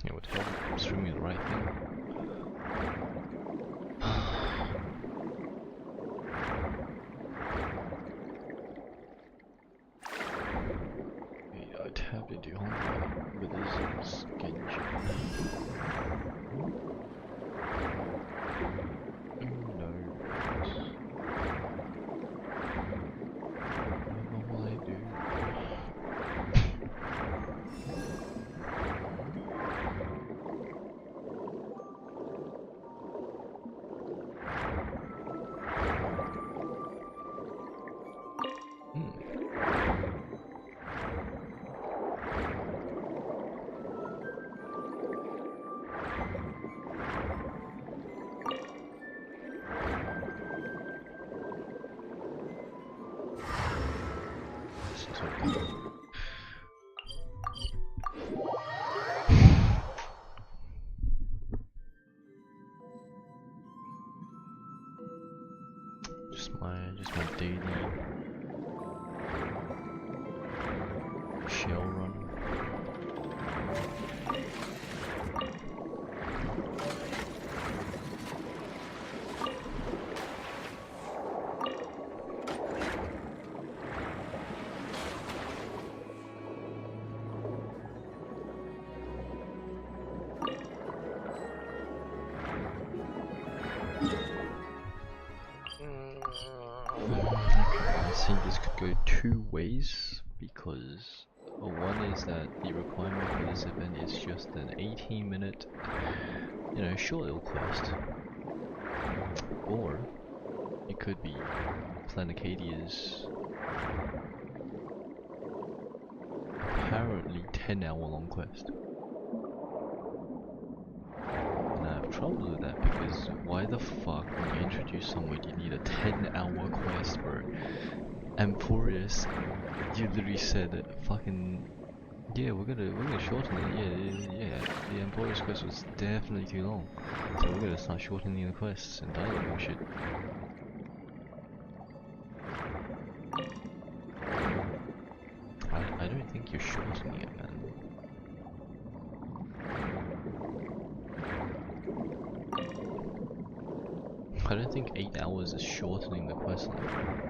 Yeah, what the hell? I'm streaming the right thing. I tapped into home with this Genji. No. What will I do? This is okay. Just my daily shell run. I think this could go two ways because one is that the requirement for this event is just an 18-minute, short little quest, or it could be Planacadia's apparently 10-hour-long quest. And I have trouble with that because why the fuck when you introduce someone you need a 10-hour quest, bro? Emporius, you literally said fucking yeah, we're gonna shorten it. Yeah. The Emporius quest was definitely too long, so we're gonna start shortening the quests and dialogue and shit. I don't think you're shortening it, man. I don't think 8 hours is shortening the quest line.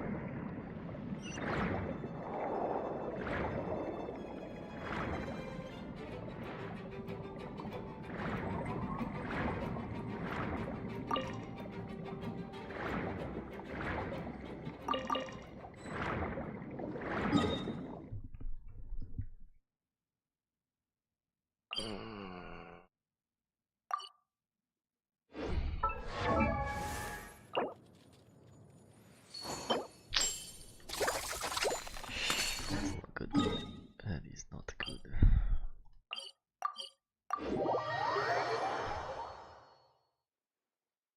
That is not good.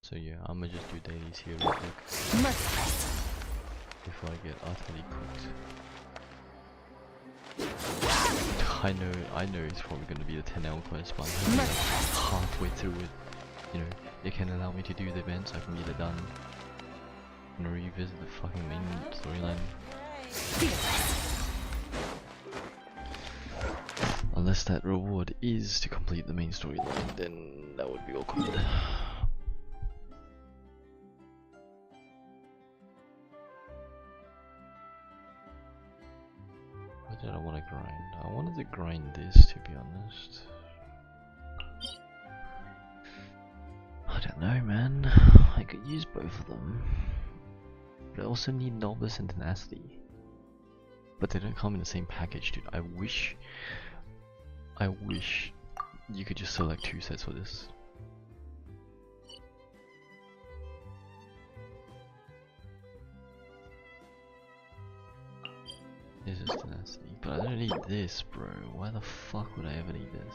So yeah, I'ma just do dailies here real quick before I get utterly cooked. I know it's probably gonna be a 10-hour quest, but I'm like halfway through it. It can allow me to do the events, I can get it done and revisit the fucking main storyline. Unless that reward is to complete the main storyline, then that would be awkward. What did I want to grind? I wanted to grind this, to be honest. I don't know, man. I could use both of them. But I also need Novice and Tenacity. But they don't come in the same package, dude. I wish you could just select 2 sets for this. This is Tenacity, but I don't need this, bro. Why the fuck would I ever need this?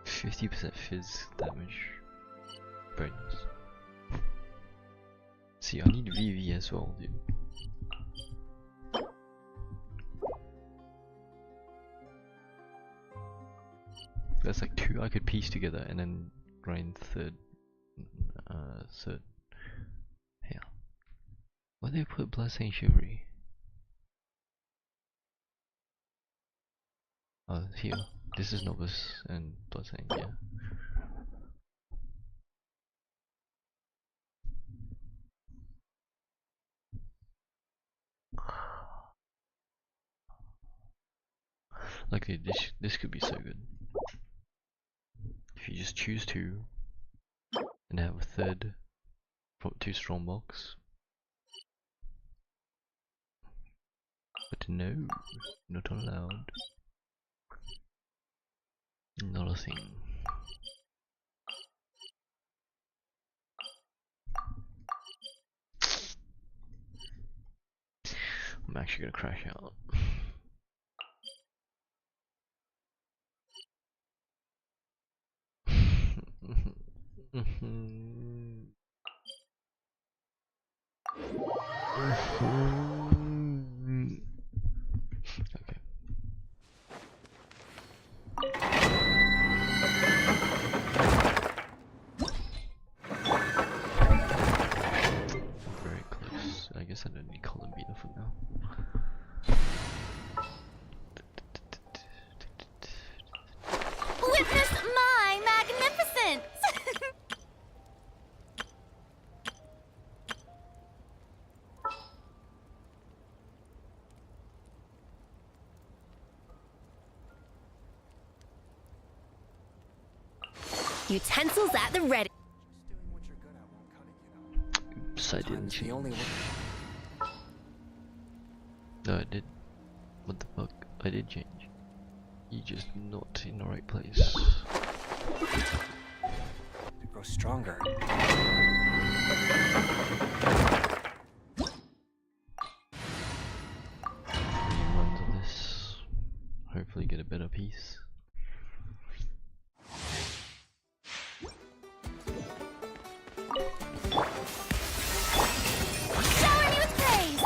50% fizz damage. Very nice. See, I need VV as well, dude. That's like 2 I could piece together and then grind third. Where they put Blessing Chivalry? Oh, here. This is Novice and Blessing, yeah. Okay, this could be so good. If you just choose two and have a third from 2 strong box. But no, not allowed. Not a thing. I'm actually gonna crash out. Okay. Very close. I guess I don't need column beta for now. Witness my magnificence! Utensils at the ready. Oops, I didn't change. No, I did. What the fuck? I did change. You just not in the right place. To grow stronger. Runs of this. Hopefully get a better piece. Shower me with praise!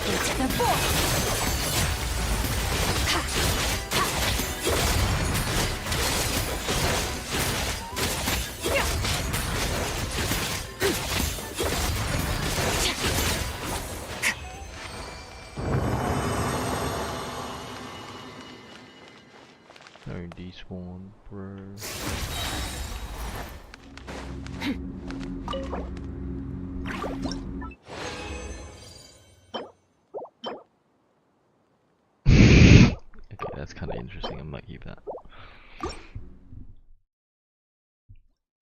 Into the void! No despawn, bro. Okay, that's kind of interesting. I might keep that.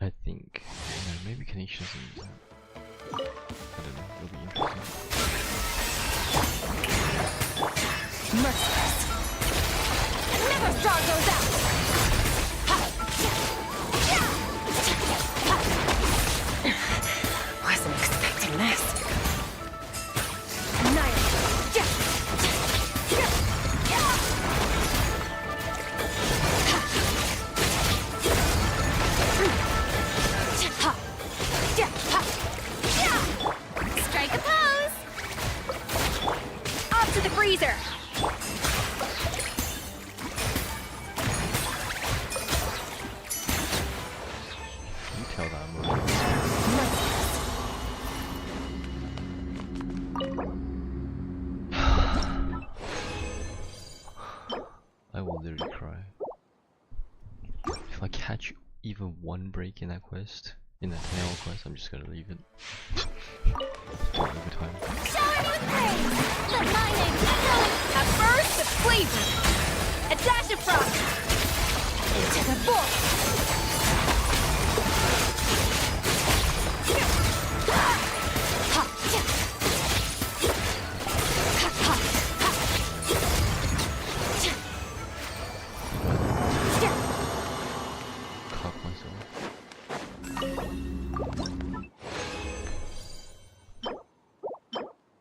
I think maybe Kanisha doesn't use that. I don't know. It'll be interesting. Merciless! Never straw goes out! Wasn't expecting this. Strike a pose! Off to the freezer! You tell that I'm moving. I will literally cry. If I catch even one break in that quest, in that 10-hour quest, I'm just gonna leave it. Over time. Shower me with praise! Let my name be known! A burst of flavor! A dash of frost! Into the void! Cock myself.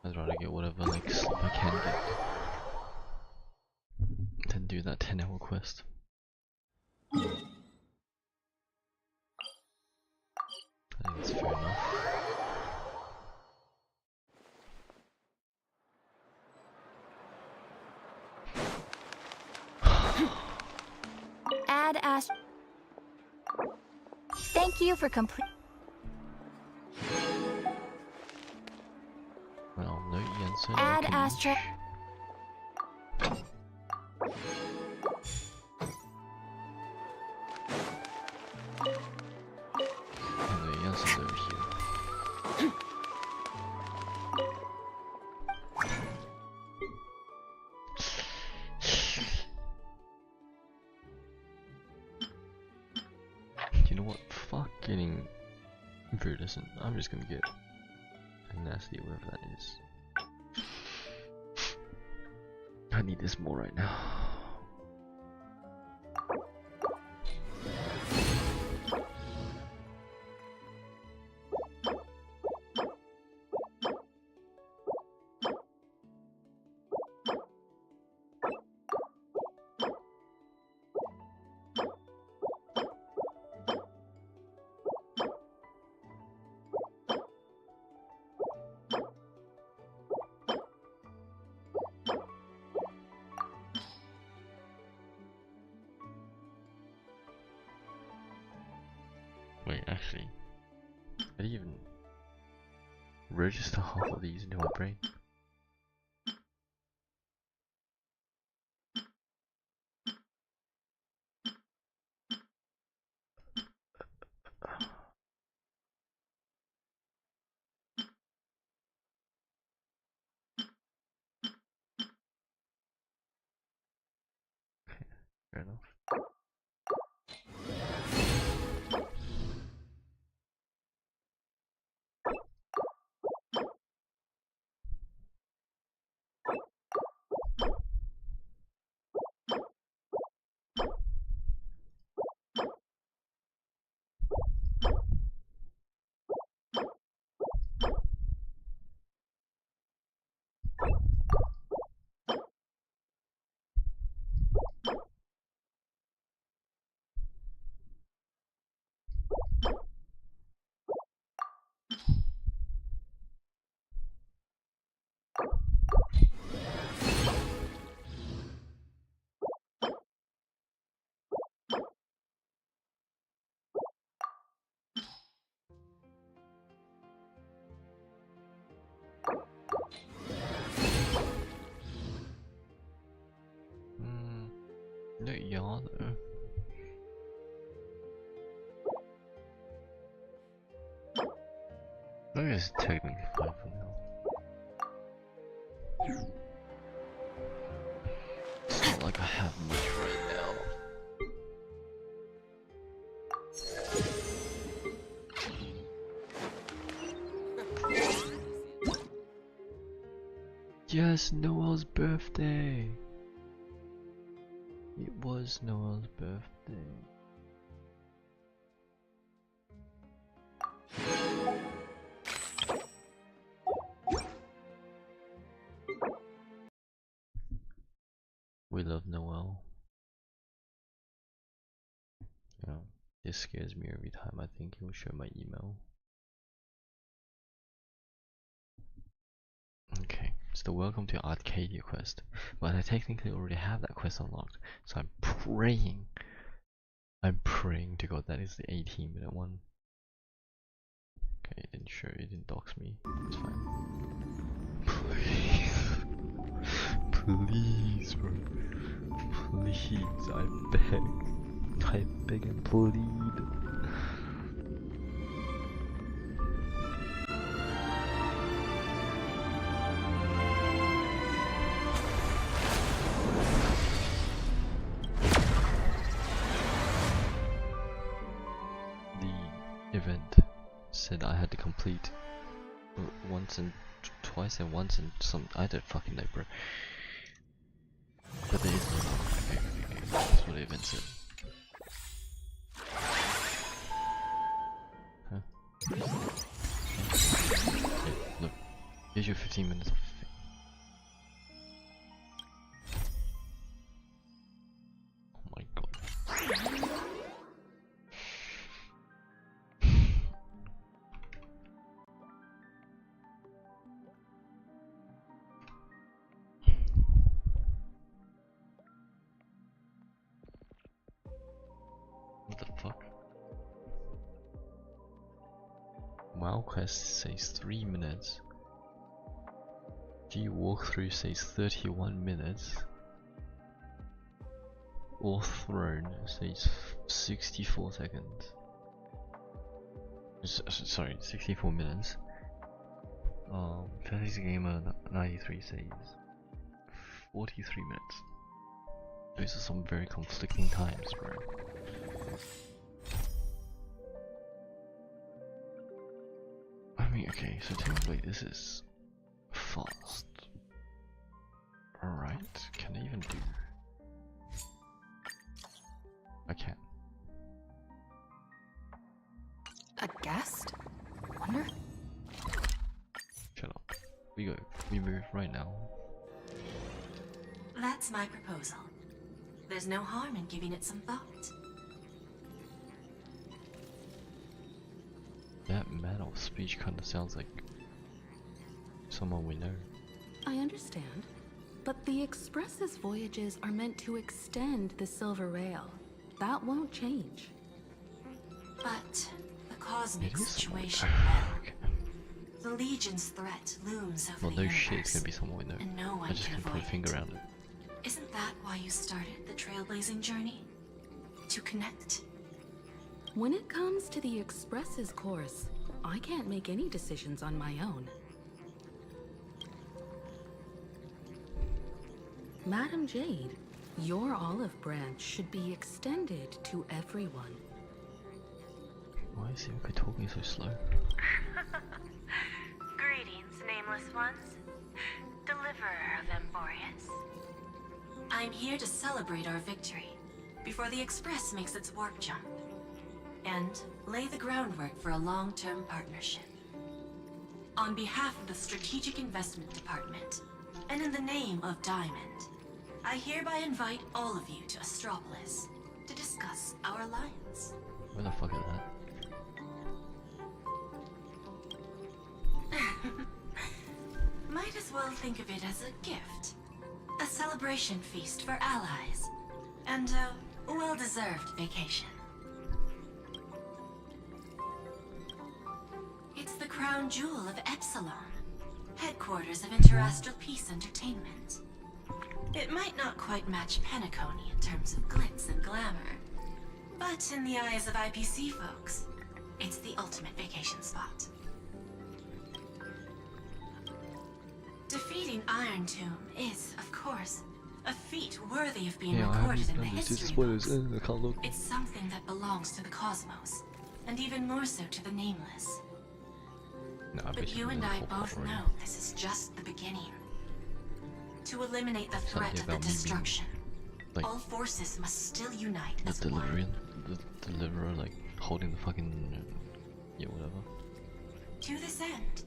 I'd rather get whatever like sleep I can get than do that 10-hour quest. I think that's fair enough. Add Ash. Thank you for complete. Well, no Jensen, Add no astra. And no Jensen's over here. You know what? Fuck getting Verdicent. I'm just gonna get a nasty, whatever that is. I need this more right now. Wait, actually, I didn't even register half of these into my brain. Fair enough. No, yeah, though. I guess technically 5 for now. It's not like I have much right now. Yes, Noel's birthday! It was Noel's birthday. We love Noel. Yeah, this scares me every time I think he'll show my email. Okay, it's the welcome to Arcadia quest, but I technically already have that quest unlocked, so I'm praying to God that is the 18-minute one. Okay, it didn't show, it didn't dox me, it's fine. Please, bro. Please, I beg and plead. The event said I had to complete once and twice and once and some, I don't fucking know, bro. But there is no okay. That's what the event said. Huh? Okay, look. Here's your 15 minutes of oh my god. What the fuck? WoW quest says 3 minutes. G walkthrough says 31 minutes. Or throne says 64 seconds. Sorry, 64 minutes. Fantasy Gamer 93 says 43 minutes. Those are some very conflicting times, bro. I mean, okay, so technically this is fast. Alright, can I even do? I can. A guest? Wonder. Shut up. We move right now. That's my proposal. There's no harm in giving it some thought. That manner of speech kinda sounds like someone we know. I understand, but the Express's voyages are meant to extend the Silver Rail. That won't change. But the cosmic It is situation, okay. the Legion's threat looms over Well, the no shit, universe, it's gonna be someone we know. and no one I just can can put a avoid finger it. around it. Isn't that why you started the trailblazing journey? To connect? When it comes to the Express's course, I can't make any decisions on my own. Madam Jade, your olive branch should be extended to everyone. Why is Yuka talking so slow? Greetings, nameless ones. Deliverer of Emborius. I'm here to celebrate our victory before the Express makes its warp jump, and lay the groundwork for a long-term partnership. On behalf of the Strategic Investment Department, and in the name of Diamond, I hereby invite all of you to Astropolis to discuss our alliance. Where the fuck is that? Might as well think of it as a gift. A celebration feast for allies. And a well-deserved vacation. It's the crown jewel of Epsilon, headquarters of Interastral Peace Entertainment. It might not quite match Penacony in terms of glitz and glamour, but in the eyes of IPC folks, it's the ultimate vacation spot. Defeating Iron Tomb is, of course, a feat worthy of being recorded in the history books. I can't look. It's something that belongs to the cosmos, and even more so to the Nameless. No, I bet But you and know I the whole both plot already. know this is just the beginning. To eliminate the threat Something of the about me being, destruction, like, all forces must still unite the as delivery, one. the deliverer, like holding the fucking yeah, whatever. To this end,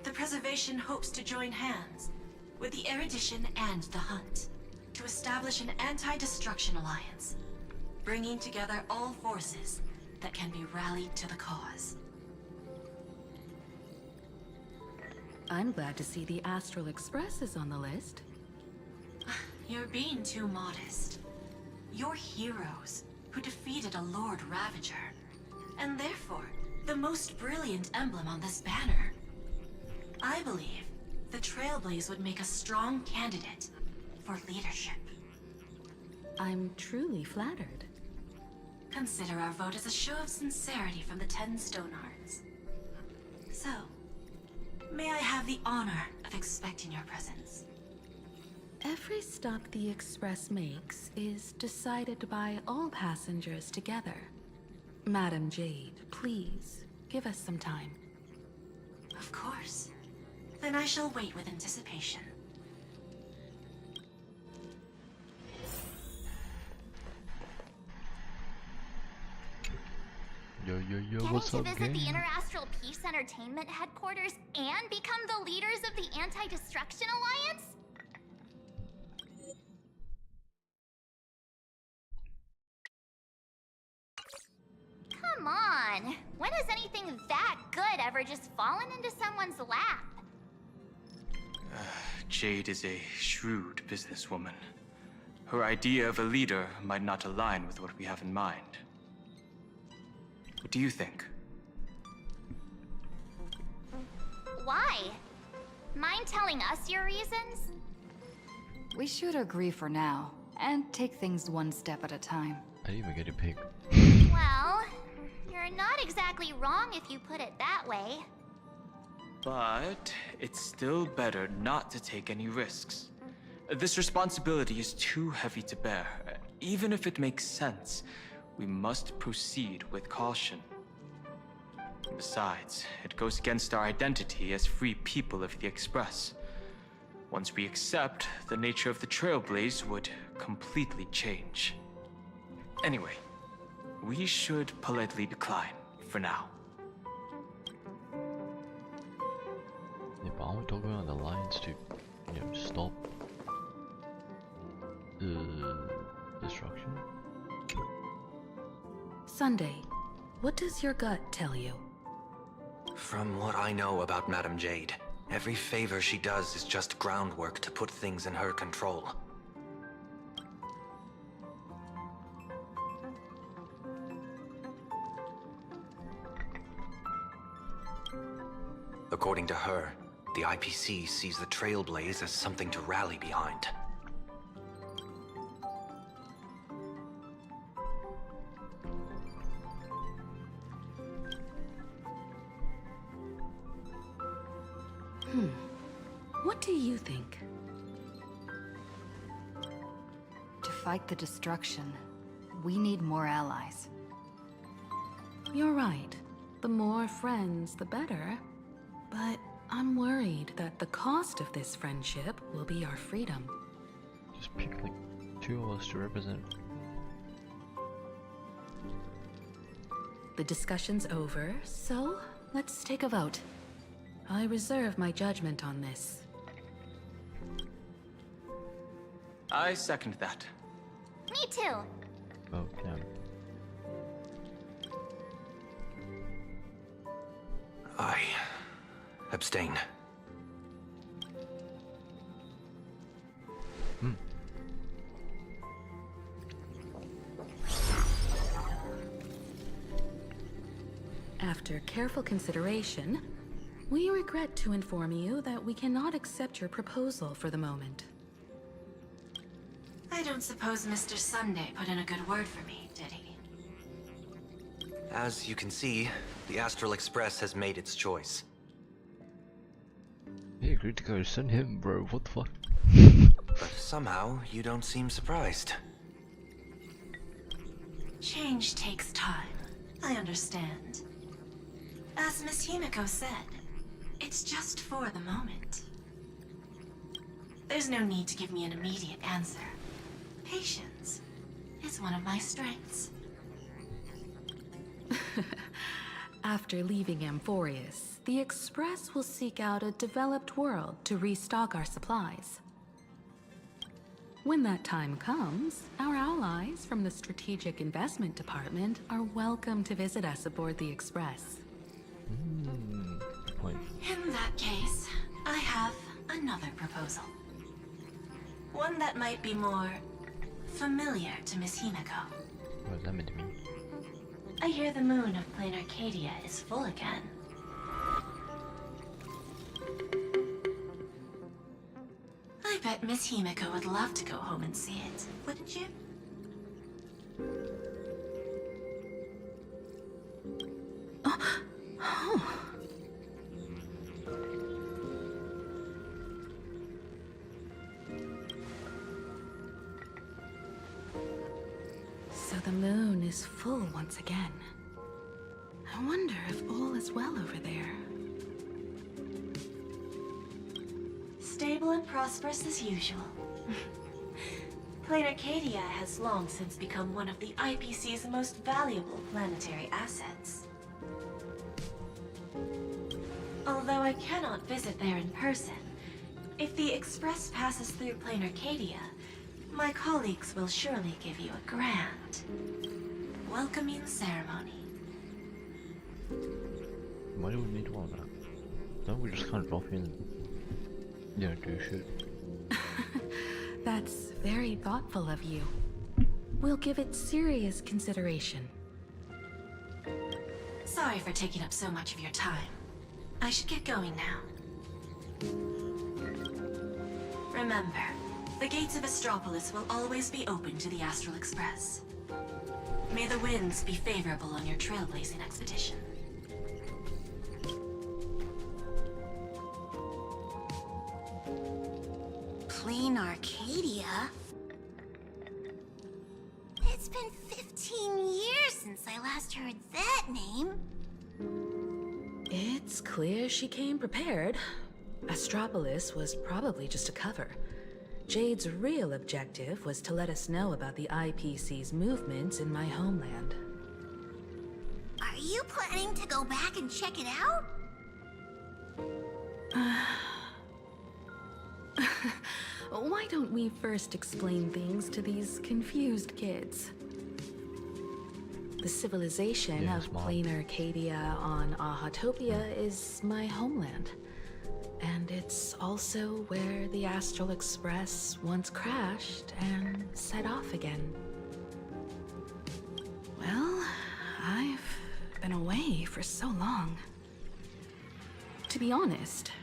the Preservation hopes to join hands with the Erudition and the Hunt to establish an anti-destruction alliance, bringing together all forces that can be rallied to the cause. I'm glad to see the Astral Express is on the list. You're being too modest. You're heroes who defeated a Lord Ravager, and therefore the most brilliant emblem on this banner. I believe the Trailblaze would make a strong candidate for leadership. I'm truly flattered. Consider our vote as a show of sincerity from the 10 Stonehearts. So, may I have the honor of expecting your presence? Every stop the Express makes is decided by all passengers together. Madam Jade, please, give us some time. Of course. Then I shall wait with anticipation. Yo, Getting what's to up, visit the gang? Interastral Peace Entertainment headquarters and become the leaders of the Anti-Destruction Alliance? Come on! When has anything that good ever just fallen into someone's lap? Jade is a shrewd businesswoman. Her idea of a leader might not align with what we have in mind. What do you think? Why? mind telling us your reasons? We should agree for now, and take things one step at a time. I didn't even get to pick. Well, you're not exactly wrong if you put it that way. But it's still better not to take any risks. This responsibility is too heavy to bear. Even if it makes sense, we must proceed with caution. Besides, it goes against our identity as free people of the Express. Once we accept, the nature of the Trailblaze would completely change. Anyway, we should politely decline for now. Yeah, but aren't we talking about the lines to, stop destruction? Sunday, what does your gut tell you? From what I know about Madame Jade, every favor she does is just groundwork to put things in her control. According to her, the IPC sees the Trailblaze as something to rally behind. What do you think? To fight the destruction, we need more allies. You're right. The more friends, the better. But I'm worried that the cost of this friendship will be our freedom. Just pick like 2 of us to represent. The discussion's over, so let's take a vote. I reserve my judgment on this. I second that. Me too. Okay. I abstain. After careful consideration, we regret to inform you that we cannot accept your proposal for the moment. I don't suppose Mr. Sunday put in a good word for me, did he? As you can see, the Astral Express has made its choice. He agreed to go send him, bro. What the fuck? But somehow, you don't seem surprised. Change takes time. I understand. As Miss Himiko said, it's just for the moment. There's no need to give me an immediate answer. Patience is one of my strengths. After leaving Amphorius, the Express will seek out a developed world to restock our supplies. When that time comes, our allies from the Strategic Investment Department are welcome to visit us aboard the Express. Good point. In that case, I have another proposal. One that might be more familiar to Miss Himiko. What does that mean to me? I hear the moon of Plain Arcadia is full again. I bet Miss Himiko would love to go home and see it, wouldn't you? So the moon is full once again. I wonder if all is well over there. Stable and prosperous as usual. Plain Arcadia has long since become one of the IPC's most valuable planetary assets. Although I cannot visit there in person, if the Express passes through Plain Arcadia, my colleagues will surely give you a grand welcoming ceremony. Why do we need all that? Don't we just kind of drop in and, do shit? That's very thoughtful of you. We'll give it serious consideration. Sorry for taking up so much of your time. I should get going now. Remember, the gates of Astropolis will always be open to the Astral Express. May the winds be favorable on your trailblazing expedition. Plain Arcadia? It's been 15 years since I last heard that name. It's clear she came prepared. Astropolis was probably just a cover. Jade's real objective was to let us know about the IPC's movements in my homeland. Are you planning to go back and check it out? Why don't we first explain things to these confused kids? The civilization of Mom. plain Arcadia on Ahatopia is my homeland. And it's also where the Astral Express once crashed and set off again. Well, I've been away for so long. To be honest,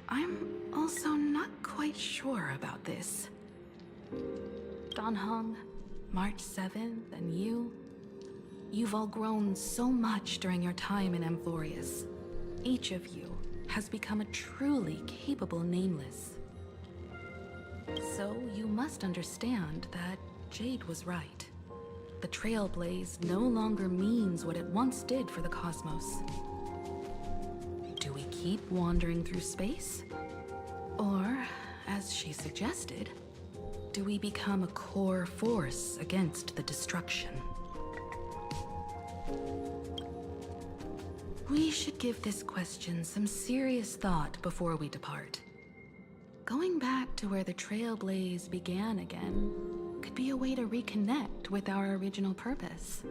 I'm also not quite sure about this. Dan Heng, March 7th, and you've all grown so much during your time in Amphorius. Each of you has become a truly capable Nameless. So you must understand that Jade was right. The Trailblaze no longer means what it once did for the cosmos. Do we keep wandering through space? Or, as she suggested, do we become a core force against the destruction? We should give this question some serious thought before we depart. Going back to where the Trailblaze began again could be a way to reconnect with our original purpose.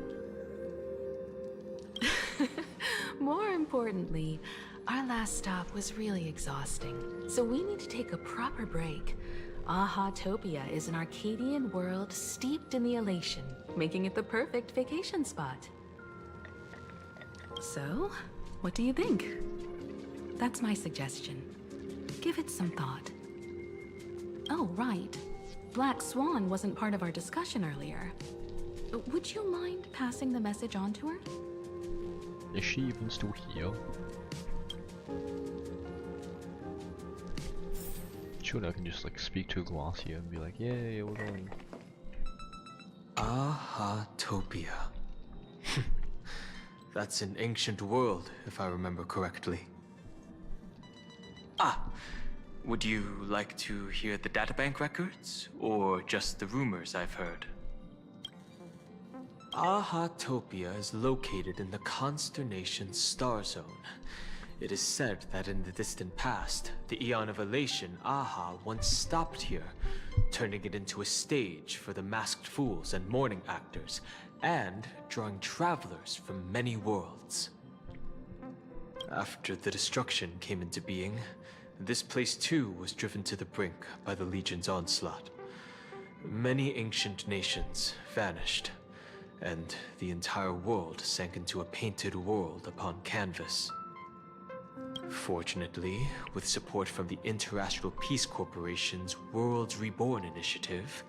More importantly, our last stop was really exhausting, so we need to take a proper break. Ahatopia is an Arcadian world steeped in the elation, making it the perfect vacation spot. So, what do you think? That's my suggestion. Give it some thought. Oh, right. Black Swan wasn't part of our discussion earlier. Would you mind passing the message on to her? Is she even still here? Surely I can just like speak to Glacia and be like, yay, we're going. Ahatopia. That's an ancient world, if I remember correctly. Ah! Would you like to hear the databank records, or just the rumors I've heard? Ahatopia is located in the constellation Star Zone. It is said that in the distant past, the Eon of Elation, Aha, once stopped here, turning it into a stage for the masked fools and mourning actors, and drawing travelers from many worlds. After the destruction came into being, this place too was driven to the brink by the Legion's onslaught. Many ancient nations vanished, and the entire world sank into a painted world upon canvas. Fortunately, with support from the Interastral Peace Corporation's Worlds Reborn initiative,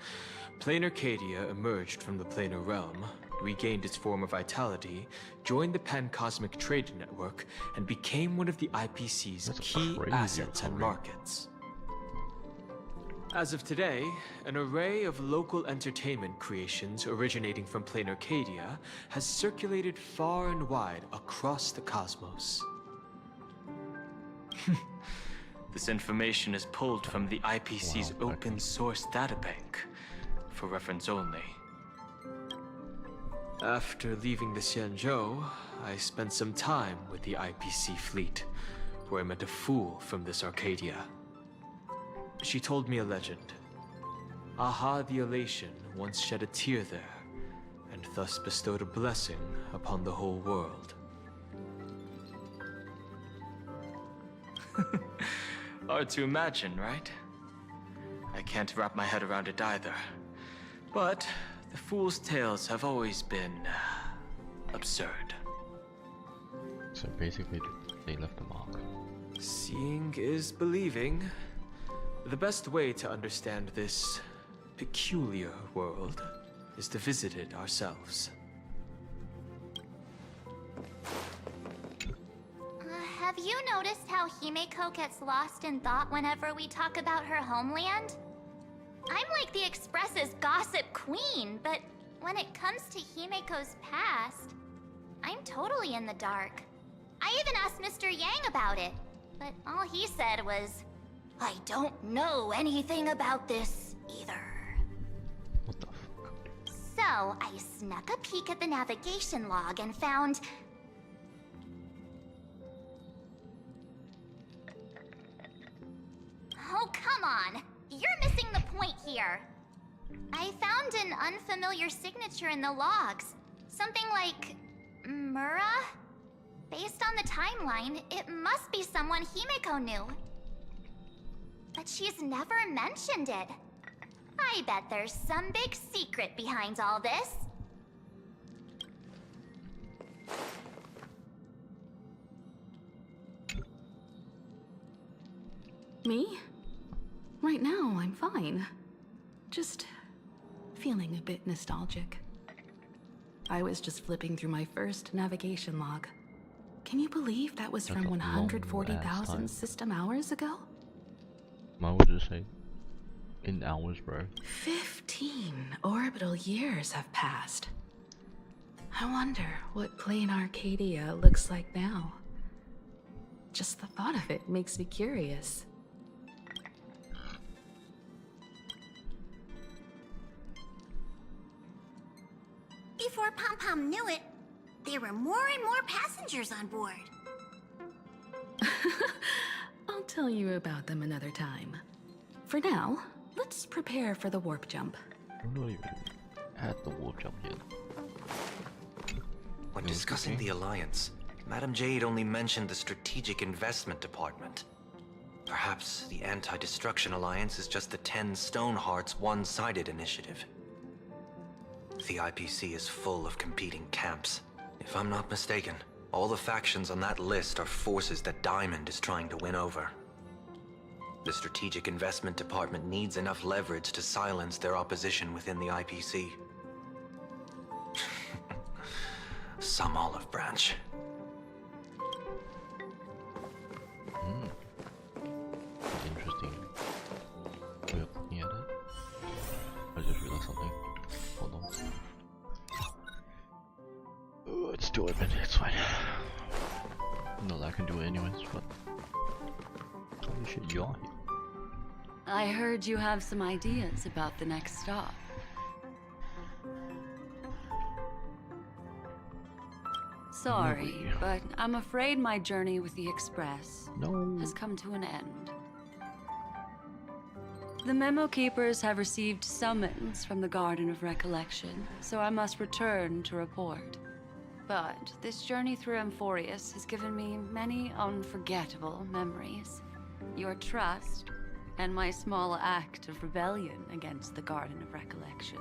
Plain Arcadia emerged from the planar realm, regained its former vitality, joined the Pan-Cosmic Trade Network, and became one of the IPC's That's key crazy assets and recovery. markets. As of today, an array of local entertainment creations originating from Plain Arcadia has circulated far and wide across the cosmos. This information is pulled from the IPC's Wow, open source databank, for reference only. After leaving the Xianzhou, I spent some time with the IPC fleet, where I met a fool from this Arcadia. She told me a legend. Aha the Elation once shed a tear there, and thus bestowed a blessing upon the whole world. Hard to imagine, right? I can't wrap my head around it either. But the fool's tales have always been absurd. So basically, they left a mark. Seeing is believing. The best way to understand this peculiar world is to visit it ourselves. Have you noticed how Himeko gets lost in thought whenever we talk about her homeland? I'm like the Express's gossip queen, but when it comes to Himeko's past, I'm totally in the dark. I even asked Mr. Yang about it, but all he said was, I don't know anything about this either. What the fuck? So, I snuck a peek at the navigation log and found... Oh, come on! You're missing the point here. I found an unfamiliar signature in the logs. Something like... Mura? Based on the timeline, it must be someone Himeko knew. But she's never mentioned it. I bet there's some big secret behind all this. Me? Right now, I'm fine. Just feeling a bit nostalgic. I was just flipping through my first navigation log. Can you believe that was That's from a long-ass 140,000 time. system hours ago? I would just say in hours, bro. 15 orbital years have passed. I wonder what plain Arcadia looks like now. Just the thought of it makes me curious. Before Pom Pom knew it, there were more and more passengers on board. I'll tell you about them another time. For now, let's prepare for the warp jump. I'm not even at the warp jump yet. When Okay. discussing the Alliance, Madam Jade only mentioned the Strategic Investment Department. Perhaps the Anti-Destruction Alliance is just the 10 Stonehearts one-sided initiative. The IPC is full of competing camps. If I'm not mistaken, all the factions on that list are forces that Diamond is trying to win over. The Strategic Investment Department needs enough leverage to silence their opposition within the IPC. Some olive branch. Interesting way of looking at it. I just realized something. Hold on. Oh, it's still open. It's fine. Not that I can do it anyways, but holy shit, you are here. I heard you have some ideas about the next stop. Sorry, No. but I'm afraid my journey with the Express No. has come to an end. The Memo Keepers have received summons from the Garden of Recollection, so I must return to report. But this journey through Amphorius has given me many unforgettable memories. Your trust, and my small act of rebellion against the Garden of Recollection.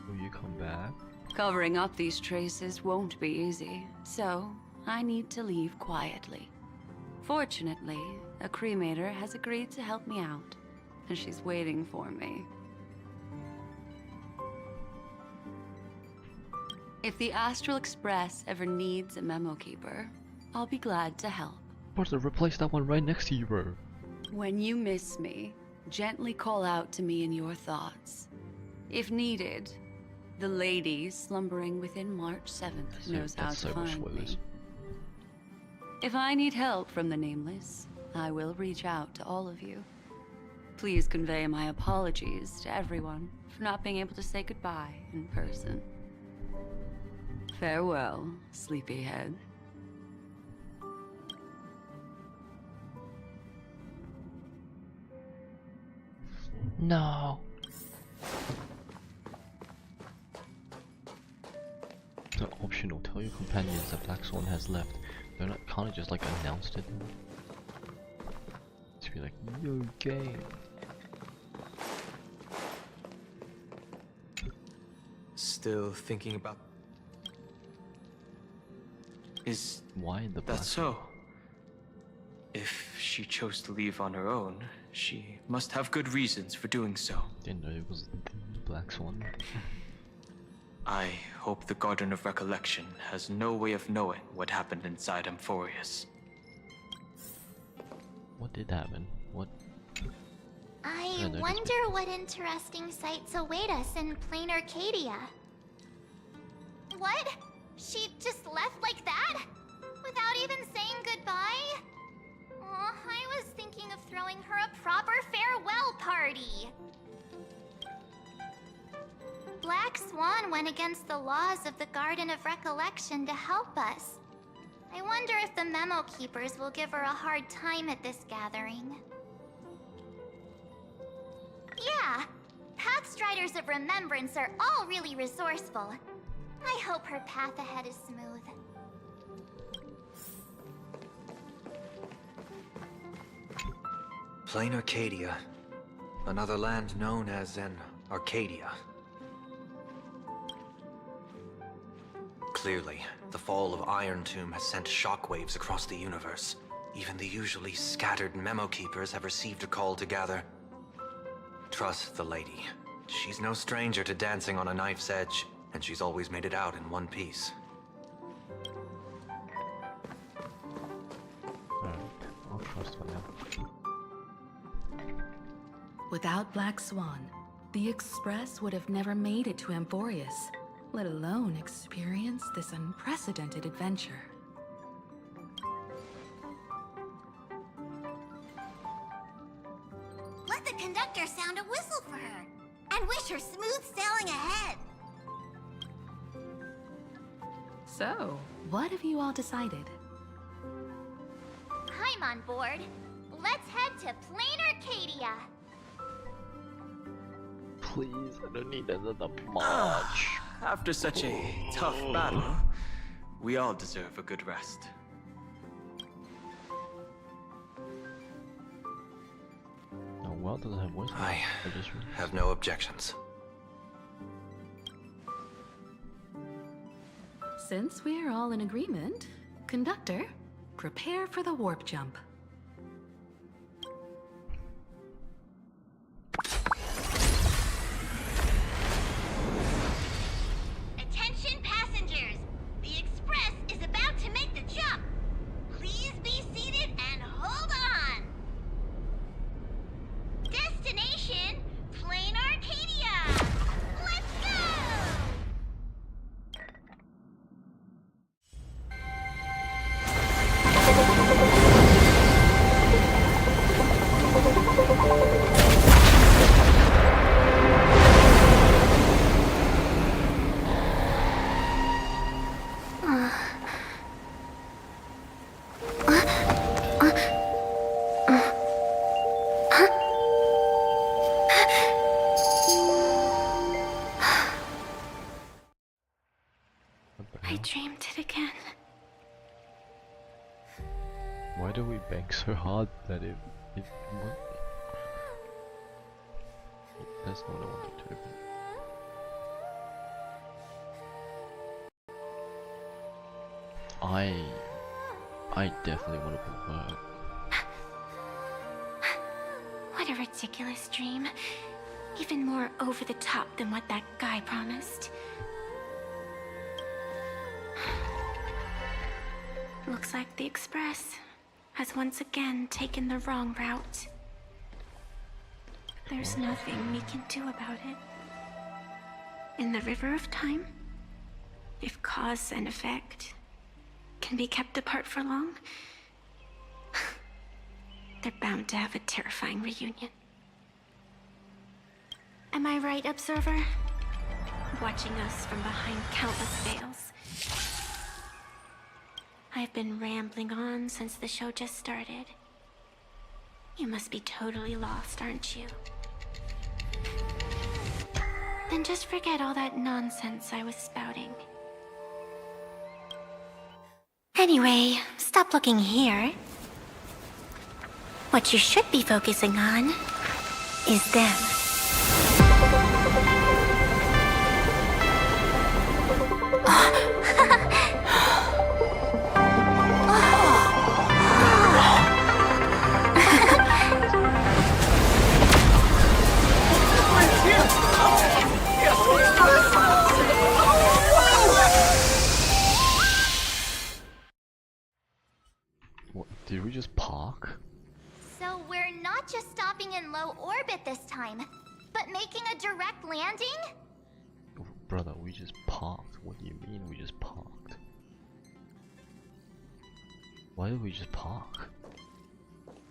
Will you come back? Covering up these traces won't be easy, so I need to leave quietly. Fortunately, a cremator has agreed to help me out, and she's waiting for me. If the Astral Express ever needs a memo keeper, I'll be glad to help. What's to replace that one right next to you, bro? When you miss me, gently call out to me in your thoughts. If needed, the lady slumbering within March 7th knows how That's to so much find spoilers. me. If I need help from the Nameless, I will reach out to all of you. Please convey my apologies to everyone for not being able to say goodbye in person. Farewell, sleepyhead. No. The optional. Tell your companions that Black Swan has left. They're not. Can't just like announced it. To be like, yo, game. Still thinking about... Is Why the Black that so? If she chose to leave on her own, She must have good reasons for doing so. Didn't know it was the Black Swan. I hope the Garden of Recollection has no way of knowing what happened inside Amphorius. What did happen? What? I no, wonder what interesting sights await us in plain Arcadia. What? She just left like that? Without even saying goodbye? Oh, I was thinking of throwing her a proper farewell party. Black Swan went against the laws of the Garden of Recollection to help us. I wonder if the Memo Keepers will give her a hard time at this gathering. Yeah, Pathstriders of Remembrance are all really resourceful. I hope her path ahead is smooth. Plain Arcadia. Another land known as an Arcadia. Clearly, the fall of Iron Tomb has sent shockwaves across the universe. Even the usually scattered Memo Keepers have received a call to gather. Trust the lady. She's no stranger to dancing on a knife's edge, and she's always made it out in one piece. I'll trust for now. Without Black Swan, the Express would have never made it to Amphorius, let alone experience this unprecedented adventure. Let the conductor sound a whistle for her, and wish her smooth sailing ahead. So, what have you all decided? I'm on board. Let's head to plain Arcadia. Please, I don't need another march. After such a tough battle, we all deserve a good rest. Oh, well, does it have voice? I just have no objections. Since we're all in agreement, Conductor, prepare for the warp jump. Attention passengers! The Express is about to make the jump. Please be seated and hold on. Destination, Plain Arcadia. Let's go! I dreamed it again. Why do we bang so hard that it what? That's not what I wanted to open. I definitely want to put her. What a ridiculous dream. Even more over the top than what that guy promised. Looks like the Express has once again taken the wrong route. There's nothing we can do about it. In the river of time, if cause and effect can be kept apart for long, they're bound to have a terrifying reunion. Am I right, Observer? Watching us from behind countless veils. I've been rambling on since the show just started. You must be totally lost, aren't you? Then just forget all that nonsense I was spouting. Anyway, stop looking here. What you should be focusing on is them. stopping in low orbit this time, but making a direct landing? Brother, we just parked. What do you mean we just parked? Why did we just park?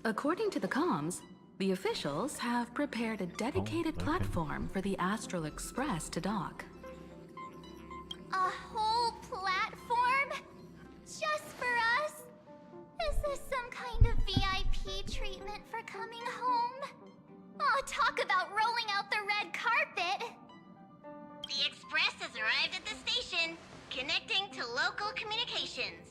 According to the comms, the officials have prepared a dedicated okay. platform for the Astral Express to dock. A whole platform? Just for us? Is this some kind of VIP treatment for coming home? Oh, talk about rolling out the red carpet! The Express has arrived at the station, connecting to local communications.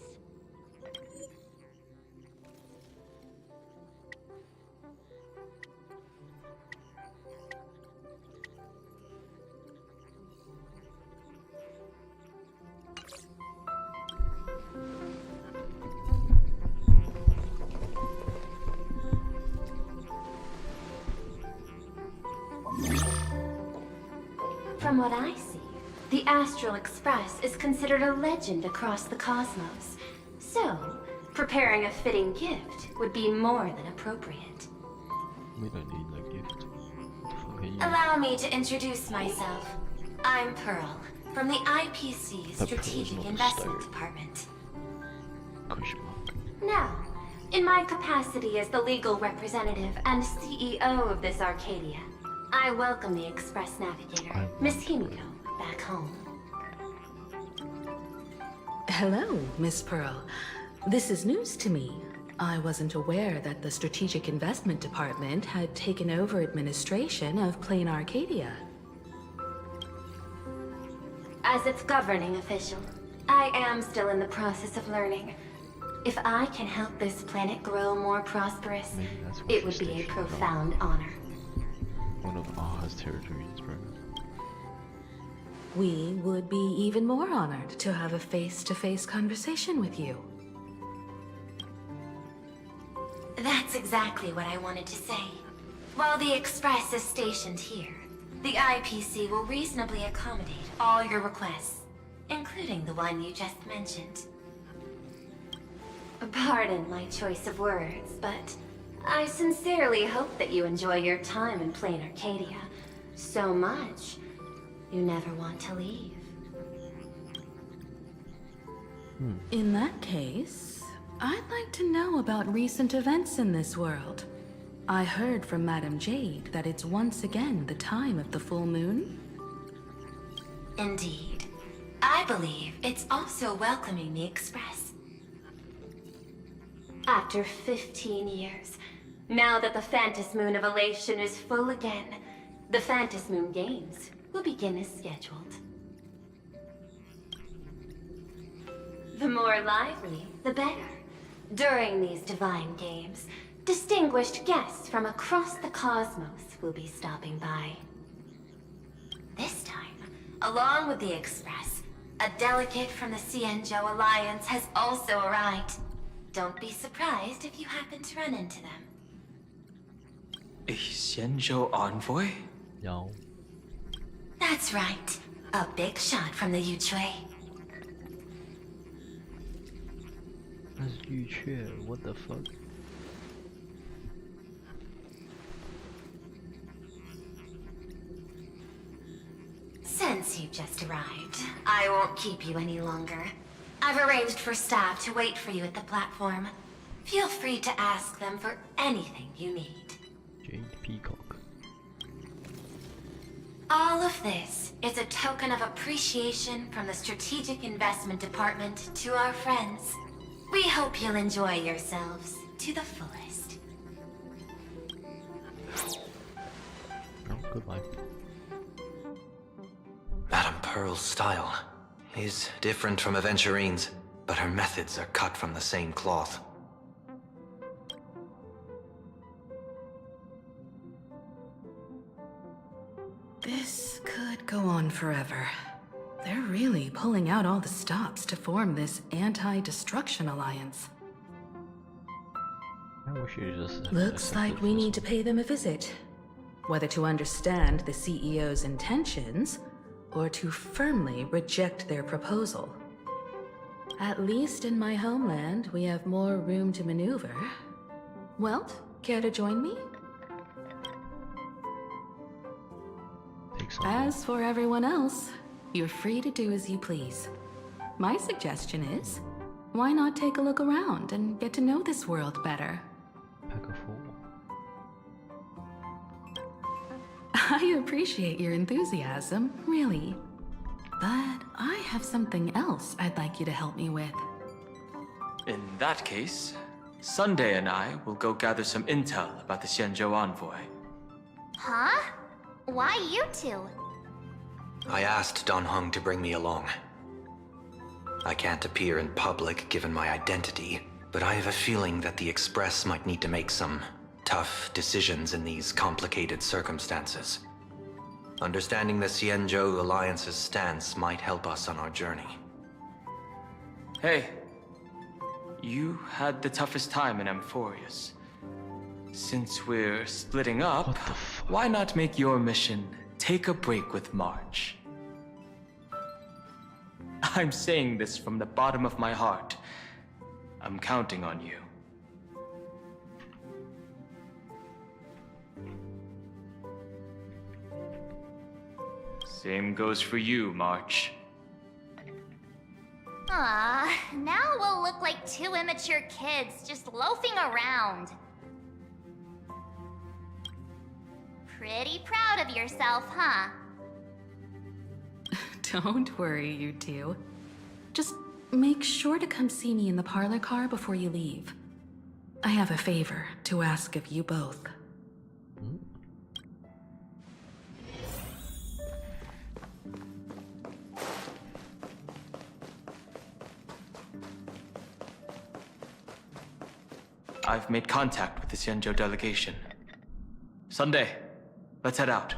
From what I see, the Astral Express is considered a legend across the cosmos. So, preparing a fitting gift would be more than appropriate. We don't need a gift. What the fuck are you? Allow me to introduce myself. I'm Pearl, from the IPC But Pearl's Strategic not a Investment star. Department. Question mark. Now, in my capacity as the legal representative and CEO of this Arcadia, I welcome the Express Navigator, Miss Himiko, back home. Hello, Miss Pearl. This is news to me. I wasn't aware that the Strategic Investment Department had taken over administration of Plain Arcadia. As its governing official, I am still in the process of learning. If I can help this planet grow more prosperous, Maybe that's what it the would be a station profound honor. One of Aha's territories, bro. We would be even more honored to have a face-to-face conversation with you. That's exactly what I wanted to say. While the Express is stationed here, the IPC will reasonably accommodate all your requests, including the one you just mentioned. Pardon my choice of words, but I sincerely hope that you enjoy your time in Plain Arcadia so much you never want to leave. In that case, I'd like to know about recent events in this world. I heard from Madame Jade that it's once again the time of the full moon. Indeed. I believe it's also welcoming the Express. After 15 years, now that the Phantasmoon of Elation is full again, the Phantasmoon Games will begin as scheduled. The more lively, the better. During these divine games, distinguished guests from across the cosmos will be stopping by. This time, along with the Express, a delegate from the Xianzhou Alliance has also arrived. Don't be surprised if you happen to run into them. A Xianzhou envoy? Yo. That's right. A big shot from the Yuchui. That's Yu Che, what the fuck? Since you've just arrived, I won't keep you any longer. I've arranged for staff to wait for you at the platform. Feel free to ask them for anything you need. Jade Peacock. All of this is a token of appreciation from the Strategic Investment Department to our friends. We hope you'll enjoy yourselves to the fullest. Oh, goodbye. Madame Pearl's style is different from Aventurine's, but her methods are cut from the same cloth. This could go on forever. They're really pulling out all the stops to form this anti-destruction alliance. I wish you just Looks like we need to pay them a visit. Whether to understand the CEO's intentions, or to firmly reject their proposal. At least in my homeland, we have more room to maneuver. Welt, care to join me? somewhere. As for everyone else, you're free to do as you please. My suggestion is, why not take a look around and get to know this world better? Pack of 4. I appreciate your enthusiasm, really. But I have something else I'd like you to help me with. In that case, Sunday and I will go gather some intel about the Xianzhou envoy. Huh? Why you two? I asked Don Hung to bring me along. I can't appear in public given my identity, but I have a feeling that the Express might need to make some tough decisions in these complicated circumstances. Understanding the Xianzhou Alliance's stance might help us on our journey. Hey, you had the toughest time in Amphorius. Since we're splitting up, What the fuck? why not make your mission take a break with March? I'm saying this from the bottom of my heart. I'm counting on you. Same goes for you, March. Now we'll look like two immature kids just loafing around. Pretty proud of yourself, huh? Don't worry, you two. Just make sure to come see me in the parlor car before you leave. I have a favor to ask of you both. I've made contact with the Xianzhou delegation. Sunday, let's head out.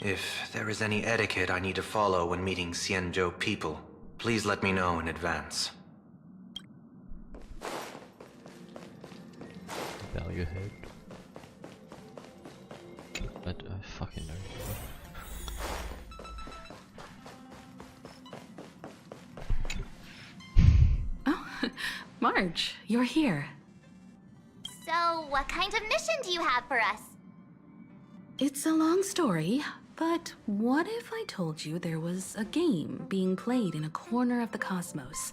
If there is any etiquette I need to follow when meeting Xianzhou people, please let me know in advance. Bow your head. I fucking know. Oh, Marge, you're here. So, what kind of mission do you have for us? It's a long story, but what if I told you there was a game being played in a corner of the cosmos?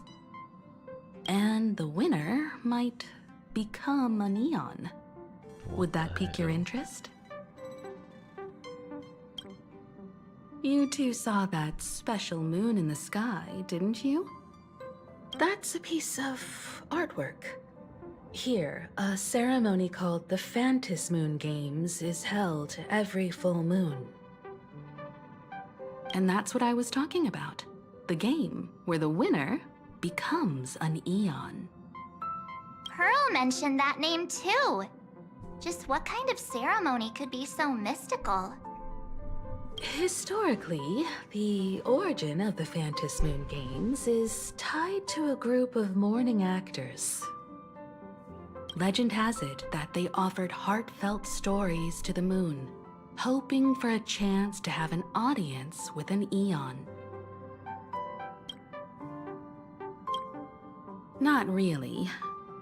And the winner might become a neon. Would that pique your interest? You two saw that special moon in the sky, didn't you? That's a piece of artwork. Here, a ceremony called the Phantom Moon Games is held every full moon. And that's what I was talking about. The game where the winner becomes an Eon. Pearl mentioned that name too. Just what kind of ceremony could be so mystical? Historically, the origin of the Phantom Moon Games is tied to a group of mourning actors. Legend has it that they offered heartfelt stories to the moon, hoping for a chance to have an audience with an Eon. Not really.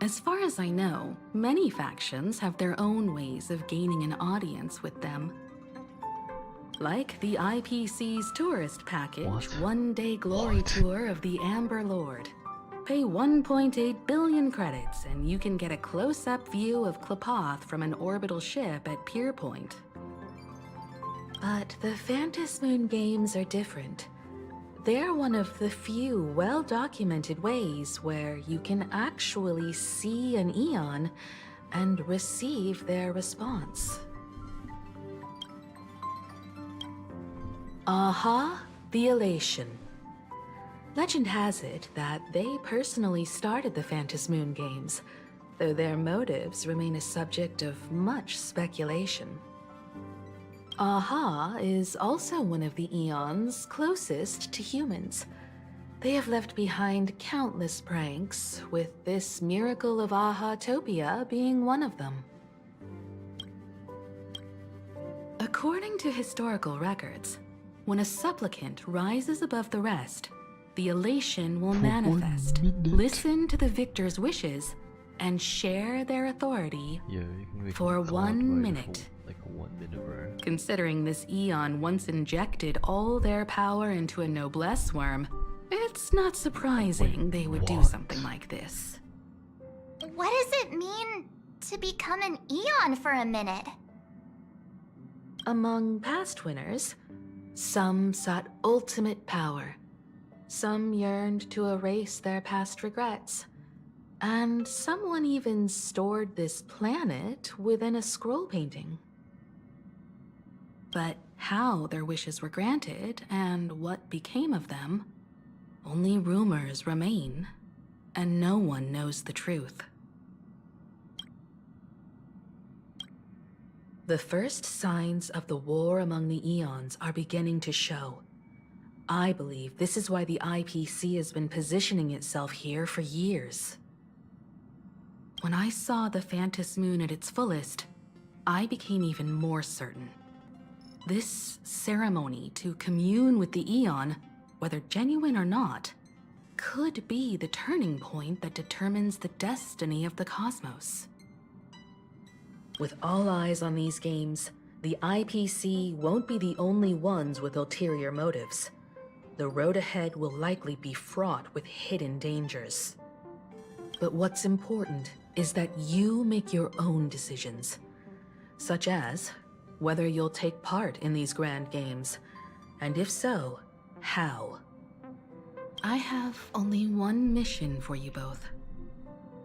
As far as I know, many factions have their own ways of gaining an audience with them. Like the IPC's tourist package, What? one-day glory tour of the Amber Lord. Pay 1.8 billion credits and you can get a close-up view of Klapoth from an orbital ship at Pier Point. But the Phantom Moon Games are different. They're one of the few well-documented ways where you can actually see an Eon and receive their response. Aha, the Elation. Legend has it that they personally started the Phantom Moon Games, though their motives remain a subject of much speculation. Aha is also one of the Eons closest to humans. They have left behind countless pranks, with this miracle of Aha-topia being one of them. According to historical records, when a supplicant rises above the rest, the elation will manifest. Listen to the victor's wishes, and share their authority Yeah, you can make for a god 1 rider minute. for like 1 minute, bro. Considering this Eon once injected all their power into a noblesse worm, it's not surprising they would do what? something like this. What does it mean to become an Eon for a minute? Among past winners, some sought ultimate power. Some yearned to erase their past regrets. And someone even stored this planet within a scroll painting. But how their wishes were granted and what became of them, only rumors remain, and no one knows the truth. The first signs of the war among the Eons are beginning to show. I believe this is why the IPC has been positioning itself here for years. When I saw the Phantos Moon at its fullest, I became even more certain. This ceremony to commune with the Eon, whether genuine or not, could be the turning point that determines the destiny of the cosmos. With all eyes on these games, the IPC won't be the only ones with ulterior motives. The road ahead will likely be fraught with hidden dangers. But what's important is that you make your own decisions, such as whether you'll take part in these grand games, and if so, how. I have only one mission for you both.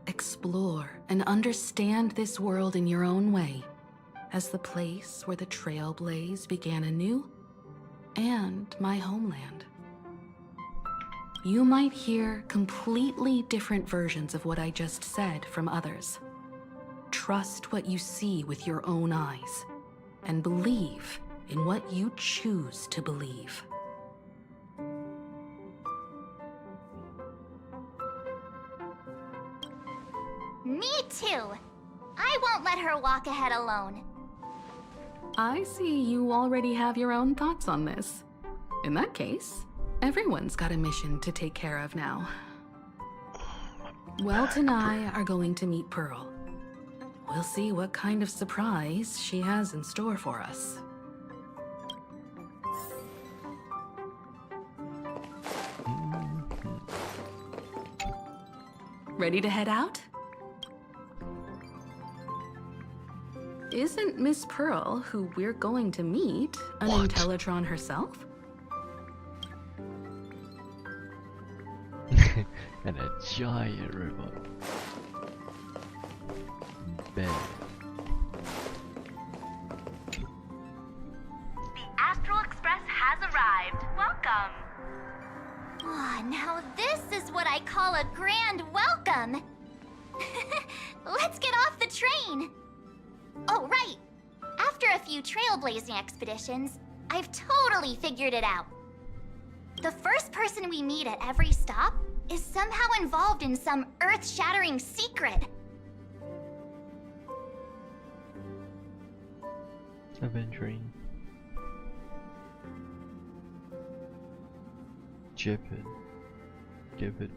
Explore and understand this world in your own way, as the place where the Trailblaze began anew, and my homeland. You might hear completely different versions of what I just said from others. Trust what you see with your own eyes, and believe in what you choose to believe. Me too. I won't let her walk ahead alone. I see you already have your own thoughts on this. In that case, everyone's got a mission to take care of now. Welt and I are going to meet Pearl. We'll see what kind of surprise she has in store for us. Ready to head out? Isn't Miss Pearl, who we're going to meet, an Intellitron herself? And a giant robot. Bet. The Astral Express has arrived. Welcome. Oh, now this is what I call a grand welcome. Let's get off the train. Oh, right. After a few trailblazing expeditions, I've totally figured it out. The first person we meet at every stop is somehow involved in some earth-shattering secret. Adventuring. Jepid,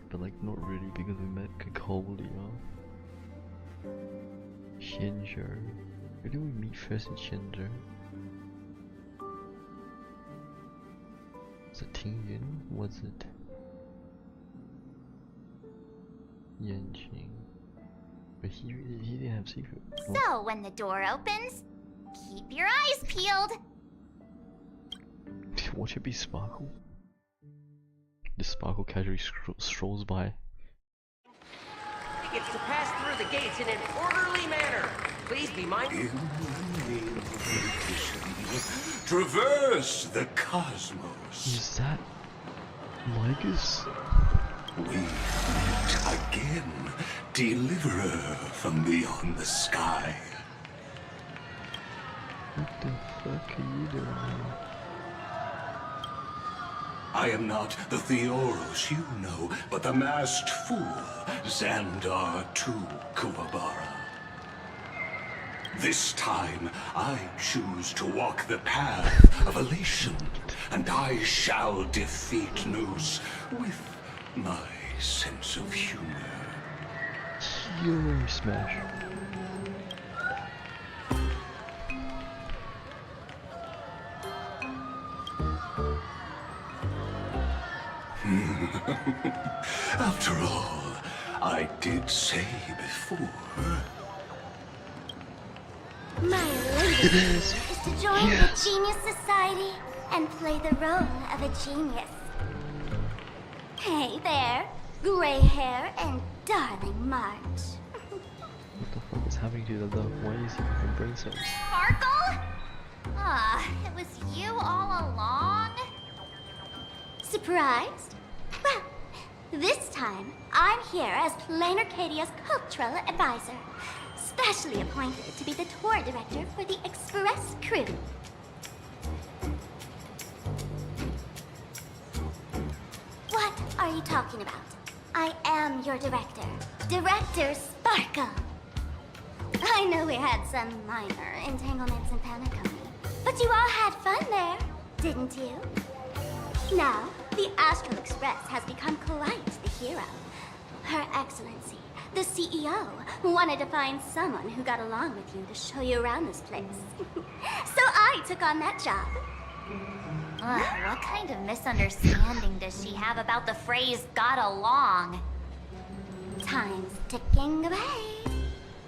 but like not really because we met Kakolia. Xianzhou. Where did we meet first in Xianzhou? Was it Tingyun? Was it Yanqing? But he didn't have secret. So when the door opens, keep your eyes peeled. Watch it be Sparkle. The Sparkle casually strolls by. Tickets to pass through the gates in an orderly manner. Please be mindful. Traverse the cosmos. Is that Lygus? We meet again, deliverer from beyond the sky. What the fuck are you doing now? I am not the Theoros you know, but the masked fool, Xandar II Kuwabara. This time, I choose to walk the path of elation, and I shall defeat Noose with my sense of humor. Yo, smash. After all, I did say before. My latest is to join the Genius Society and play the role of a genius. Hey there, gray hair and darling March. What the fuck is happening to the dog? Why is he fucking brain cells? Sparkle? Ah, it was you all along? Surprised? Well, this time, I'm here as Plain Arcadia's cultural advisor, specially appointed to be the tour director for the Express crew. What are you talking about? I am your director, Director Sparkle. I know we had some minor entanglements in Panacomi, but you all had fun there, didn't you? Now, the Astral Express has become quite the hero. Her Excellency, the CEO, wanted to find someone who got along with you to show you around this place. So I took on that job. What kind of misunderstanding does she have about the phrase got along? Time's ticking away.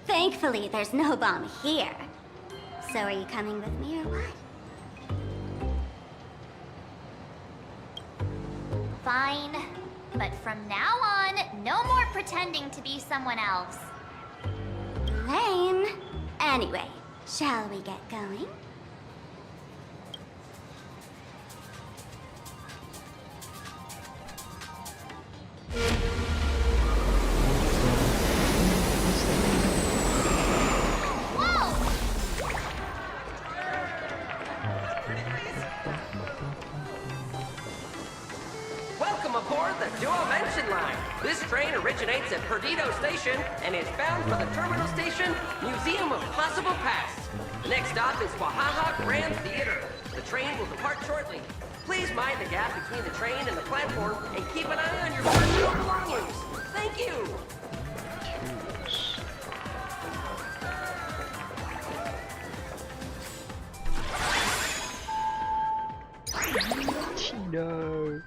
Thankfully, there's no bomb here. So are you coming with me or what? Fine. But from now on, no more pretending to be someone else. Lame. Anyway, shall we get going? Welcome aboard the Duo-Mention line. This train originates at Perdido Station and is bound for the terminal station, Museum of Possible Past. The next stop is Wahaha Grand Theater. The train will depart shortly. Please mind the gap between the train and the platform and keep an eye on your personal belongings. Thank you. No.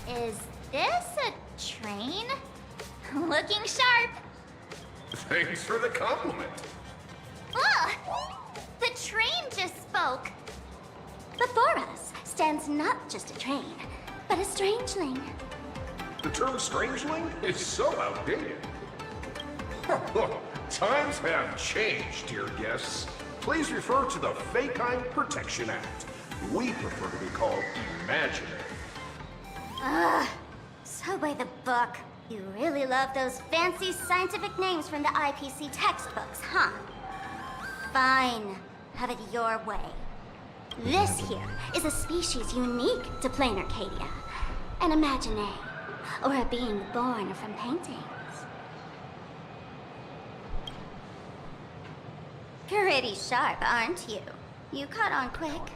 Is this a train? Looking sharp. Thanks for the compliment. Ugh! The train just spoke. Before us stands not just a train, but a strangeling. The term strangeling is so outdated. Times have changed, dear guests. Please refer to the Fekine Protection Act. We prefer to be called imaginary. Ugh. So by the book. You really love those fancy scientific names from the IPC textbooks, huh? Fine. Have it your way. This here is a species unique to Plain Arcadia. An imagine, or a being born from paintings. Pretty sharp, aren't you? You caught on quick.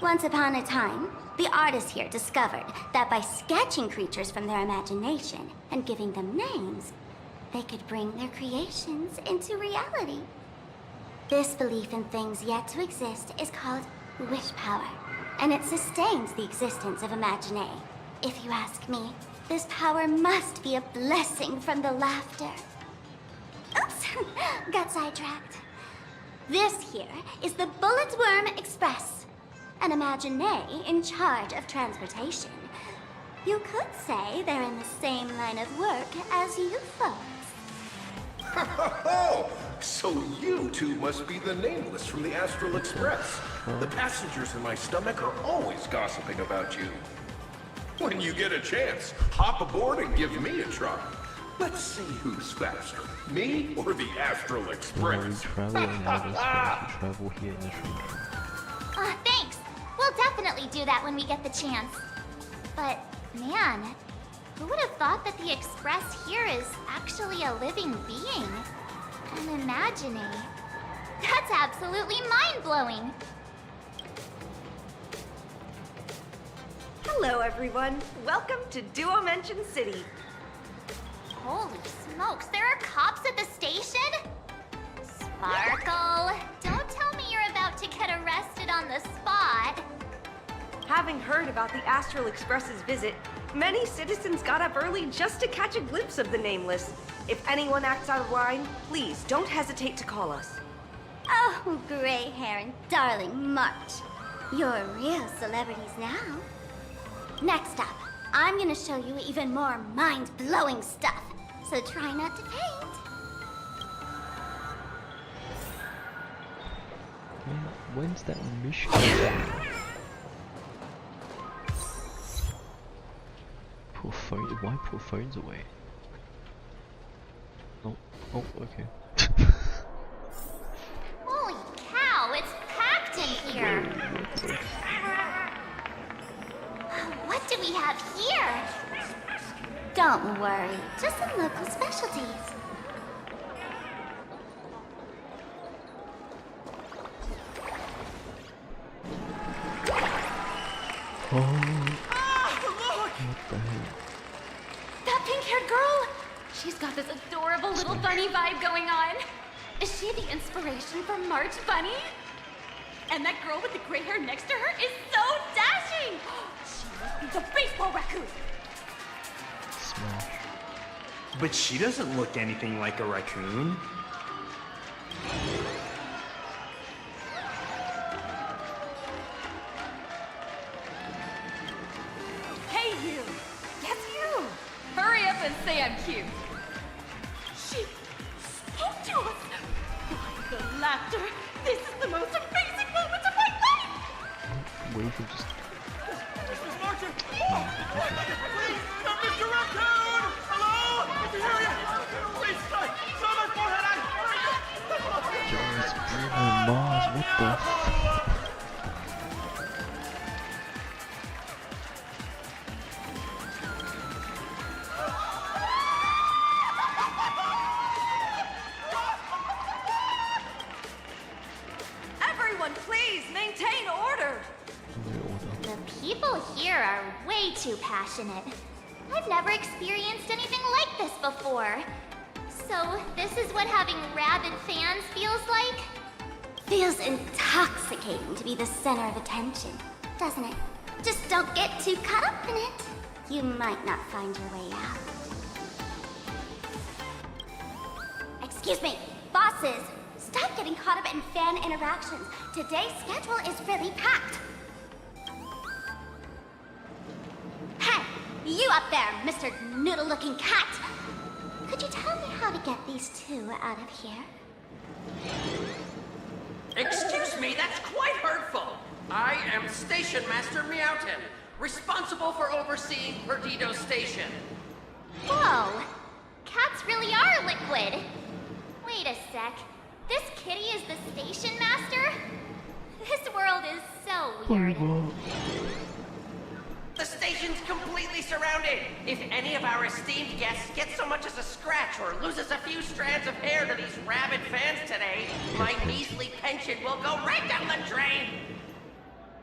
Once upon a time, the artists here discovered that by sketching creatures from their imagination and giving them names, they could bring their creations into reality. This belief in things yet to exist is called wish power, and it sustains the existence of imagine. If you ask me, this power must be a blessing from the laughter. Oops, got sidetracked. This here is the Bullet Worm Express, an imagine in charge of transportation. You could say they're in the same line of work as you folks. Oh, so you two must be the Nameless from the Astral Express. The passengers in my stomach are always gossiping about you. When you get a chance, hop aboard and give me a try. Let's see who's faster, me or the Astral Express. Travel in Atlas, travel here in the train. Thanks. We'll definitely do that when we get the chance. But, man, who would have thought that the Express here is actually a living being? An imagine. That's absolutely mind-blowing. Hello, everyone. Welcome to Duo Mention City. Holy smokes, there are cops at the station? Sparkle, don't tell me you're about to get arrested on the spot. Having heard about the Astral Express's visit, many citizens got up early just to catch a glimpse of the Nameless. If anyone acts out of line, please don't hesitate to call us. Oh, gray hair and darling March. You're real celebrities now. Next up, I'm gonna show you even more mind-blowing stuff, so try not to faint. When's that mission? Poor phone. Why put phones away? Oh, okay. Holy cow, it's packed in here. What do we have here? Don't worry, just some local specialties. What the hell? That pink-haired girl? She's got this adorable little bunny vibe going on. Is she the inspiration for March Bunny? And that girl with the gray hair next to her is so dashing! She must be the baseball raccoon! Smash. But she doesn't look anything like a raccoon. Hey, you! Yes, you! Hurry up and say I'm cute! She spoke to us! The laughter! This is the most amazing moment of my life! What if we just... Mrs. Martin! Please! Mr. Raccoon! Hello? I can hear you! Please, it's on my forehead! Just Bruno Mars, what the f... Everyone, please maintain order. The people here are way too passionate. I've never experienced anything like this before. So, this is what having rabid fans feels like? Feels intoxicating to be the center of attention, doesn't it? Just don't get too caught up in it. You might not find your way out. Excuse me, bosses! Stop getting caught up in fan interactions. Today's schedule is really packed. Hey, you up there, Mr. Noodle-looking cat! Could you tell me how to get these two out of here? Excuse me, that's quite hurtful. I am Station Master Meowton, responsible for overseeing Perdido Station. Whoa! Cats really are liquid! Wait a sec. This kitty is the station master? This world is so weird. The station's completely surrounded. If any of our esteemed guests get so much as a scratch or loses a few strands of hair to these rabid fans today, my measly pension will go right down the drain.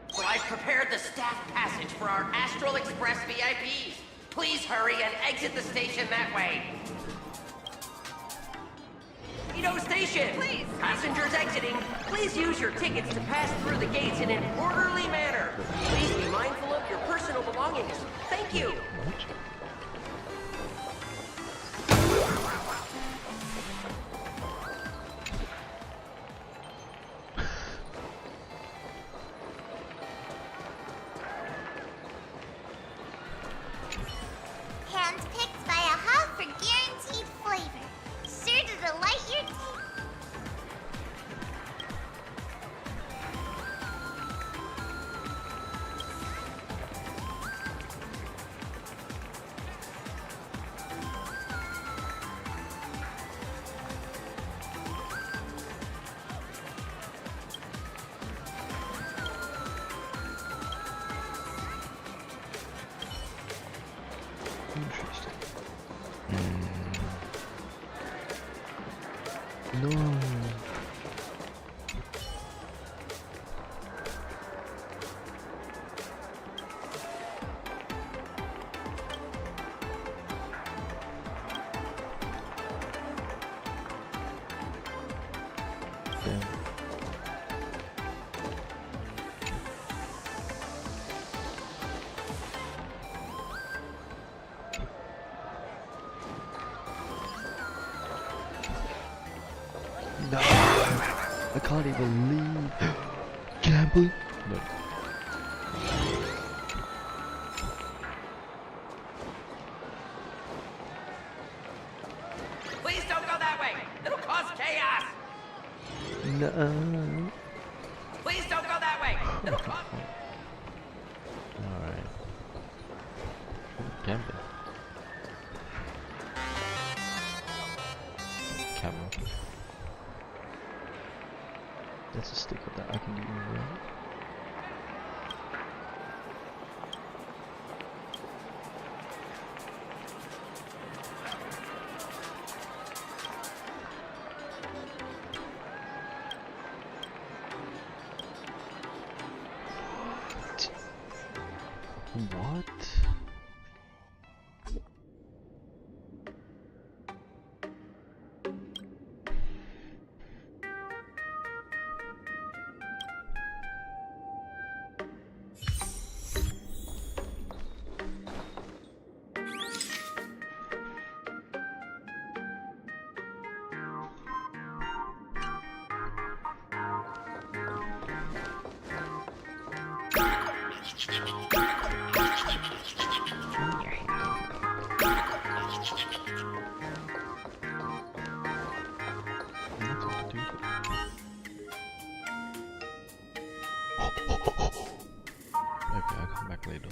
So I've prepared the staff passage for our Astral Express VIPs. Please hurry and exit the station that way. Perdido Station! Please! Passengers exiting, please use your tickets to pass through the gates in an orderly manner. Please be mindful of your personal belongings. Thank you! Handpicked by a hog for guaranteed flavor. Sure to delight your teeth. Interesting. No. Damn. No, I can't even leave. Gambling? No. Please don't go that way. It'll cause chaos. No. Please don't go that way. It'll cause. Alright. Gambling. Camera. That's a sticker that I can do right. What? Okay, I'll come back later.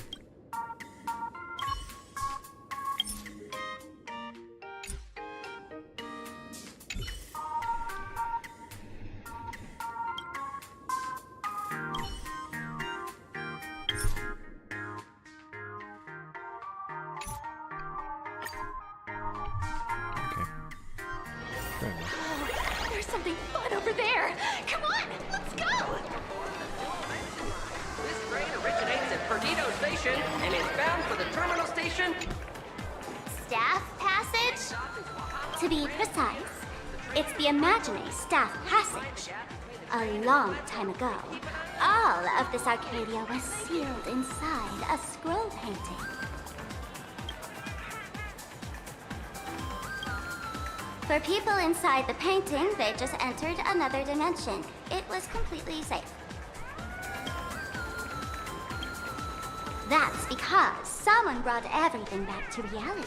Okay. Fair enough. Oh, there's something fun over there. Come on, let's go. This train originates at Perdido Station and is bound for the terminal station. Staff passage? To be precise, it's the imaginary staff passage. A long time ago, all of this Arcadia was sealed inside a scroll painting. For people inside the painting, they just entered another dimension. It was completely safe. That's because someone brought everything back to reality.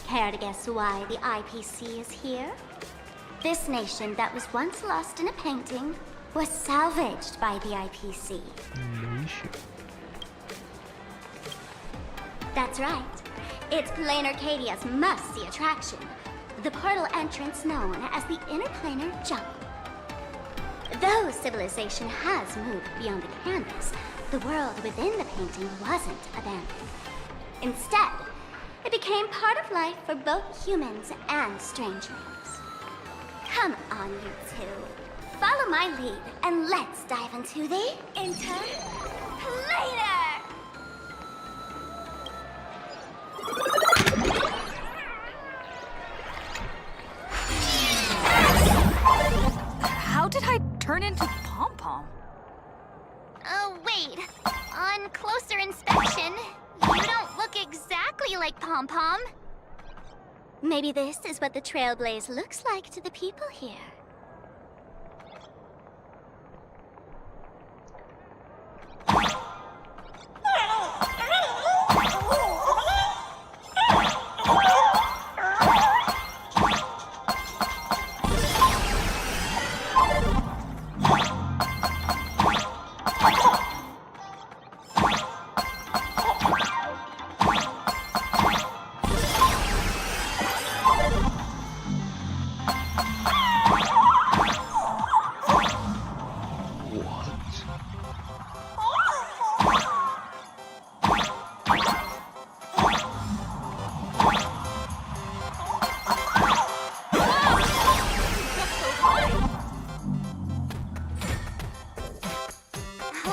Care to guess why the IPC is here? This nation that was once lost in a painting was salvaged by the IPC. Nation. That's right. It's Plain Arcadia's must-see attraction. The portal entrance known as the Interplanar Jump. Though civilization has moved beyond the canvas, the world within the painting wasn't abandoned. Instead, it became part of life for both humans and strangelings. Come on, you two. Follow my lead, and let's dive into the Interplanar! How did I turn into Pom Pom? Oh, wait. On closer inspection, you don't look exactly like Pom Pom. Maybe this is what the Trailblaze looks like to the people here.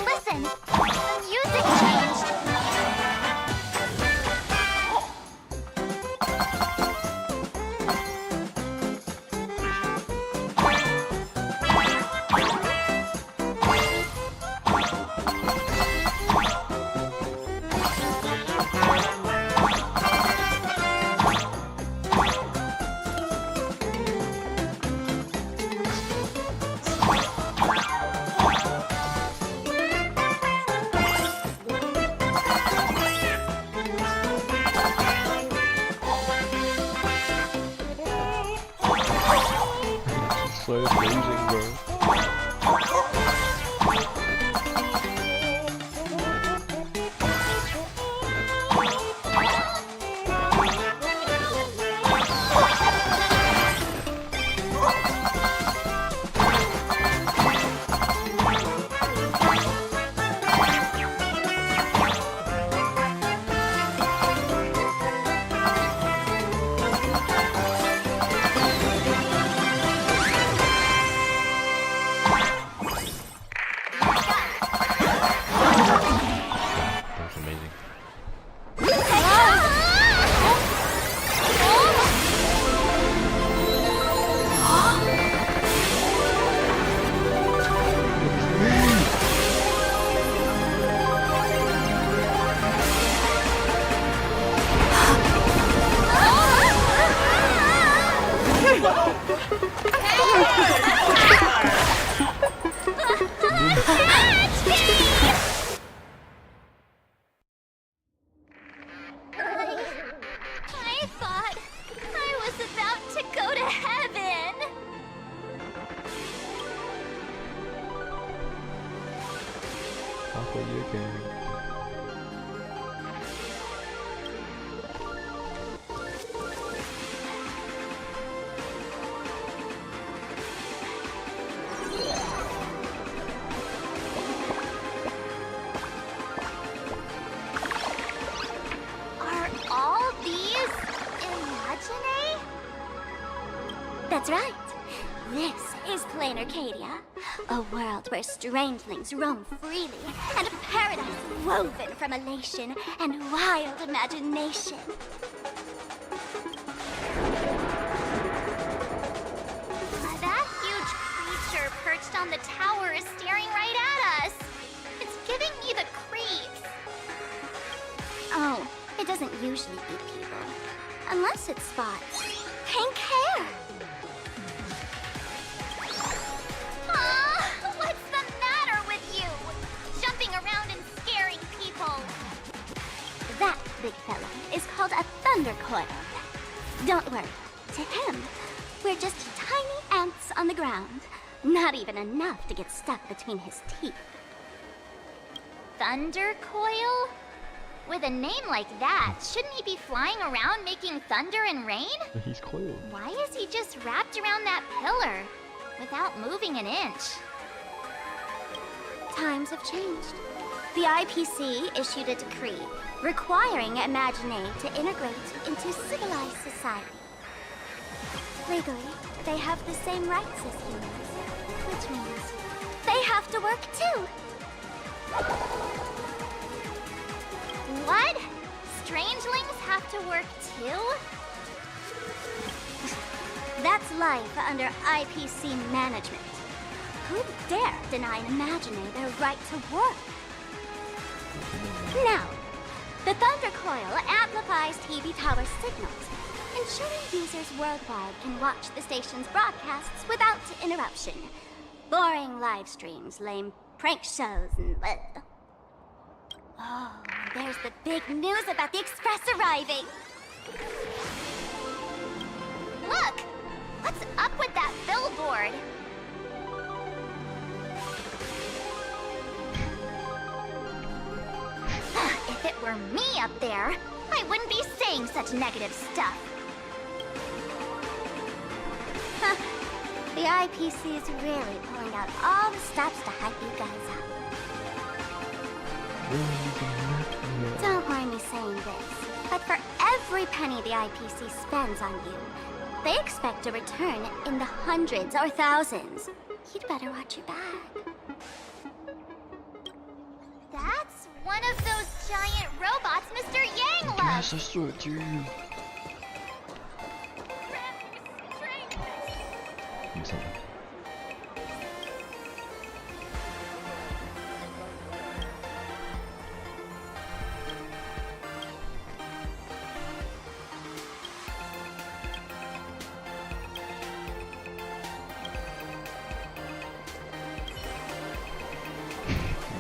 Listen, the music changed. so amazing, bro. That's amazing. I thought I was about to go to heaven. Papa, you again. Are all these imagine? That's right. This is Plain Arcadia, a world where strangelings roam freely, and a paradise woven from elation and wild imagination. That huge creature perched on the tower is staring right at us. It's giving me the creeps. Oh, it doesn't usually eat people. Unless it spots pink hair. Aw, what's the matter with you? Jumping around and scaring people. That big fella is called a thunder coil. Don't worry, to him, we're just tiny ants on the ground. Not even enough to get stuck between his teeth. Thunder coil? With a name like that, shouldn't he be flying around making thunder and rain? He's coiled. Why is he just wrapped around that pillar without moving an inch? Times have changed. The IPC issued a decree requiring Imagine to integrate into civilized society. Legally, they have the same rights as humans, which means they have to work too. What? Strangelings have to work too? That's life under IPC management. Who'd dare deny Imagine their right to work? Now, the Thunder Coil amplifies TV tower signals, ensuring users worldwide can watch the station's broadcasts without interruption. Boring live streams, lame prank shows, and bleh. Oh, there's the big news about the Express arriving. Look! What's up with that billboard? If it were me up there, I wouldn't be saying such negative stuff. Huh. The IPC is really pulling out all the stops to hype you guys up. Don't mind me saying this, but for every penny the IPC spends on you, they expect a return in the hundreds or thousands. You'd better watch your back. That's one of those giant robots Mr. Yang loves. Yes, I saw it too.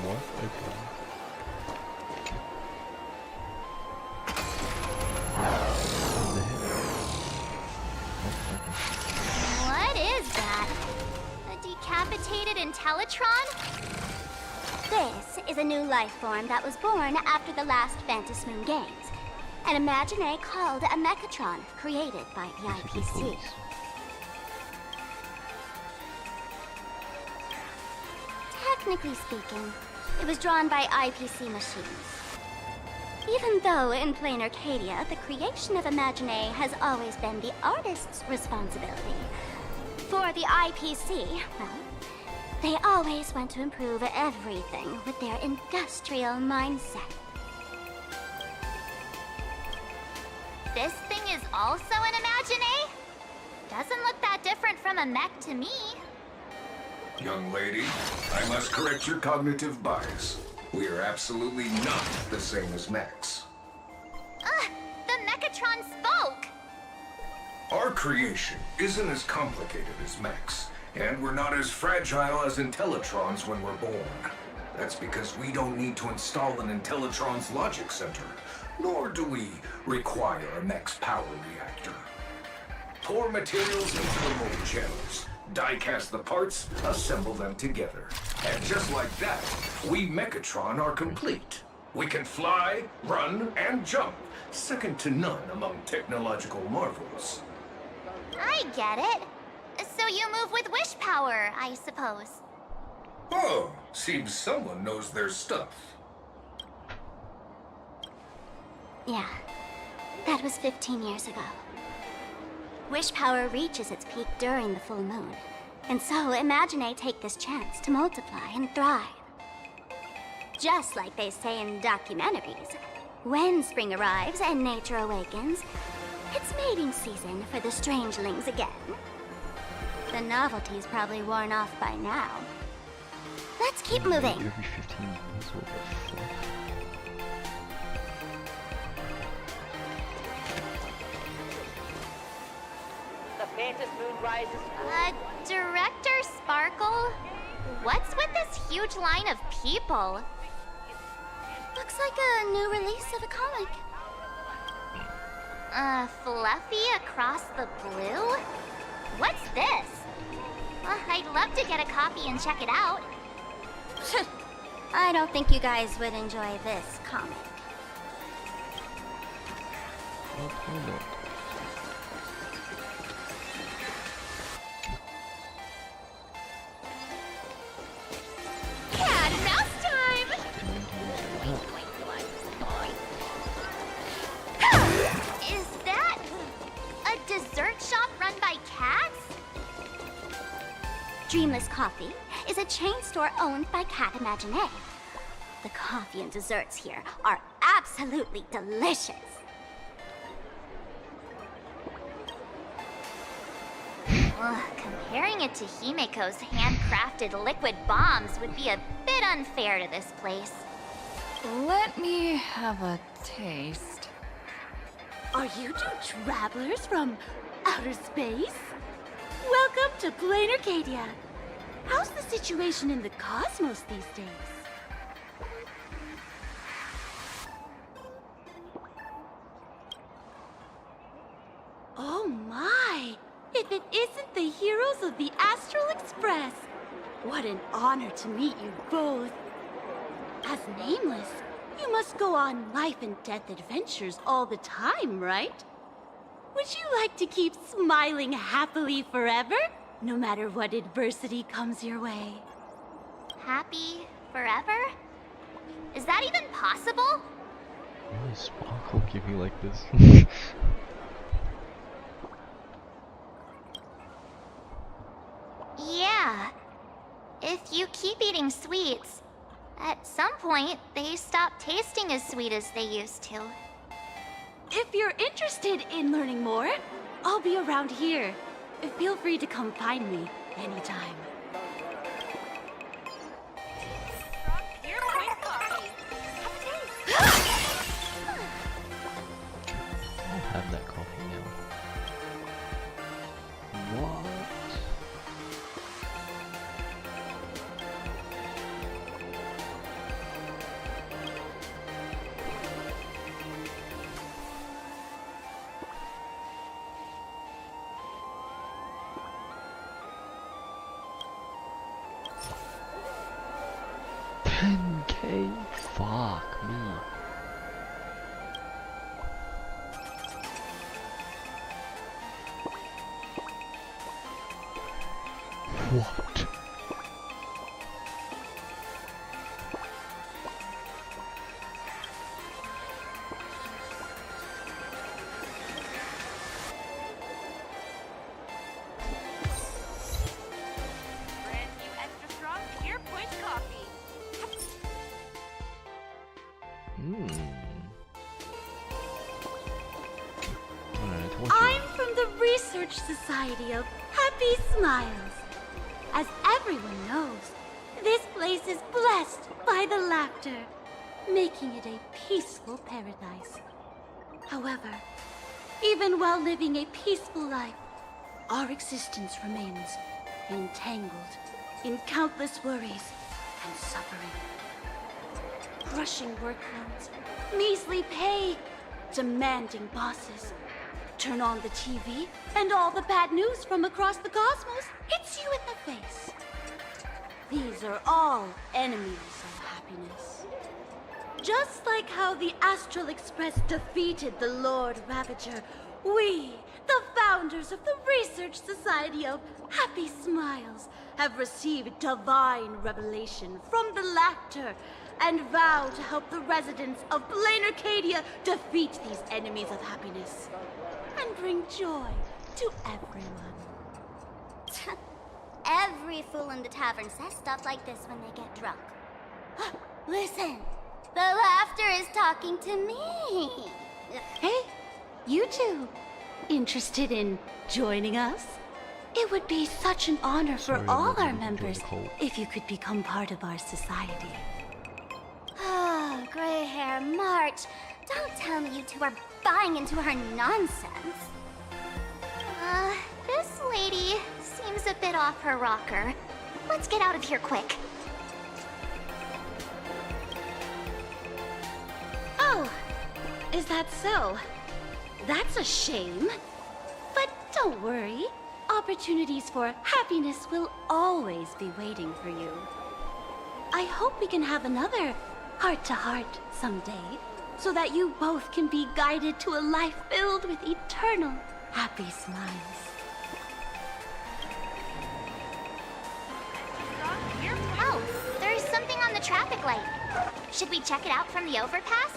What? Okay. What is that? decapitated Intellitron? This is a new life form that was born after the last Ventus Moon Games. An Imagine called a Mechatron, created by the IPC. Technically speaking, it was drawn by IPC machines. Even though in plain Arcadia, the creation of Imagine has always been the artist's responsibility. For the IPC, well, they always want to improve everything with their industrial mindset. This thing is also an Imagine? Doesn't look that different from a mech to me. Young lady, I must correct your cognitive bias. We are absolutely not the same as mechs. The Mechatron spoke! Our creation isn't as complicated as mechs, and we're not as fragile as Intellitrons when we're born. That's because we don't need to install an Intellitron's logic center, nor do we require a mech's power reactor. Pour materials into the mold channels, die-cast the parts, assemble them together. And just like that, we Mechatron are complete. We can fly, run, and jump, second to none among technological marvels. I get it. So you move with wish power, I suppose. Oh, seems someone knows their stuff. Yeah, that was 15 years ago. Wish power reaches its peak during the full moon. And so Imagine take this chance to multiply and thrive. Just like they say in documentaries, when spring arrives and nature awakens, it's mating season for the strangelings again. The novelty's probably worn off by now. Let's keep moving. Every 15 years, what the fuck? The Mantis moon rises. Director Sparkle? What's with this huge line of people? Looks like a new release of a comic. Fluffy across the blue? What's this? I'd love to get a copy and check it out. I don't think you guys would enjoy this comic. Cat and mouse time! Is that a dessert shop run by cats? Dreamless Coffee is a chain store owned by Cat Imagine. The coffee and desserts here are absolutely delicious. Comparing it to Himeko's handcrafted liquid bombs would be a bit unfair to this place. Let me have a taste. Are you two travelers from outer space? Welcome to Plain Arcadia. How's the situation in the cosmos these days? Oh my! If it isn't the heroes of the Astral Express! What an honor to meet you both. As Nameless, you must go on life and death adventures all the time, right? Would you like to keep smiling happily forever, no matter what adversity comes your way? Happy forever? Is that even possible? Why is Sparkle giving like this? Yeah. If you keep eating sweets, at some point they stop tasting as sweet as they used to. If you're interested in learning more, I'll be around here. Feel free to come find me anytime. I'll have that coffee now. What? 10K? Fuck me. What? Brand new extra strong Pure Point coffee. Alright, what's I'm from the Research Society of Happy Smiles. As everyone knows, this place is blessed by the laughter, making it a peaceful paradise. However, even while living a peaceful life, our existence remains entangled in countless worries and suffering. Crushing workloads, measly pay, demanding bosses. Turn on the TV, and all the bad news from across the cosmos hits you in the face. These are all enemies of happiness. Just like how the Astral Express defeated the Lord Ravager, we, the founders of the Research Society of Happy Smiles, have received divine revelation from the Lactor and vow to help the residents of Plain Arcadia defeat these enemies of happiness and bring joy to everyone. Every fool in the tavern says stuff like this when they get drunk. Listen, the laughter is talking to me. Hey, you two, interested in joining us? It would be such an honor for all our members if you could become part of our society. Oh, gray hair March. Don't tell me you two are buying into her nonsense. This lady seems a bit off her rocker. Let's get out of here quick. Oh, is that so? That's a shame. But don't worry. Opportunities for happiness will always be waiting for you. I hope we can have another heart-to-heart someday, so that you both can be guided to a life filled with eternal happy smiles. Oh, there's something on the traffic light. Should we check it out from the overpass?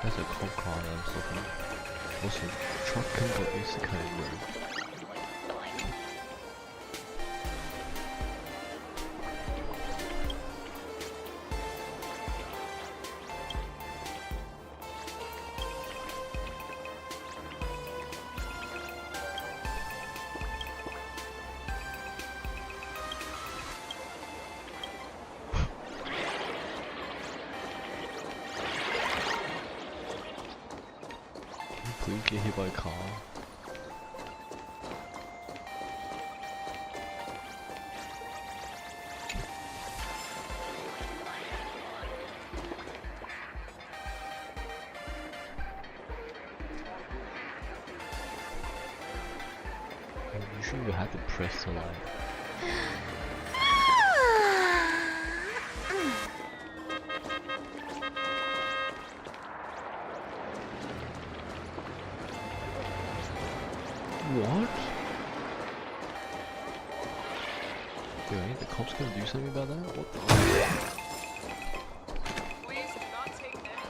That's a cold car that I'm stopping. Also, the truck can go basically anywhere. Please get hit by a car. You shouldn't have to press the light. What? Dude, ain't the cops gonna do something about that? What the? Please do not take that.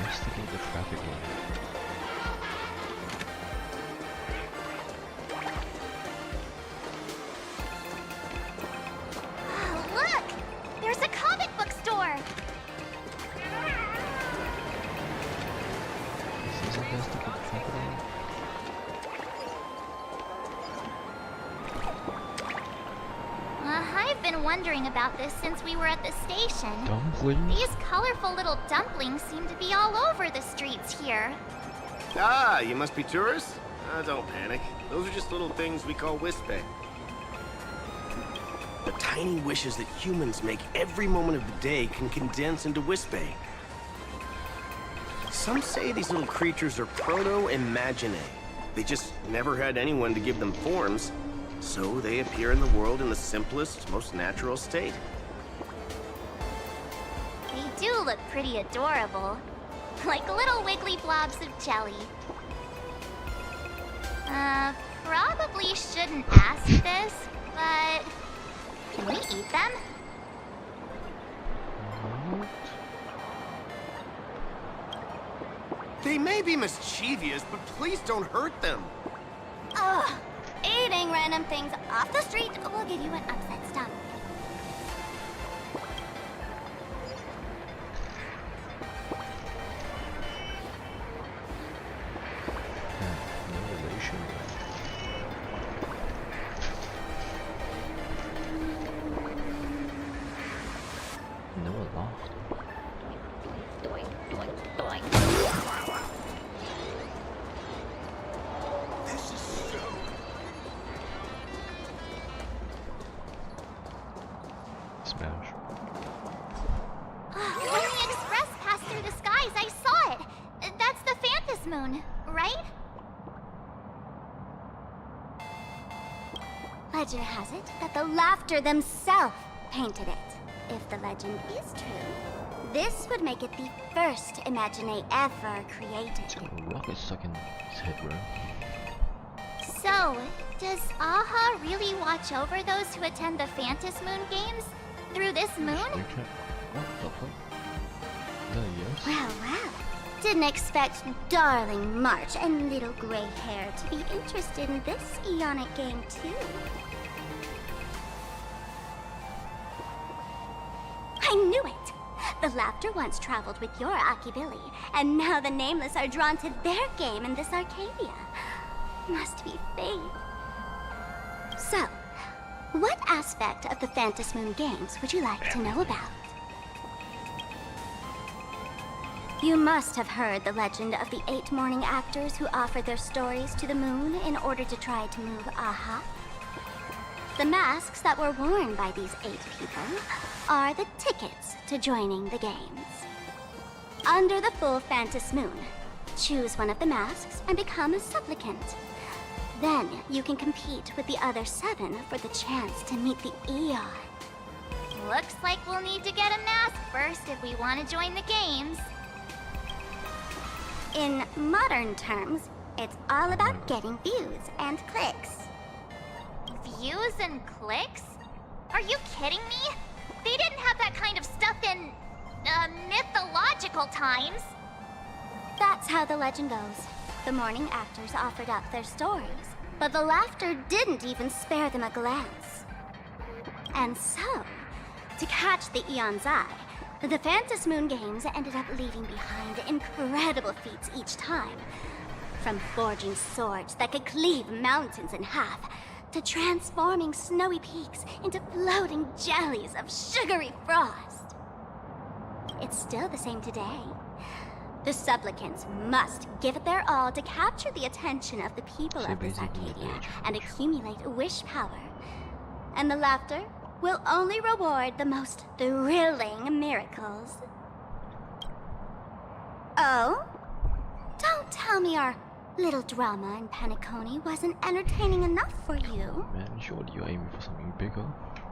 Investigate the traffic light. Look! There's a comic book store! Is this investigate the traffic light? I've been wondering about this since we were at the station. Dumplings? These colorful little dumplings seem to be all over the streets here. Ah, you must be tourists? Don't panic. Those are just little things we call wispy. The tiny wishes that humans make every moment of the day can condense into wispy. Some say these little creatures are proto-imaginae, They just never had anyone to give them forms, so they appear in the world in the simplest, most natural state. They do look pretty adorable. Like little wiggly blobs of jelly. Probably shouldn't ask this, but can we eat them? They may be mischievous, but please don't hurt them. Ugh! Eating random things off the street will give you an upset stomach. Smash. When the express passed through the skies, I saw it. That's the Phantom Moon, right? Legend has it that the Laughter themselves painted it. If the legend is true, this would make it the first Imagine ever created. It's got a rocket stuck in his head, bro. So, does Aha really watch over those who attend the Phantom Moon games through this moon? What the fuck? Yes. Well. Didn't expect darling March and little gray hair to be interested in this Eonic game too. I knew it! The Laughter once traveled with your Akibilly, and now the Nameless are drawn to their game in this Arcadia. Must be fate. So, what aspect of the Phantom Moon games would you like to know about? You must have heard the legend of the 8 morning actors who offered their stories to the moon in order to try to move Aha. The masks that were worn by these 8 people are the tickets to joining the games. Under the full Phantom Moon, choose one of the masks and become a supplicant. Then you can compete with the other 7 for the chance to meet the Eon. Looks like we'll need to get a mask first if we want to join the games. In modern terms, it's all about getting views and clicks. Views and clicks? Are you kidding me? They didn't have that kind of stuff in, mythological times. That's how the legend goes. The morning actors offered up their stories, but the Laughter didn't even spare them a glance. And so, to catch the Eon's eye, the Phantom Moon games ended up leaving behind incredible feats each time. From forging swords that could cleave mountains in half, to transforming snowy peaks into floating jellies of sugary frost. It's still the same today. The supplicants must give it their all to capture the attention of the people of this Arcadia and accumulate wish power. And the Laughter will only reward the most thrilling miracles. Oh? Don't tell me our little drama in Penacony wasn't entertaining enough for you. Man, surely you're aiming for something bigger.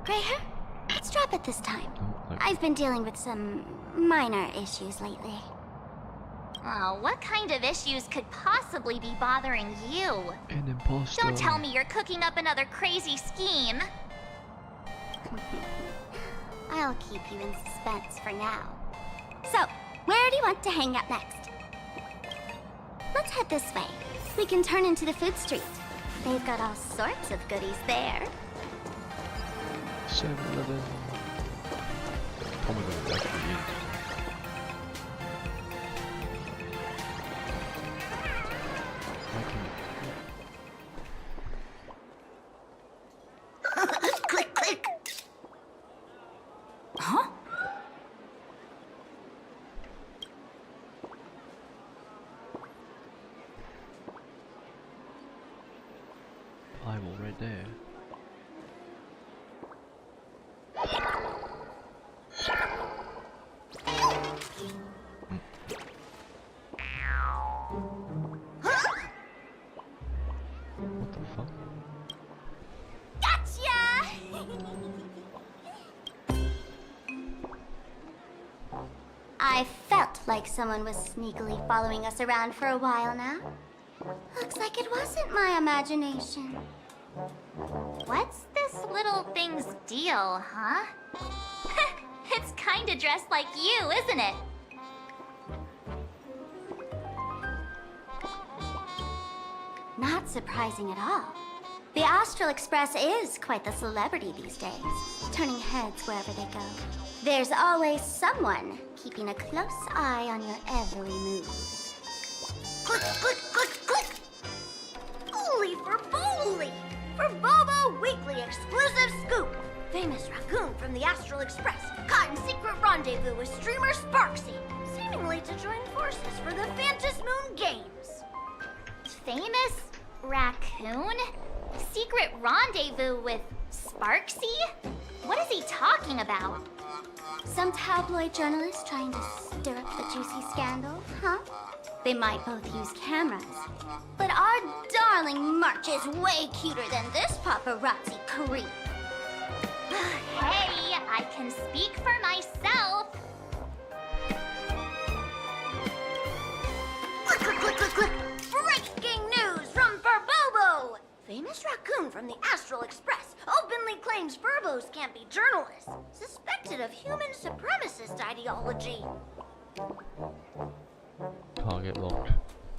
Gray hair, let's drop it this time. Oh, I've been dealing with some minor issues lately. Oh, what kind of issues could possibly be bothering you? An imposter. Don't tell me you're cooking up another crazy scheme. I'll keep you in suspense for now. So, where do you want to hang out next? Let's head this way. We can turn into the food street. They've got all sorts of goodies there. 7-Eleven. Oh my god, that's really it. Click, click! Huh? Bible right there. Felt like someone was sneakily following us around for a while now. Looks like it wasn't my imagination. What's this little thing's deal, huh? It's kinda dressed like you, isn't it? Not surprising at all. The Astral Express is quite the celebrity these days, turning heads wherever they go. There's always someone keeping a close eye on your every move. Click, click, click, click! Holy for Bowley! For Bobo Weekly exclusive scoop! Famous raccoon from the Astral Express caught in secret rendezvous with streamer Sparksy, seemingly to join forces for the Phantom Moon Games. Famous raccoon? Secret rendezvous with Sparksy? What is he talking about? Some tabloid journalist trying to stir up the juicy scandal, huh? They might both use cameras. But our darling March is way cuter than this paparazzi creep. Hey, I can speak for myself. Click, click, click, click, click! Breaking news from Furbobo! Famous raccoon from the Astral Express openly claims Furbos can't be journalists, suspected of human supremacist ideology. Target locked.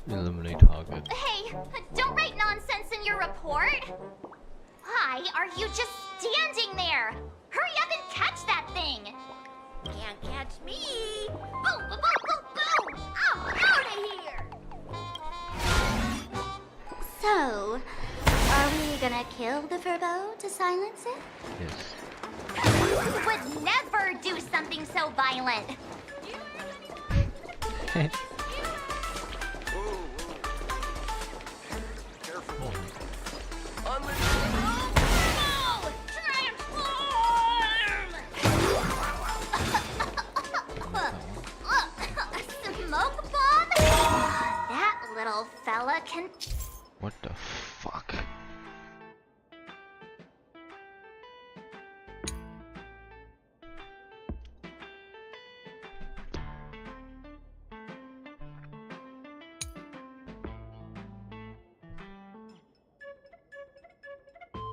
Eliminate target. Hey, don't write nonsense in your report. Why are you just standing there? Hurry up and catch that thing. Can't catch me! Boom, boom, boom, boom, boom! I'm out of here! So, are we gonna kill the Furbo to silence it? Yes. Would never do something so violent. Smoke bomb? That little fella can... What the fuck?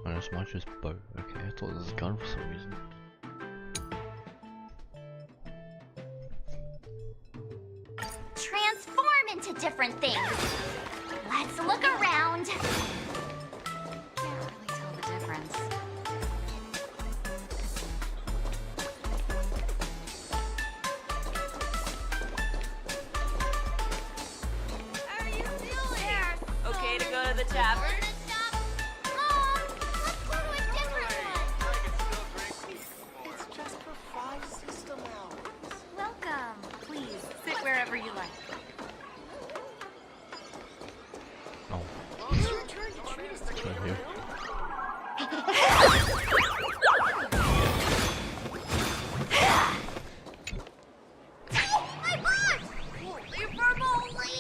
Not as much as bow. Okay, I thought it was a gun for some reason. transform into different things. Let's look around. Can't really tell the difference. How are you feeling? Okay to go to the tavern? It's just for 5 system hours. Welcome. Please, sit wherever you like. Oh. It's your turn to treat us It's right here. My butt! Holy Vermoli!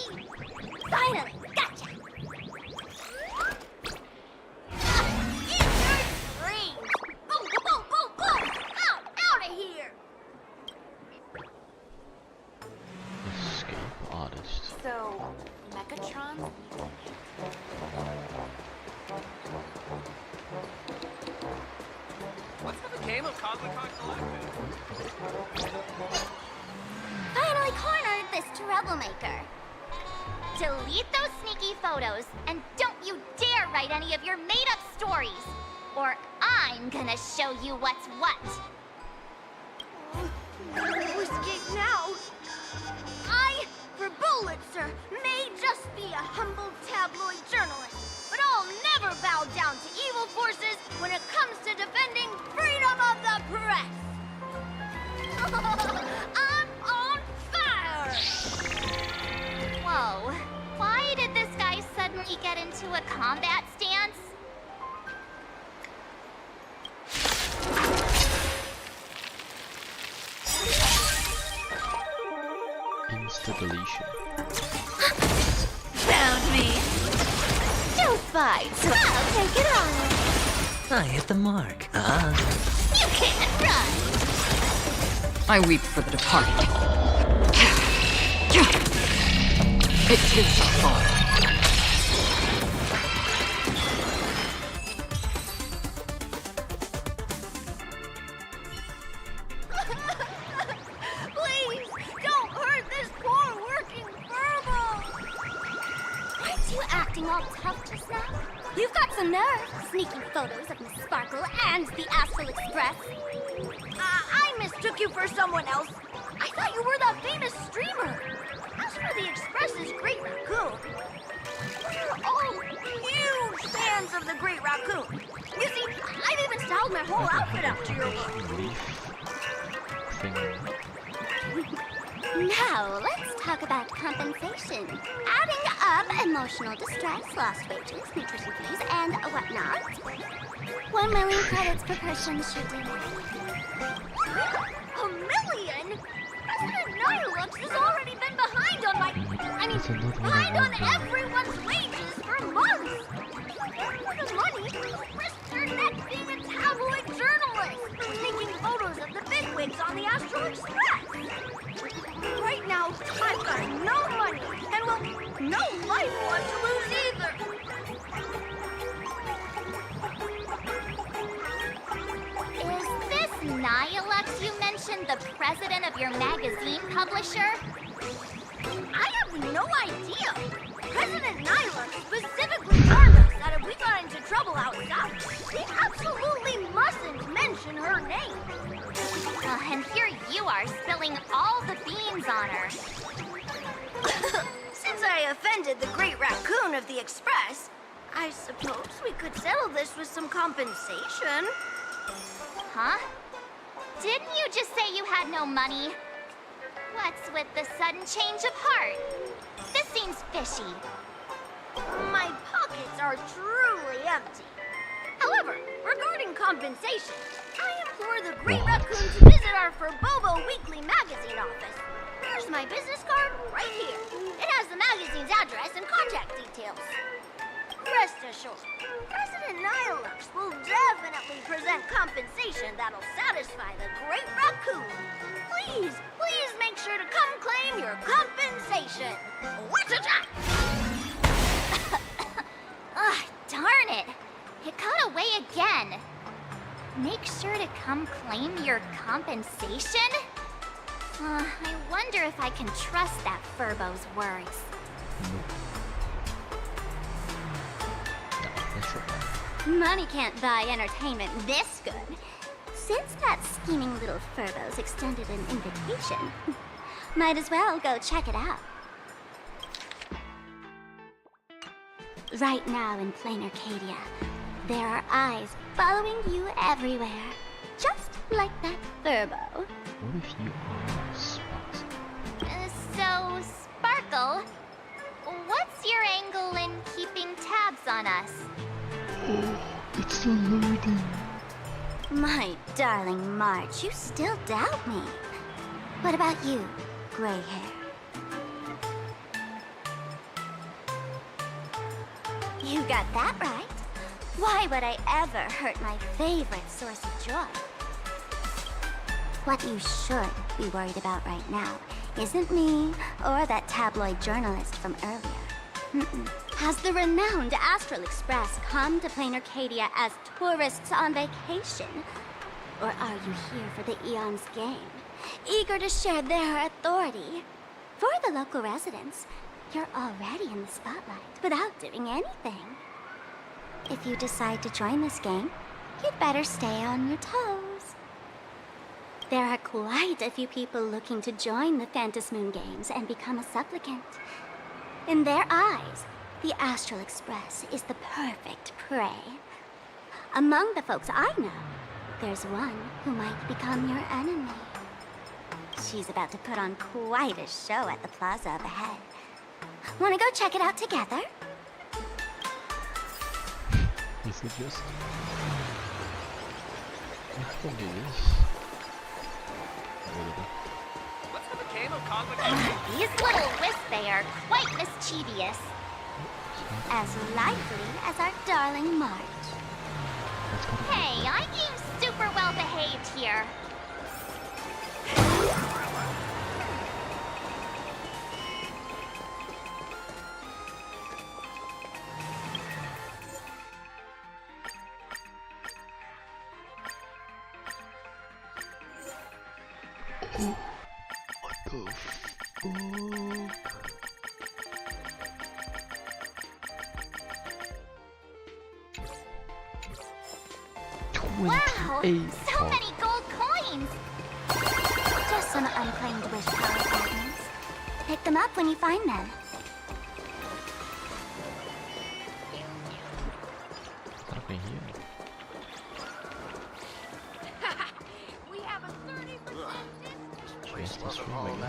Finally, gotcha! Eat your dreams! Boom, boom, boom, boom! Out of here! Escape artist. So, Megatron? Let's have a game of Comic-Con Collective. Finally cornered this troublemaker. Delete those sneaky photos, and don't you dare write any of your made-up stories, or I'm gonna show you what's what. Where do we escape now? I, for Bullitzer, may just be a humble tabloid journalist, but I'll never bow down to evil forces when it comes to defending freedom of the press. I'm on fire! Whoa, why did this guy suddenly get into a combat stance? Insta-deletion. Found me. Don't fight, so I'll take it on. I hit the mark. You can't run. I weep for the departed. It is a fall. Please, don't hurt this poor working furball! Aren't you acting all tough just now? You've got some nerve, sneaking photos of Miss Sparkle and the Astral Express. I mistook you for someone else. I thought you were that famous streamer. As for the Express's Great Raccoon, we're all huge fans of the Great Raccoon. You see, I've even styled my whole outfit after your work. Now, let's talk about compensation. Adding up emotional distress, lost wages, nutrition fees, and whatnot. 1 million credits per person should do that. A million? President Nihilux has already been behind on behind on everyone's wages for months. For the money, risked their neck being a tabloid journalist, taking photos of the bigwigs on the Astral Express. Right now, I've got no money, and well, no life left to lose either. Is this Nihilux you mentioned the president of your magazine publisher? I have no idea. President Nihilux specifically warned us that if we got into trouble outside, we absolutely mustn't mention her name. And here you are spilling all the beans on her. Since I offended the Great Raccoon of the Express, I suppose we could settle this with some compensation. Huh? Didn't you just say you had no money? What's with the sudden change of heart? This seems fishy. My pockets are truly empty. However, regarding compensation, I implore the Great Raccoon to visit our Furbobo Weekly magazine office. Here's my business card right here. It has the magazine's address and contact details. Rest assured, President Nihilux will definitely present compensation that'll satisfy the Great Raccoon. Please, please make sure to come claim your compensation. Whatcha-cha! Ugh, darn it. It got away again. Make sure to come claim your compensation? I wonder if I can trust that Furbo's words. Money can't buy entertainment this good. Since that scheming little Furbo's extended an invitation, might as well go check it out. Right now in plain Arcadia, there are eyes following you everywhere. Just like that Furbo. What if you are Sparks? So, Sparkle, what's your angle in keeping tabs on us? Oh, it's still loading. My darling March, you still doubt me. What about you, gray hair? You got that right. Why would I ever hurt my favorite source of joy? What you should be worried about right now isn't me or that tabloid journalist from earlier. Has the renowned Astral Express come to plain Arcadia as tourists on vacation? Or are you here for the Eon's game, eager to share their authority? For the local residents, you're already in the spotlight without doing anything. If you decide to join this game, you'd better stay on your toes. There are quite a few people looking to join the Phantasmoon Games and become a supplicant. In their eyes, the Astral Express is the perfect prey. Among the folks I know, there's one who might become your enemy. She's about to put on quite a show at the plaza up ahead. Wanna go check it out together? Is it just... I think it is. Let's have a game of convocation. These little wispy are quite mischievous. As lively as our darling March. Hey, I seem super well behaved here. Wow! 28. So many gold coins! Just some unclaimed wish power fragments. Pick them up when you find them. Nothing here. We have a 30% Just this room.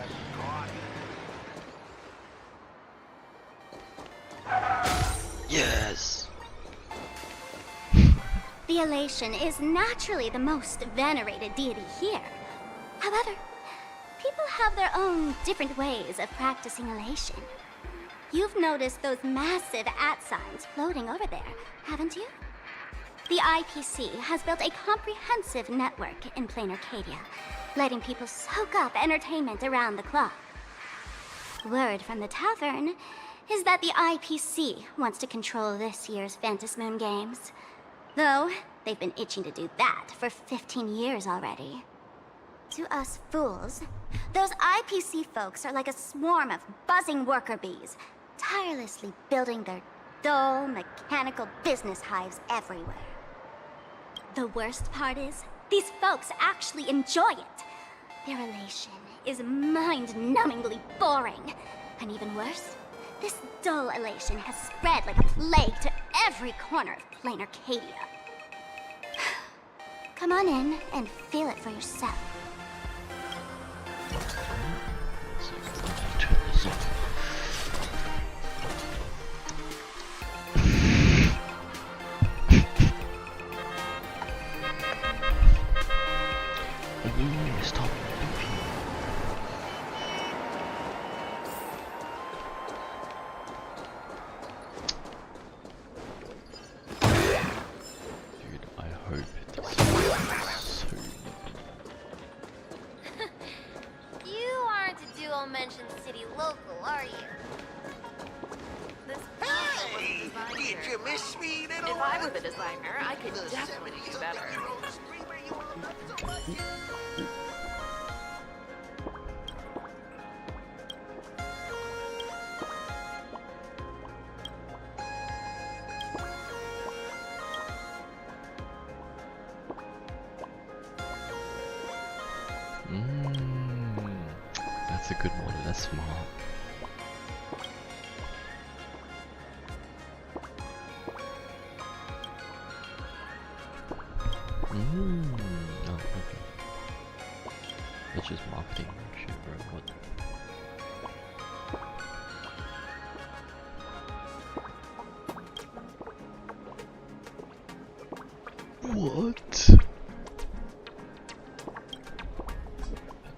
Yes! The elation is naturally the most venerated deity here. However, people have their own different ways of practicing elation. You've noticed those massive signs floating over there, haven't you? The IPC has built a comprehensive network in plain Arcadia, letting people soak up entertainment around the clock. Word from the tavern is that the IPC wants to control this year's Phantasmoon Games. Though, they've been itching to do that for 15 years already. To us fools, those IPC folks are like a swarm of buzzing worker bees, tirelessly building their dull, mechanical business hives everywhere. The worst part is, these folks actually enjoy it. Their elation is mind-numbingly boring. And even worse, this dull elation has spread like a plague to every corner of plain Arcadia. Come on in and feel it for yourself. Stop. Dude, I hope this is so You aren't a dual mention city local, are you? This Hey! Did you miss me, little If I were the designer, I could definitely do better. That's a good one, that's smart. Oh, okay. That's just marketing shit, bro. What?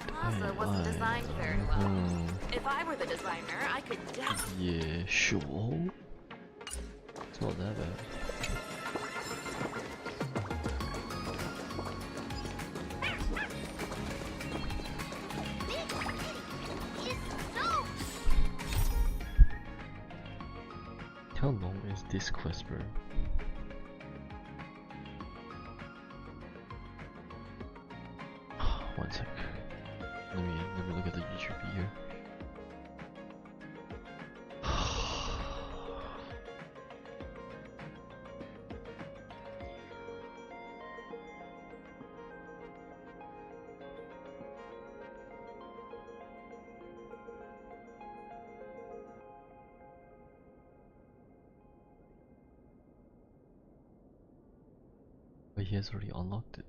Plaza wasn't designed very well. If I were the designer, I could definitely. Yeah, sure. It's not that bad. How long is this quest, bro? One sec. Let me look at the YouTube video. But he has already unlocked it.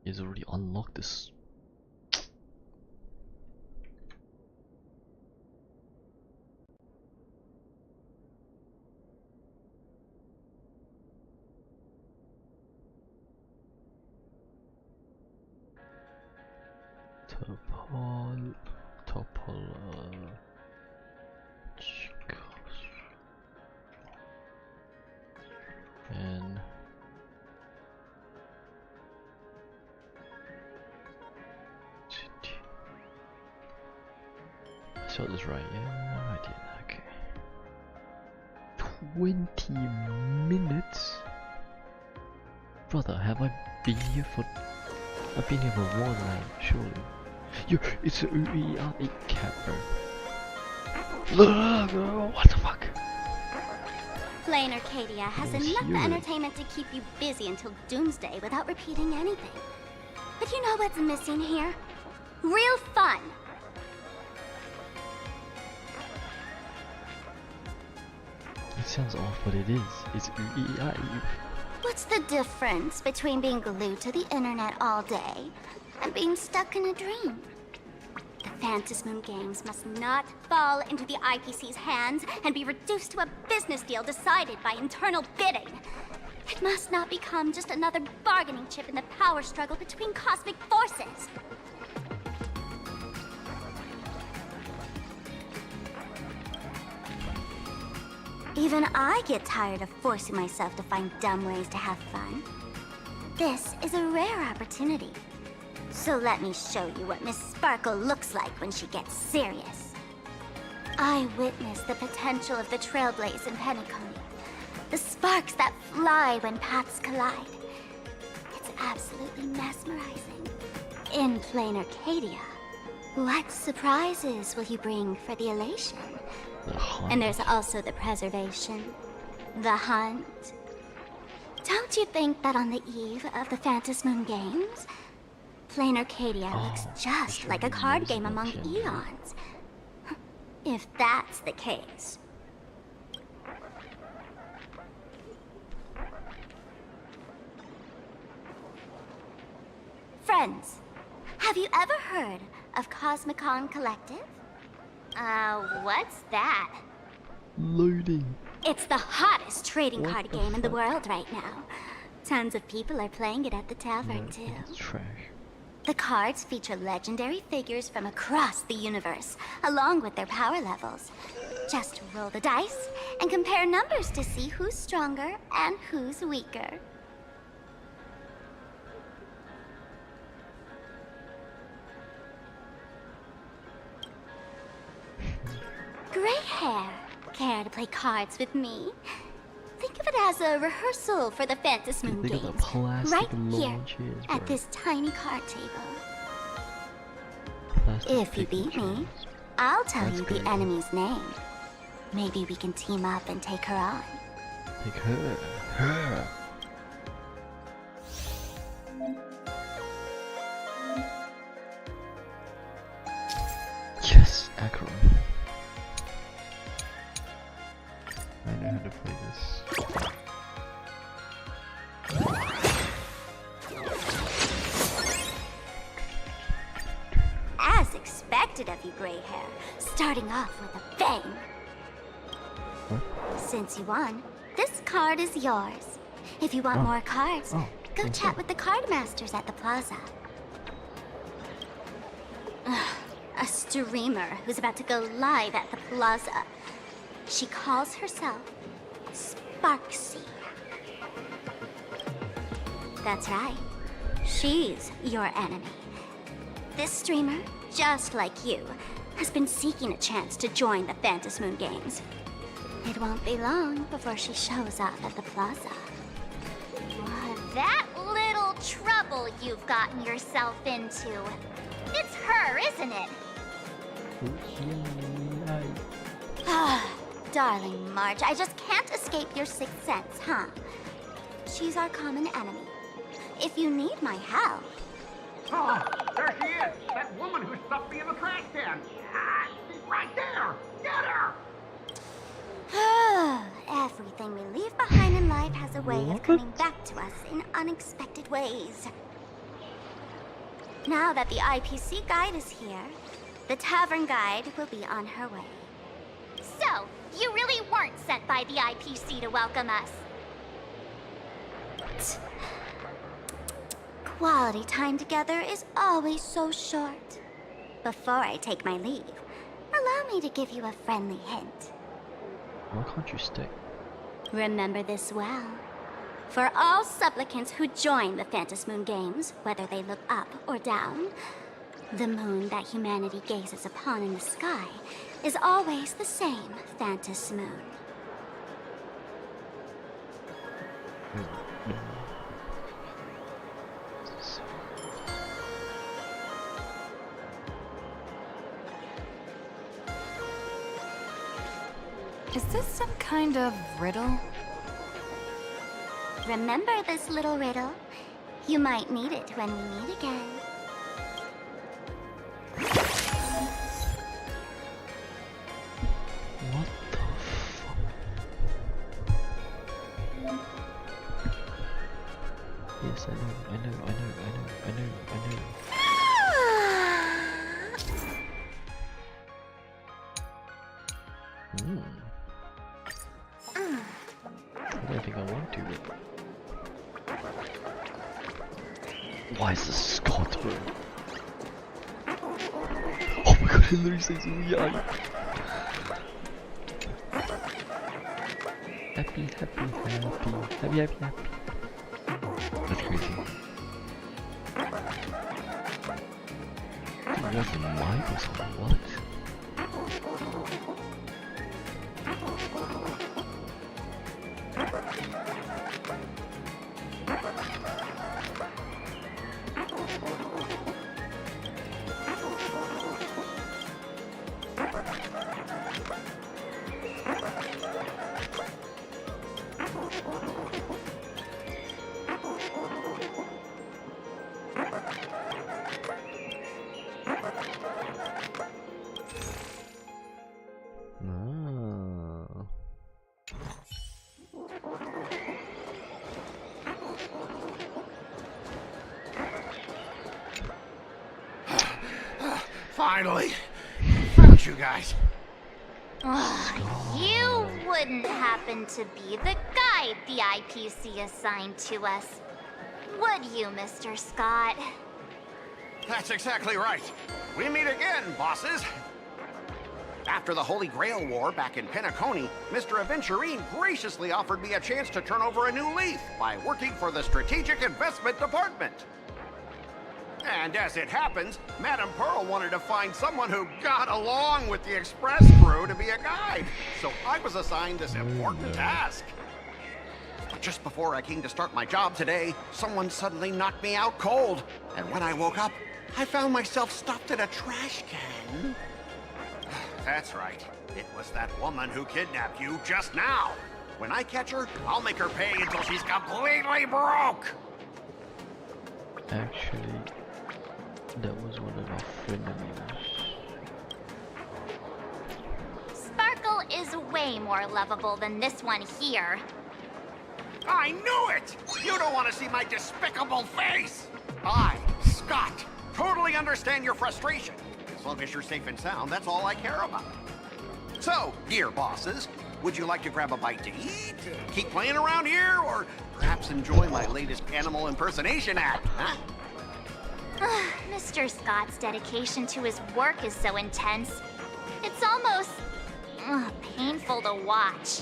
He has already unlocked this. And I saw this right, yeah, I did, okay. 20 minutes? Brother, have I been here for... I've been here for more than that, surely. Yo, it's a UEI cat, bro. Look, what the fuck? Plain Arcadia has Let's enough hear it. entertainment to keep you busy until doomsday without repeating anything. But you know what's missing here? Real fun! It sounds off, but it is. It's UEI. What's the difference between being glued to the internet all day and being stuck in a dream? The Phantasmoon Games must not fall into the IPC's hands and be reduced to a business deal decided by internal bidding. It must not become just another bargaining chip in the power struggle between cosmic forces. Even I get tired of forcing myself to find dumb ways to have fun. This is a rare opportunity. So let me show you what Miss Sparkle looks like when she gets serious. I witnessed the potential of the Trailblaze in Penacony. The sparks that fly when paths collide. It's absolutely mesmerizing. In plain Arcadia, what surprises will you bring for the elation? And there's also the preservation, the hunt. Don't you think that on the eve of the Phantasmoon Games, plain Arcadia looks just like a card game among eons? If that's the case. Friends, have you ever heard of Cosmicon Collective? What's that? Loading. It's the hottest trading What card the game in the fuck? world right now. Tons of people are playing it at the tavern, too. It's trash. The cards feature legendary figures from across the universe, along with their power levels. Just roll the dice and compare numbers to see who's stronger and who's weaker. Gray hair, care to play cards with me? Think of it as a rehearsal for the Phantasmoon Think of the Games, plastic right here launches, at bro. this tiny card table. Plastic If you beat me, launches. I'll tell That's you good. the enemy's name. Maybe we can team up and take her on. Take her. Yes, Akron. I know how to play this. As expected of you, Gray Hair, starting off with a bang. Since you won, this card is yours. If you want more cards, go chat with the card masters at the plaza. Ugh, a streamer who's about to go live at the plaza. She calls herself Sparksy. That's right. She's your enemy. This streamer, just like you, has been seeking a chance to join the Phantasmoon Games. It won't be long before she shows up at the plaza. That little trouble you've gotten yourself into. It's her, isn't it? Ah, darling Marge, I just can't escape your sixth sense, huh? She's our common enemy. If you need my help... Oh, there she is! That woman who stuffed me in the trash can! Ah, she's right there! Get her! Everything we leave behind in life has a way of coming back to us in unexpected ways. Now that the IPC guide is here, the tavern guide will be on her way. So, you really weren't sent by the IPC to welcome us. Quality time together is always so short. Before I take my leave, allow me to give you a friendly hint. Why can't you stay? Remember this well. For all supplicants who join the Phantasmoon Games, whether they look up or down, the moon that humanity gazes upon in the sky is always the same Phantasmoon. Is this some kind of riddle? Remember this little riddle? You might need it when we meet again. What the fuck? Yes, I know. I don't think I want to, but... Why is this Scott, bro? Oh my god, it literally says yeah. Happy. That's crazy. Dude, you have the mic or something, what? Finally, found you guys. You wouldn't happen to be the guide the IPC assigned to us, would you, Mr. Scott? That's exactly right. We meet again, bosses. After the Holy Grail War back in Penacony, Mr. Aventurine graciously offered me a chance to turn over a new leaf by working for the Strategic Investment Department. And as it happens, Madame Pearl wanted to find someone who got along with the Express crew to be a guide. So I was assigned this important task. But just before I came to start my job today, someone suddenly knocked me out cold. And when I woke up, I found myself stuffed in a trash can. That's right. It was that woman who kidnapped you just now. When I catch her, I'll make her pay until she's completely broke. Actually, that was one of our frenemies. Sparkle is way more lovable than this one here. I knew it! You don't want to see my despicable face! I, Scott, totally understand your frustration. As long as you're safe and sound, that's all I care about. So, dear bosses, would you like to grab a bite to eat, keep playing around here, or perhaps enjoy my latest animal impersonation act, huh? Mr. Scott's dedication to his work is so intense. It's almost painful to watch.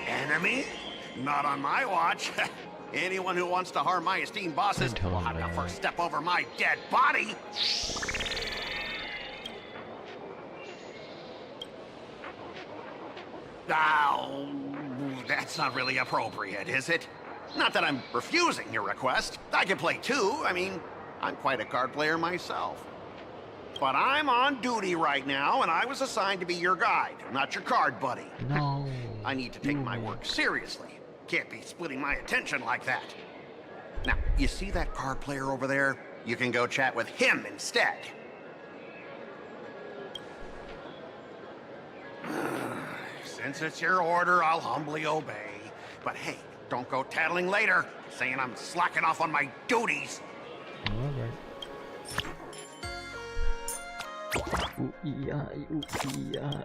Enemy? Not on my watch. Anyone who wants to harm my esteemed bosses will have to first step over my dead body. Oh, that's not really appropriate, is it? Not that I'm refusing your request. I can play too. I mean, I'm quite a card player myself. But I'm on duty right now, and I was assigned to be your guide, not your card buddy. No. I need to take my work seriously. Can't be splitting my attention like that. Now, you see that card player over there? You can go chat with him instead. Since it's your order, I'll humbly obey. But hey, don't go tattling later, saying I'm slacking off on my duties. Alright. Ooh, yeah, ooh, yeah,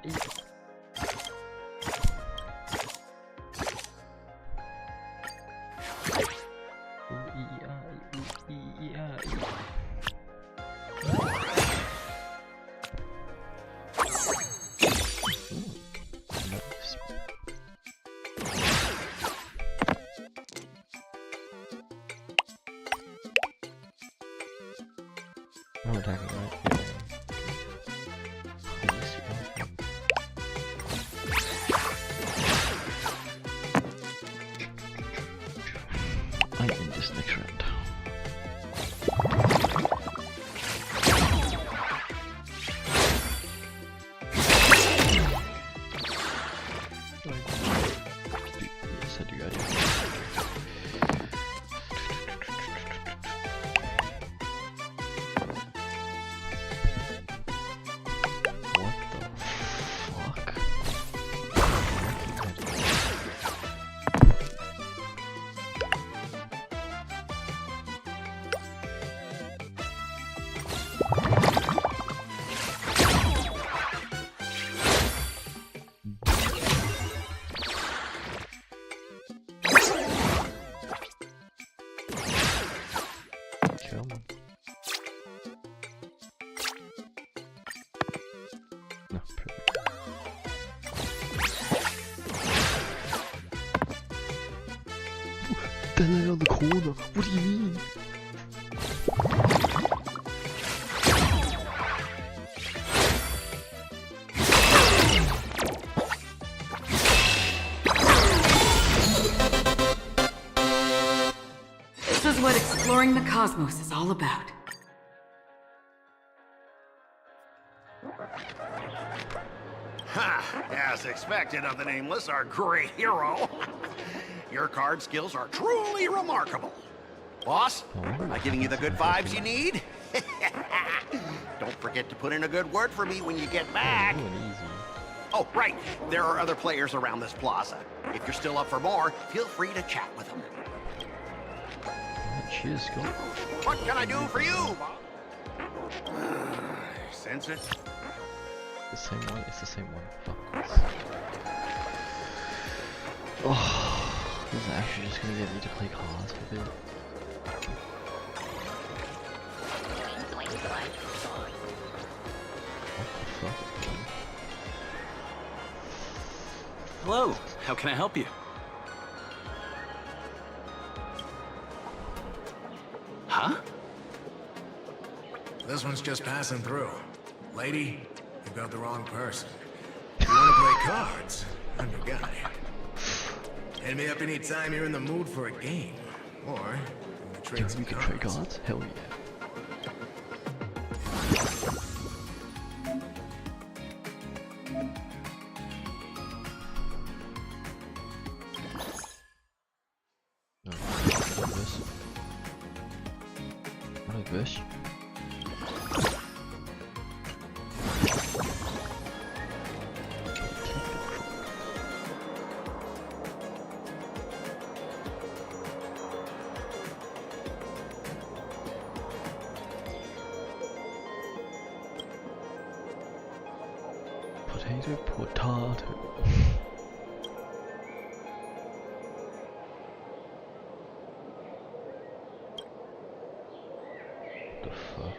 I'm attacking, right? I in this next round. Come on. No, perfect. They're laying on the corner. What do you mean? This is what exploring the cosmos is all about. Ha! As expected of the Nameless, our great hero. Your card skills are truly remarkable. Boss, am I giving you the good vibes you need? Don't forget to put in a good word for me when you get back. Oh, right. There are other players around this plaza. If you're still up for more, feel free to chat with them. Cheers, Scott. What can I do for you? Sense it? The same one? It's the same one. Fuck. Oh, this is actually just gonna get me to play cards for a bit. What the fuck? Hello, how can I help you? Huh? This one's just passing through. Lady, you've got the wrong person. If you want to play cards, I'm your guy. Hit me up anytime you're in the mood for a game. Or, you can trade some cards. Trade cards? Hell yeah. This. Potato. The fuck?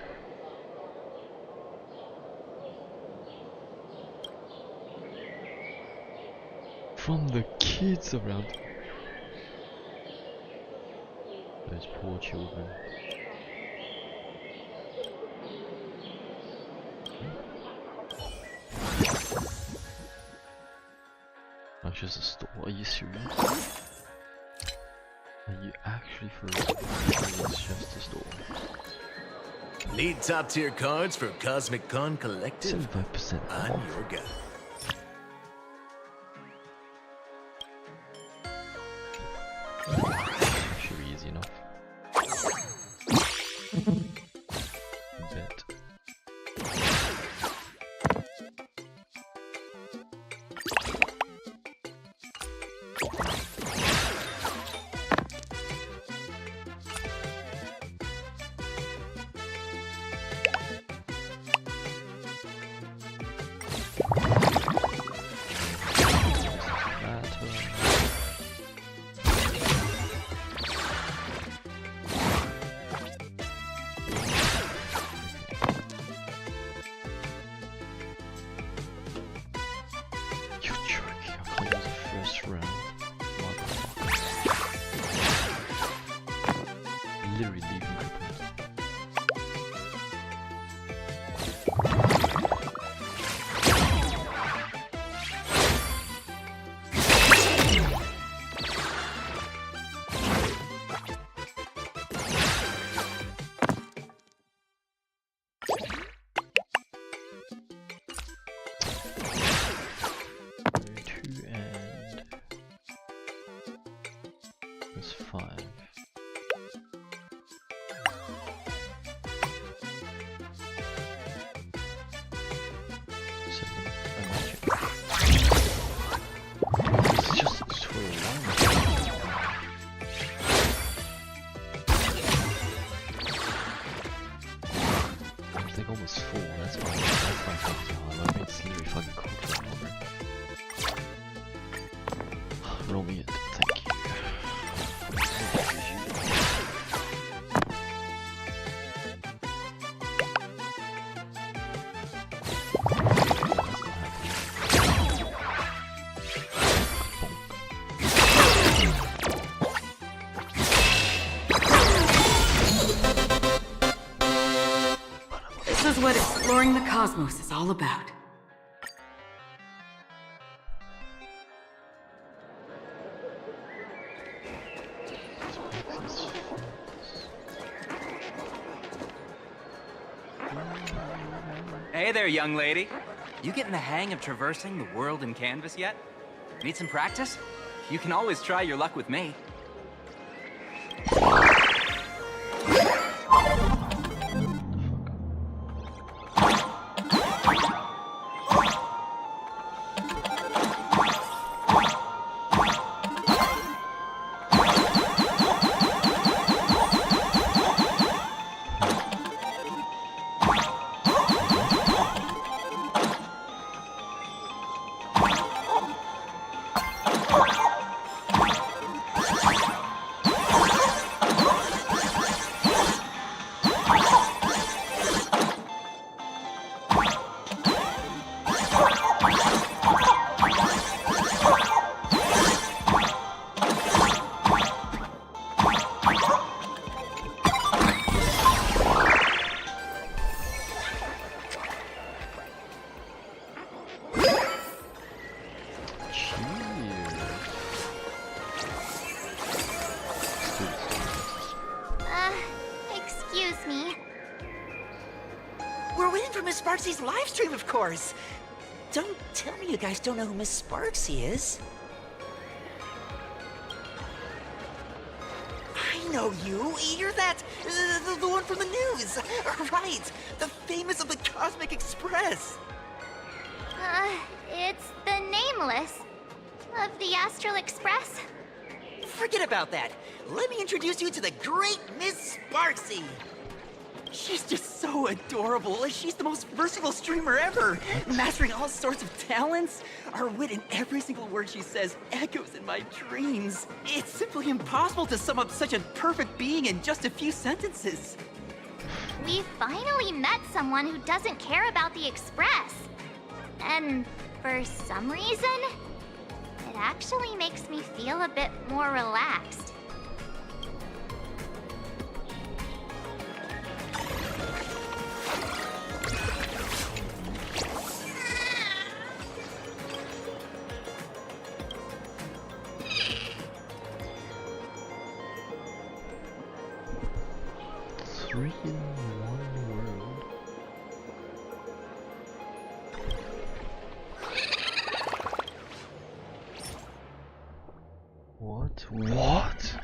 From the kids around. Those poor children. That's just a store. Are you serious? Are you actually for real? It's just a store. Need top tier cards for Cosmic Con Collective? 75% I'm off. your guy. Should be easy enough. Bet. Literally leaving crippled. That's 5. It's just for a while. It's like almost 4, that's fine. That's fine. I mean, it's literally fucking cooked right now. Roll me it, thank you. is what exploring the cosmos is all about. Hey there, young lady. You getting the hang of traversing the world in canvas yet? Need some practice? You can always try your luck with me. Excuse me. We're waiting for Miss Sparksy's live stream, of course. Don't tell me you guys don't know who Miss Sparksy is. I know you. You're that, the one from the news. Right, the famous of the Cosmic Express. It's the Nameless of the Astral Express. Forget about that. Let me introduce you to the great Miss Sparksy. She's just so adorable. She's the most versatile streamer ever, mastering all sorts of talents. Her wit in every single word she says echoes in my dreams. It's simply impossible to sum up such a perfect being in just a few sentences. We finally met someone who doesn't care about the Express. And for some reason, it actually makes me feel a bit more relaxed. Three in one world. What? What?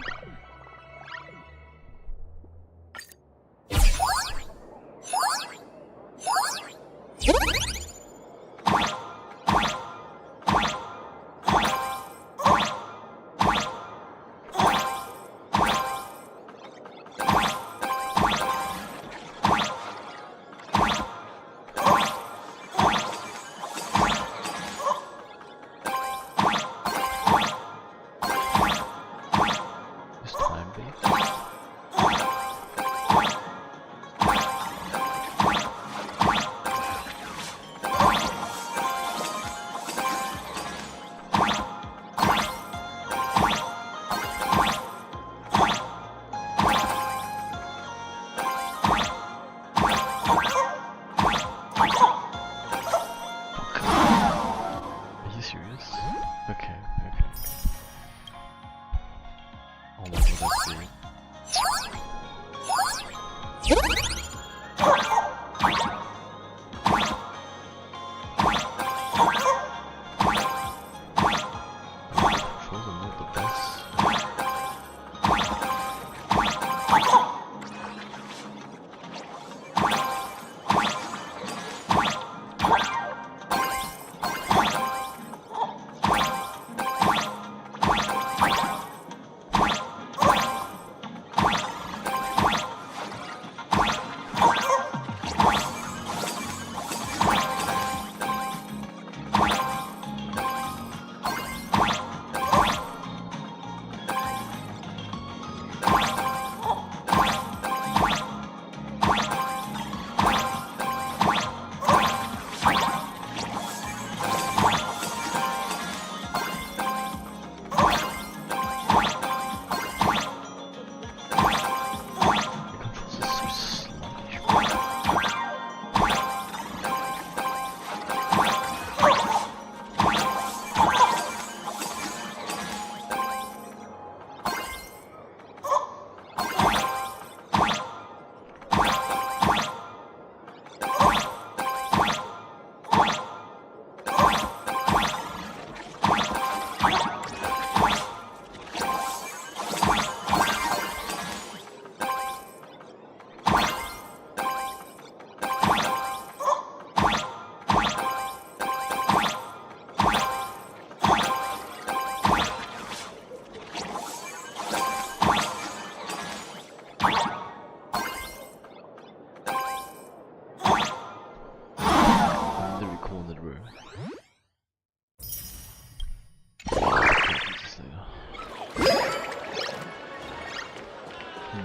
bro.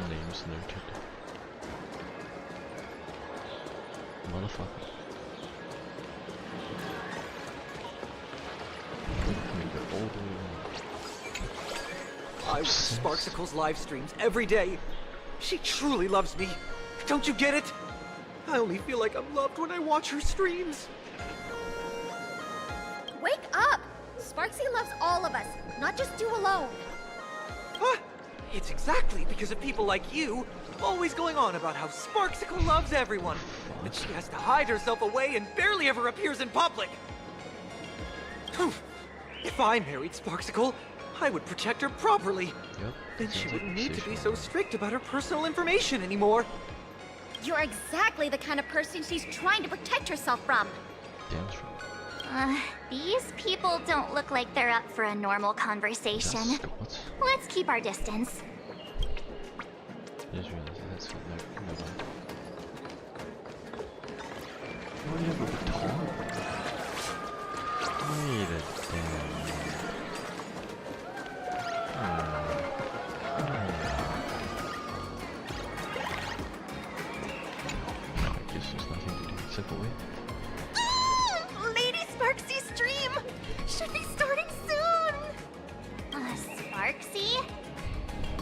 Names noted. Motherfucker. I watch Sparksicle's live streams every day. She truly loves me. Don't you get it? I only feel like I'm loved when I watch her streams. Wake up! Sparksy loves all of us, not just you alone. Huh? It's exactly because of people like you, always going on about how Sparksicle loves everyone, that she has to hide herself away and barely ever appears in public. If I married Sparksicle, I would protect her properly. Yep. Then she wouldn't need to be so strict about her personal information anymore. You're exactly the kind of person she's trying to protect herself from. Damn true. These people don't look like they're up for a normal conversation. Let's keep our distance. Just realized that's what they're about. What do you have a baton? Wait a damn. I guess there's nothing to do except wait. Lady Sparksy stream should be starting soon. Sparksy?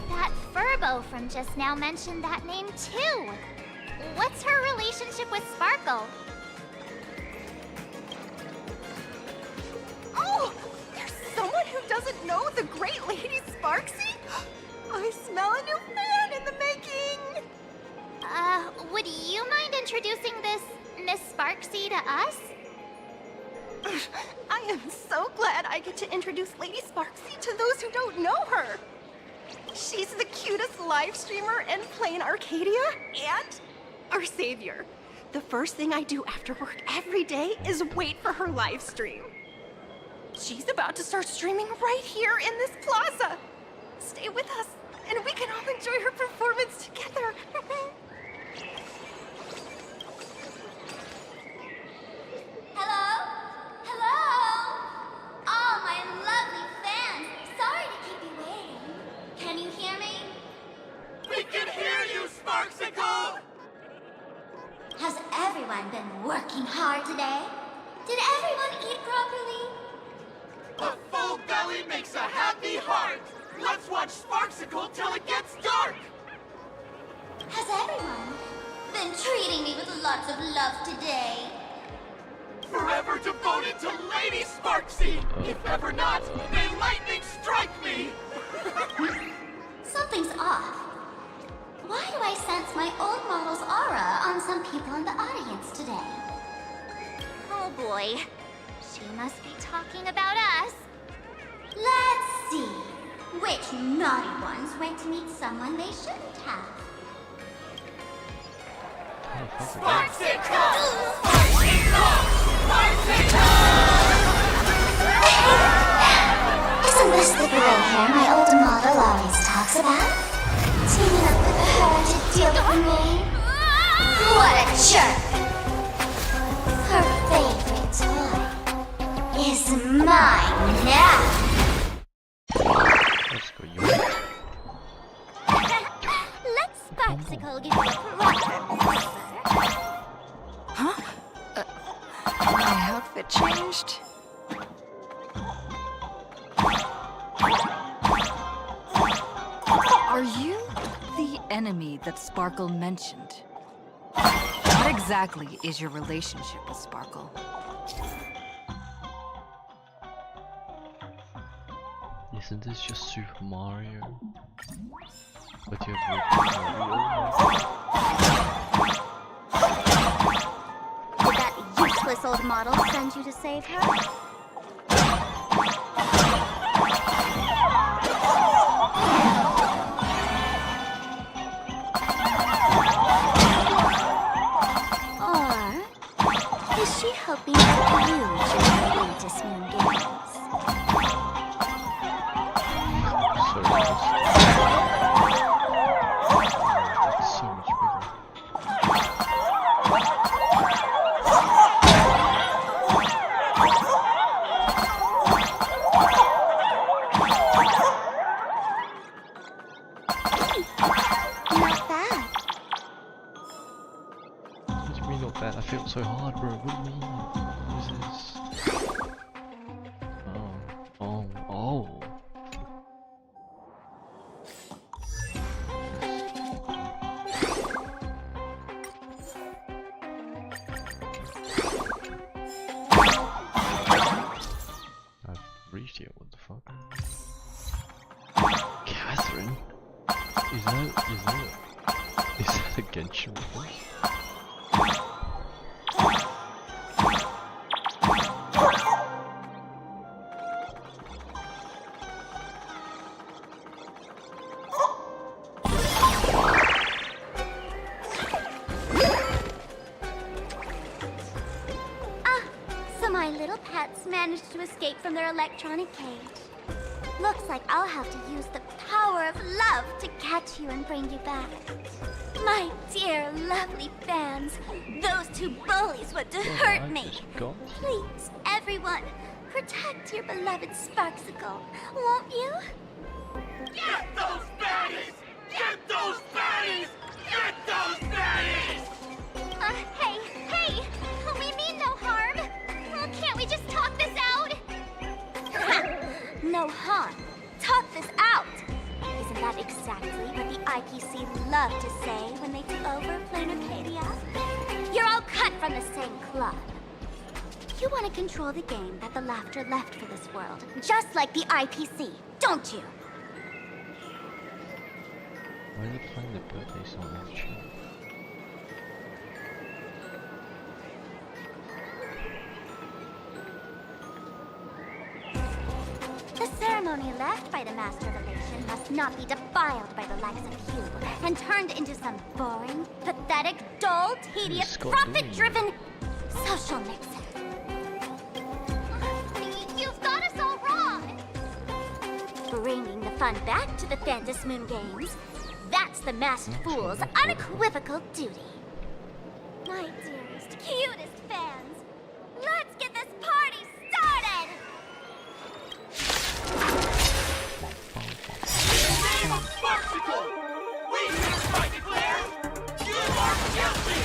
That Furbo from just now mentioned that name too. What's her relationship with Sparkle? Oh, there's someone who doesn't know the great Lady Sparksy? I smell a new fan in the making. Would you mind introducing this Miss Sparksy to us? I am so glad I get to introduce Lady Sparksy to those who don't know her. She's the cutest live streamer in plain Arcadia and our savior. The first thing I do after work every day is wait for her live stream. She's about to start streaming right here in this plaza. Stay with us and we can all enjoy her performance together. Hello? Hello? All my lovely fans, sorry to keep you waiting. Can you hear me? We can hear you, Sparksicle! Has everyone been working hard today? Did everyone eat properly? A full belly makes a happy heart! Let's watch Sparksicle till it gets dark! Has everyone been treating me with lots of love today? Forever devoted to Lady Sparksy! If ever not, may lightning strike me! Something's off. Why do I sense my old model's aura on some people in the audience today? Oh boy. She must be talking about us. Let's see. Which naughty ones went to meet someone they shouldn't have? Sparksicle! Isn't this the gray hair my old model always talks about? Teaming up with her to deal with me? What a jerk! Her favorite toy is mine now! Let's go, you. Let Sparksicle give you a proper answer. Huh? My outfit changed? Are you the enemy that Sparkle mentioned? What exactly is your relationship with Sparkle? Isn't this just Super Mario? But you have Did that useless old model send you to save her? Or is she hoping to help you during the latest moon games? so much bigger. do you mean not bad? I feel so hard, bro. What do you mean? What is this? Oh. I've reached here, what the fuck? Catherine? Is that a Genshin reference? So my little pets managed to escape from their electronic cage. Looks like I'll have to use the power of love to catch you and bring you back. My dear, lovely fans, those two bullies want to hurt me. Please, everyone, protect your beloved Sparksicle, won't you? Get those baddies! Get those baddies! Get those baddies! Hey, we mean no harm. Well, can't we just talk this out? No harm. Talk this out. Isn't that exactly what the IPC loved to say when they took over Plain Arcadia? You're all cut from the same cloth. You want to control the game that the laughter left for this world, just like the IPC, don't you? Why are they playing the birthday song on the show? The ceremony left by the Master Relation must not be defiled by the likes of you and turned into some boring, pathetic, dull, tedious, profit-driven social mixer. You've got us all wrong! Bringing the fun back to the Phantom Moon Games, that's the Masked Fool's unequivocal duty. My dearest, cutest fans, let's get this party started! Name of Sparksicle! We hereby declare you are guilty!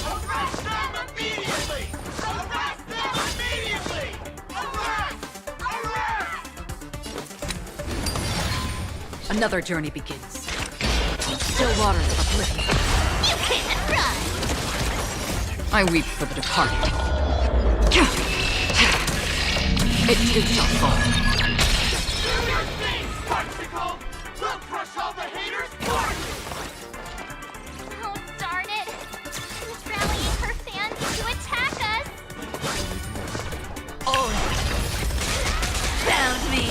Arrest them immediately! Arrest them immediately! Arrest! Arrest! Another journey begins. Still waters of oblivion. You can't run! I weep for the departed. It too shall fall. Do your thing, Sparksicle! We'll crush all the haters for you! Oh, darn it! She's rallying her fans to attack us! Oh, Found me!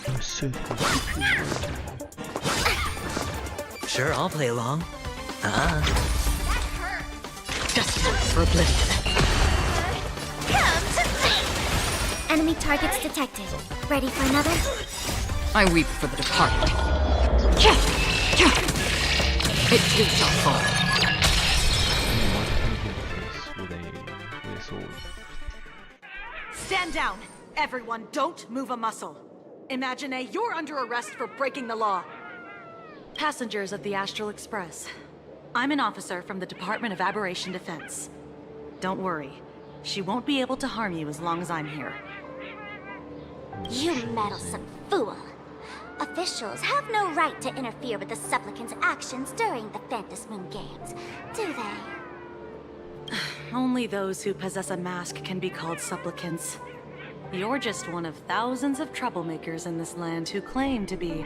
I'm so Sure, I'll play along. destined for oblivion. Come to me! Enemy targets detected. Ready for another? I weep for the departed. It too shall fall. with a sword. Stand down! Everyone, don't move a muscle. Imagine you're under arrest for breaking the law. Passengers of the Astral Express. I'm an officer from the Department of Aberration Defense. Don't worry. She won't be able to harm you as long as I'm here. You meddlesome fool! Officials have no right to interfere with the supplicant's actions during the Phantom Moon Games, do they? Only those who possess a mask can be called supplicants. You're just one of thousands of troublemakers in this land who claim to be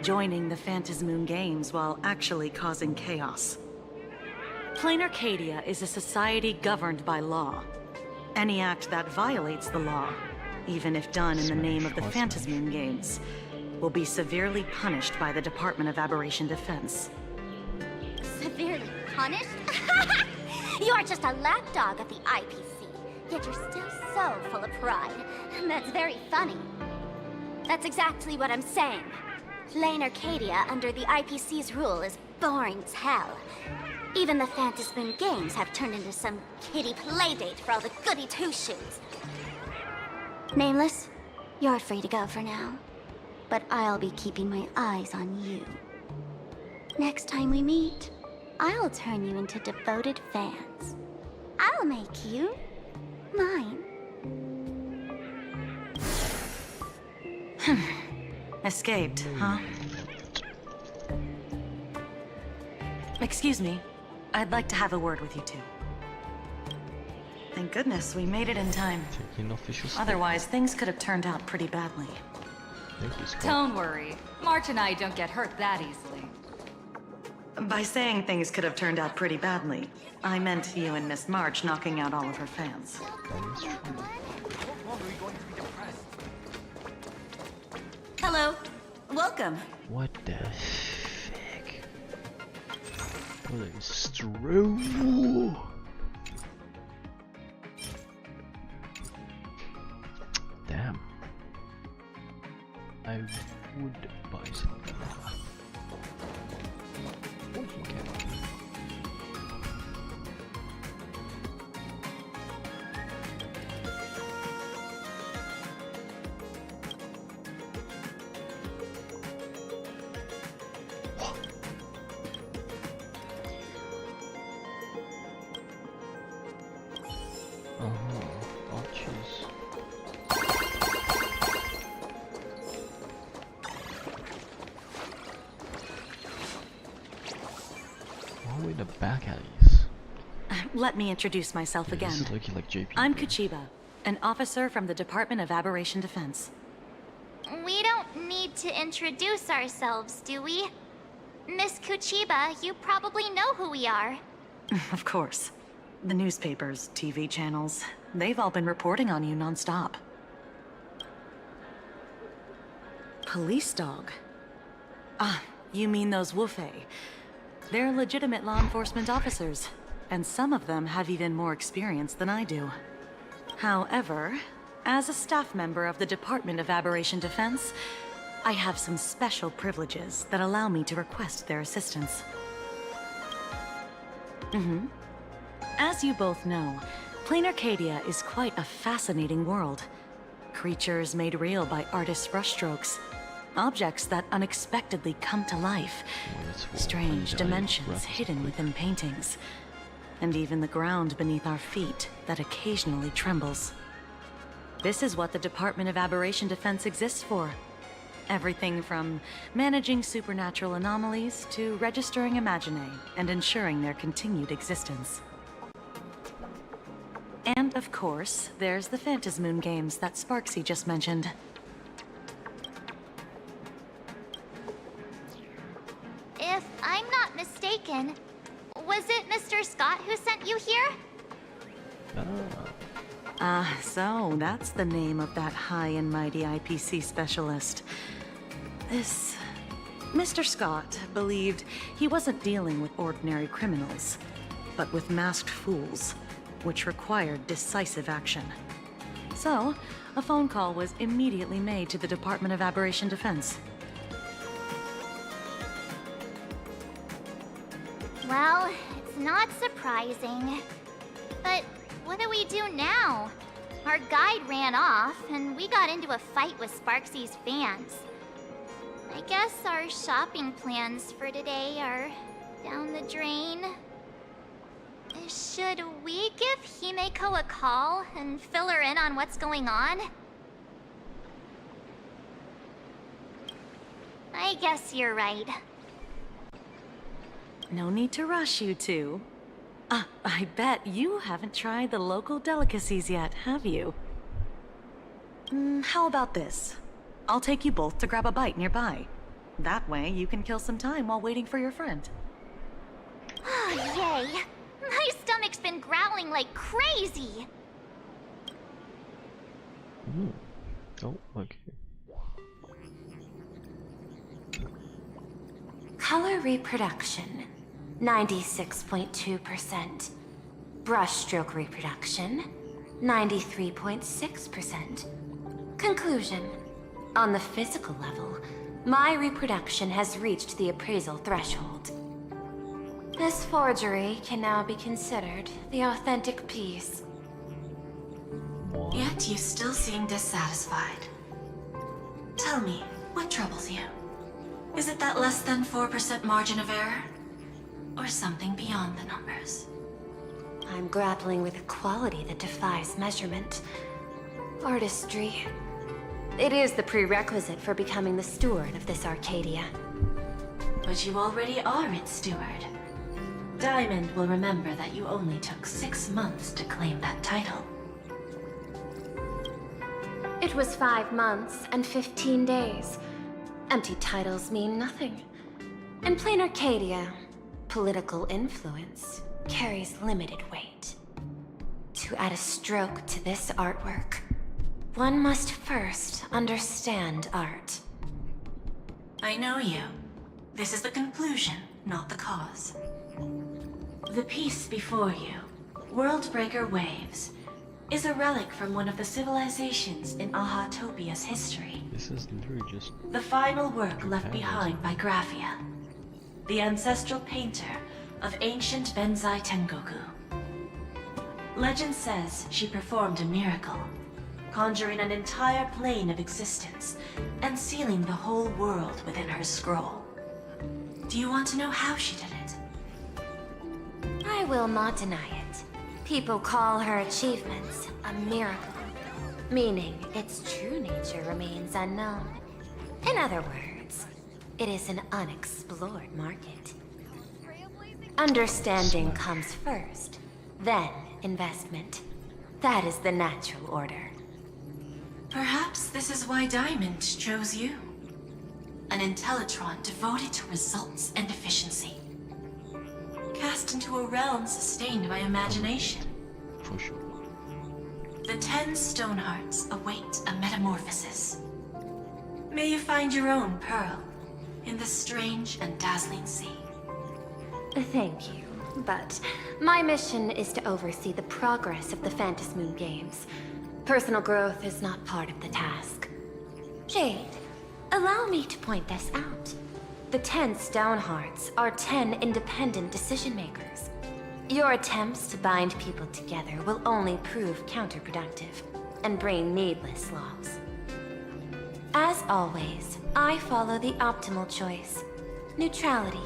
joining the Phantom Moon Games while actually causing chaos. Plain Arcadia is a society governed by law. Any act that violates the law, even if done in the name of the Phantom Moon Games, will be severely punished by the Department of Aberration Defense. Severely punished? You're just a lapdog of the IPC, yet you're still so full of pride. That's very funny. That's exactly what I'm saying. Plain Arcadia under the IPC's rule is boring as hell. Even the Phantom Moon Games have turned into some kiddie playdate for all the goody two-shoes. Nameless, you're free to go for now. But I'll be keeping my eyes on you. Next time we meet, I'll turn you into devoted fans. I'll make you mine. Escaped, huh? Excuse me. I'd like to have a word with you two. Thank goodness we made it in time. Taking official step. Otherwise, things could have turned out pretty badly. Thank you, Scott. Don't worry. March and I don't get hurt that easily. By saying things could have turned out pretty badly, I meant you and Miss March knocking out all of her fans. That is true. Hello. Welcome. What the heck? What is true? Damn. I would buy something. Okay. I'll choose. Oh, in the back alleys. Let me introduce myself again. This is looking like JP. I'm Kuchiba, an officer from the Department of Aberration Defense. We don't need to introduce ourselves, do we? Miss Kuchiba, you probably know who we are. Of course. The newspapers, TV channels, they've all been reporting on you nonstop. Police dog? Ah, you mean those Wufei. They're legitimate law enforcement officers, and some of them have even more experience than I do. However, as a staff member of the Department of Aberration Defense, I have some special privileges that allow me to request their assistance. As you both know, Plain Arcadia is quite a fascinating world. Creatures made real by artists' brushstrokes. Objects that unexpectedly come to life. Strange dimensions hidden within paintings. And even the ground beneath our feet that occasionally trembles. This is what the Department of Aberration Defense exists for. Everything from managing supernatural anomalies to registering Imaginae and ensuring their continued existence. And of course, there's the Phantasmoon games that Sparksy just mentioned. If I'm not mistaken, was it Mr. Scott who sent you here? So that's the name of that high and mighty IPC specialist. This... Mr. Scott believed he wasn't dealing with ordinary criminals, but with masked fools, which required decisive action. So, a phone call was immediately made to the Department of Aberration Defense. Well, it's not surprising. But what do we do now? Our guide ran off, and we got into a fight with Sparksy's fans. I guess our shopping plans for today are down the drain. Should we give Himeko a call and fill her in on what's going on? I guess you're right. No need to rush, you two. I bet you haven't tried the local delicacies yet, have you? How about this? I'll take you both to grab a bite nearby. That way, you can kill some time while waiting for your friend. Oh, yay! My stomach's been growling like crazy! Oh, okay. Color reproduction, 96.2%. Brushstroke reproduction, 93.6%. Conclusion. On the physical level, my reproduction has reached the appraisal threshold. This forgery can now be considered the authentic piece. Yet you still seem dissatisfied. Tell me, what troubles you? Is it that less than 4% margin of error? or something beyond the numbers? I'm grappling with a quality that defies measurement. Artistry. It is the prerequisite for becoming the steward of this Arcadia. But you already are its steward. Diamond will remember that you only took 6 months to claim that title. It was 5 months and 15 days. Empty titles mean nothing. In plain Arcadia, political influence carries limited weight. To add a stroke to this artwork, one must first understand art. I know you. This is the conclusion, not the cause. The piece before you, Worldbreaker Waves, is a relic from one of the civilizations in Ahatopia's history. This is literally just the final work left behind by Graphia, the ancestral painter of ancient Benzai Tengoku. Legend says she performed a miracle, conjuring an entire plane of existence and sealing the whole world within her scroll. Do you want to know how she did it? I will not deny it. People call her achievements a miracle, meaning its true nature remains unknown. In other words, it is an unexplored market. Understanding comes first, then investment. That is the natural order. Perhaps this is why Diamond chose you. An Intellitron devoted to results and efficiency. Cast into a realm sustained by imagination. for sure. The 10 Stonehearts await a metamorphosis. May you find your own pearl in this strange and dazzling sea. Thank you, but my mission is to oversee the progress of the Phantasmoon Games. Personal growth is not part of the task. Jade, allow me to point this out. The 10 Stonehearts are 10 independent decision-makers. Your attempts to bind people together will only prove counterproductive and bring needless loss. As always, I follow the optimal choice. Neutrality.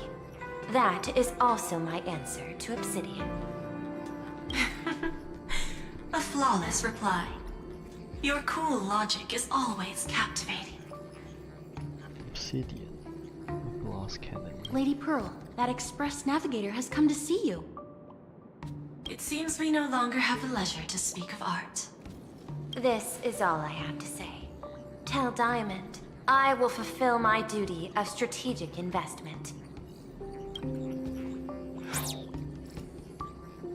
That is also my answer to Obsidian. A flawless reply. Your cool logic is always captivating. Obsidian. A glass cannon. Lady Pearl, that express navigator has come to see you. It seems we no longer have the leisure to speak of art. This is all I have to say. Tell Diamond, I will fulfill my duty of strategic investment.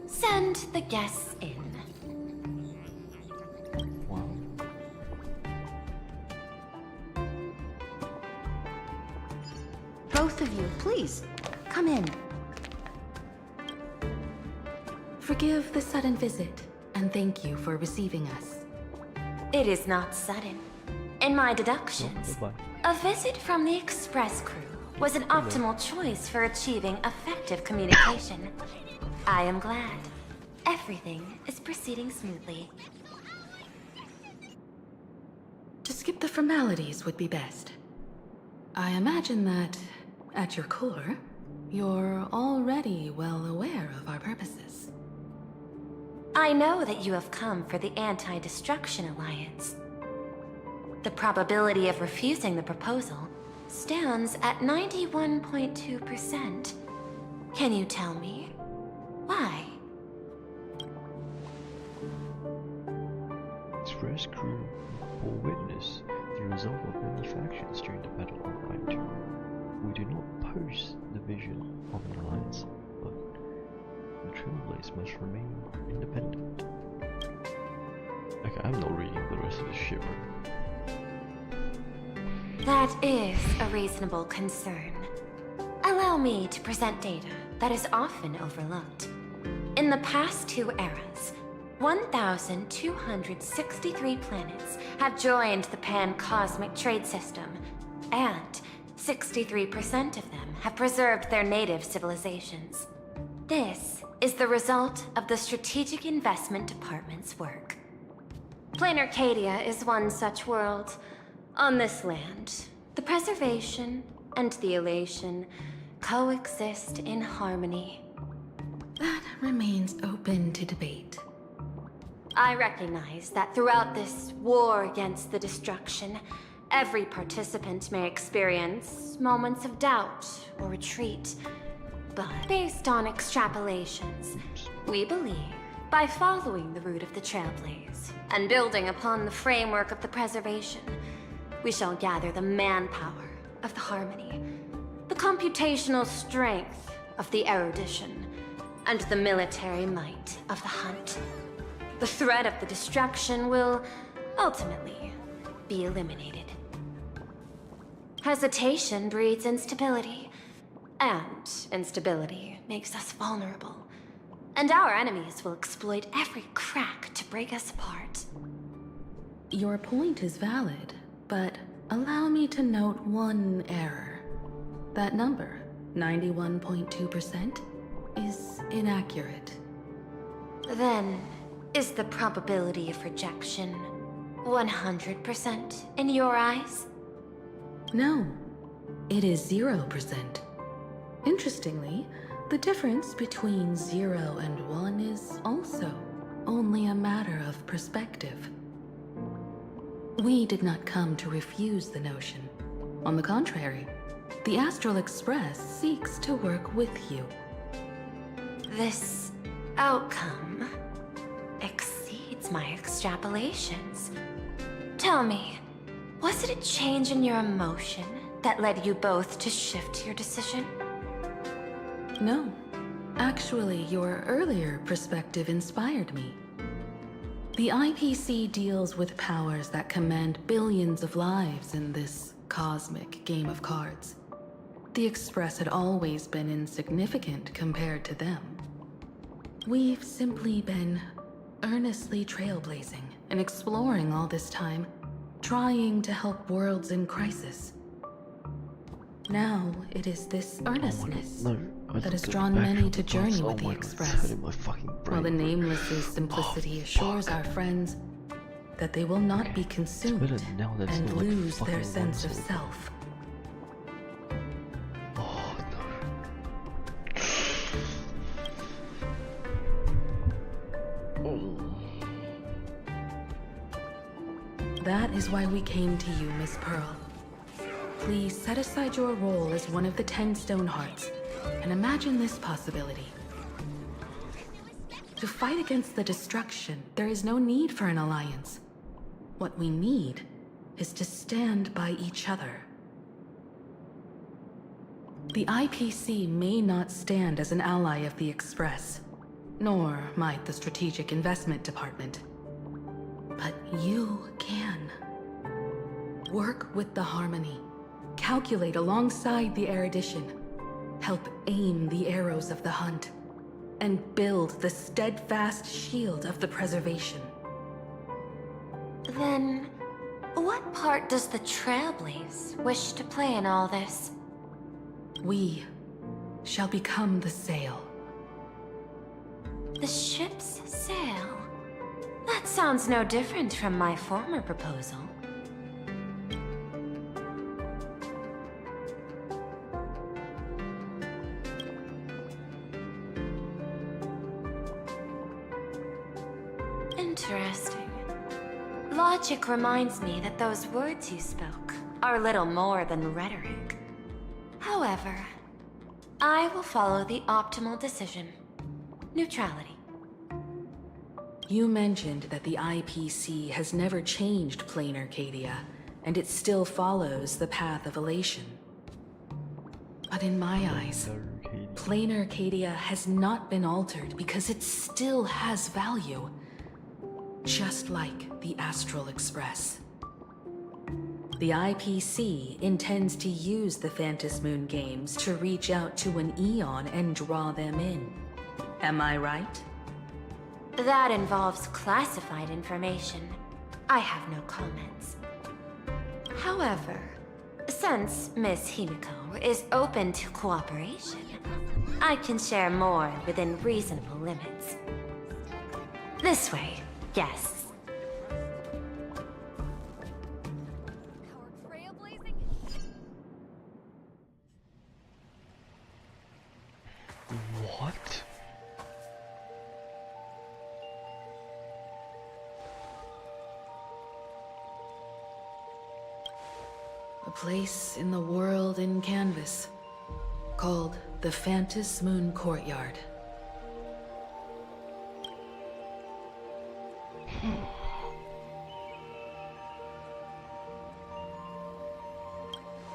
Send the guests in. Wow. Both of you, please, come in. Forgive the sudden visit, and thank you for receiving us. It is not sudden. In my deductions, a visit from the Express crew was an optimal choice for achieving effective communication. I am glad. Everything is proceeding smoothly. To skip the formalities would be best. I imagine that, at your core, you're already well aware of our purposes. I know that you have come for the Anti-Destruction Alliance. The probability of refusing the proposal stands at 91.2%. Can you tell me why? Express crew bore witness the result of many factions during the Battle of Line 2. We do not oppose the vision of an alliance, but the Trailblades must remain independent. Okay, I'm not reading the rest of this shit, bro. That is a reasonable concern. Allow me to present data that is often overlooked. In the past 2 eras, 1,263 planets have joined the Pan-Cosmic Trade System, and 63% of them have preserved their native civilizations. This is the result of the Strategic Investment Department's work. Plain Arcadia is one such world. On this land, the preservation and the elation coexist in harmony. That remains open to debate. I recognize that throughout this war against the destruction, every participant may experience moments of doubt or retreat. But based on extrapolations, we believe by following the route of the Trailblaze and building upon the framework of the preservation, we shall gather the manpower of the harmony, the computational strength of the erudition, and the military might of the hunt. The threat of the destruction will ultimately be eliminated. Hesitation breeds instability, and instability makes us vulnerable. And our enemies will exploit every crack to break us apart. Your point is valid, but allow me to note one error. That number, 91.2%, is inaccurate. Then, is the probability of rejection 100% in your eyes? No, it is 0%. Interestingly, the difference between 0 and 1 is also only a matter of perspective. We did not come to refuse the notion. On the contrary, the Astral Express seeks to work with you. This outcome exceeds my extrapolations. Tell me, was it a change in your emotion that led you both to shift your decision? No. Actually, your earlier perspective inspired me. The IPC deals with powers that command billions of lives in this cosmic game of cards. The Express had always been insignificant compared to them. We've simply been earnestly trailblazing and exploring all this time, trying to help worlds in crisis. Now, it is this earnestness that has drawn many to journey with the Express, while the Nameless's simplicity assures our friends that they will not be consumed and lose their sense of self. That is why we came to you, Miss Pearl. Please set aside your role as one of the 10 Stonehearts and imagine this possibility. To fight against the destruction, there is no need for an alliance. What we need is to stand by each other. The IPC may not stand as an ally of the Express, nor might the Strategic Investment Department. But you can. Work with the Harmony. Calculate alongside the erudition. Help aim the arrows of the hunt. And build the steadfast shield of the preservation. Then, what part does the Trailblaze wish to play in all this? We shall become the sail. The ship's sail? That sounds no different from my former proposal. Interesting. Logic reminds me that those words you spoke are little more than rhetoric. However, I will follow the optimal decision. Neutrality. You mentioned that the IPC has never changed Plain Arcadia, and it still follows the path of elation. But in my eyes, Plain Arcadia has not been altered because it still has value. Just like the Astral Express. The IPC intends to use the Phantasmoon games to reach out to an Eon and draw them in. Am I right? That involves classified information. I have no comments. However, since Miss Himiko is open to cooperation, I can share more within reasonable limits. This way, guests. What? A place in the world in canvas, called the Phantis Moon Courtyard.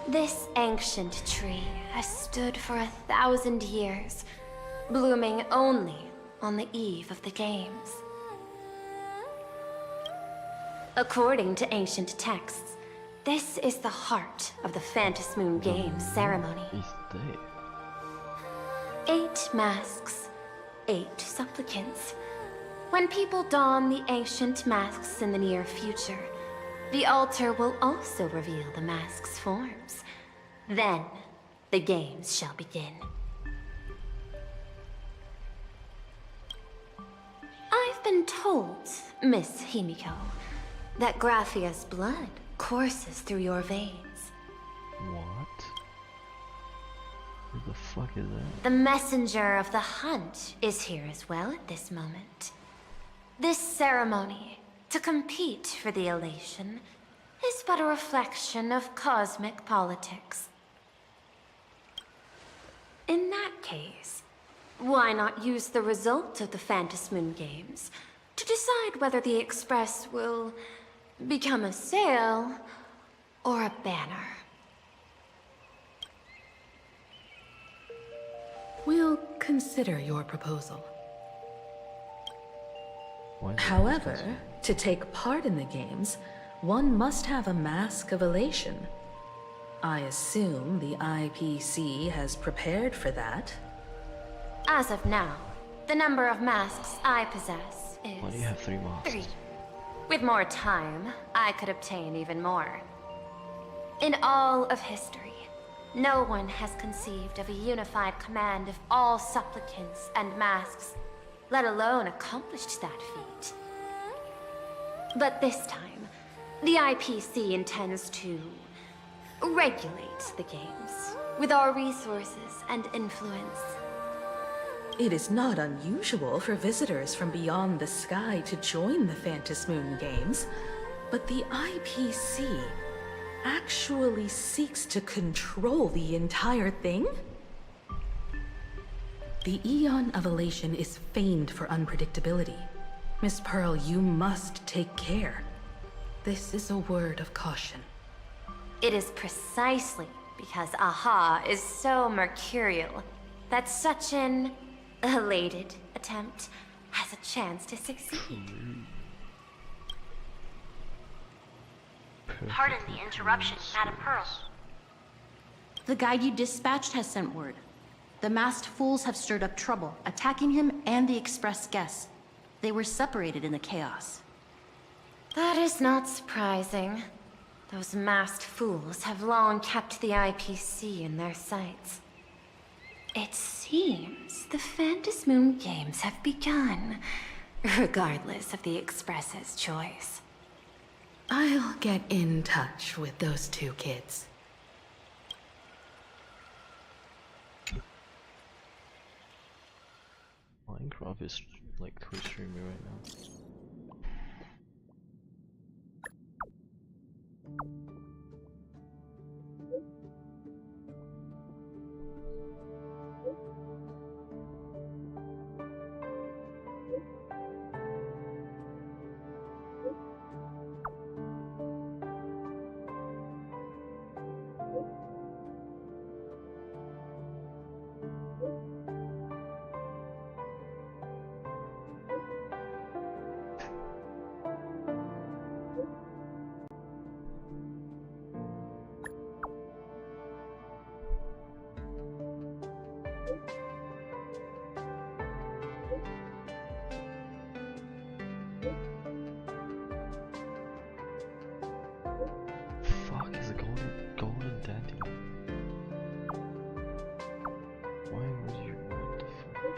This ancient tree has stood for 1,000 years, blooming only on the eve of the games. According to ancient texts, this is the heart of the Phantis Moon Games ceremony. 8 masks, 8 supplicants. When people don the ancient masks in the near future, the altar will also reveal the mask's forms. Then, the games shall begin. I've been told, Miss Himiko, that Graphia's blood courses through your veins. What? What the fuck is that? The messenger of the hunt is here as well at this moment. This ceremony, to compete for the elation, is but a reflection of cosmic politics. In that case, why not use the result of the Phantis Moon Games to decide whether the Express will become a sail or a banner? We'll consider your proposal. However, to take part in the games, one must have a mask of elation. I assume the IPC has prepared for that. As of now, the number of masks I possess is Why do you have 3 masks? 3. With more time, I could obtain even more. In all of history, no one has conceived of a unified command of all supplicants and masks, let alone accomplished that feat. But this time, the IPC intends to regulate the games with our resources and influence. It is not unusual for visitors from beyond the sky to join the Phantis Moon Games, but the IPC actually seeks to control the entire thing? The Eon of Elation is famed for unpredictability. Miss Pearl, you must take care. This is a word of caution. It is precisely because Aha is so mercurial that such an elated attempt has a chance to succeed. Pardon the interruption, Madam Pearl. The guide you dispatched has sent word. The masked fools have stirred up trouble, attacking him and the express guests. They were separated in the chaos. That is not surprising. Those masked fools have long kept the IPC in their sights. It seems the Phantis Moon Games have begun, regardless of the Express's choice. I'll get in touch with those 2 kids. Minecraft is like Twitch streaming right now. Fuck is a golden dandelion? Why would you what the fuck?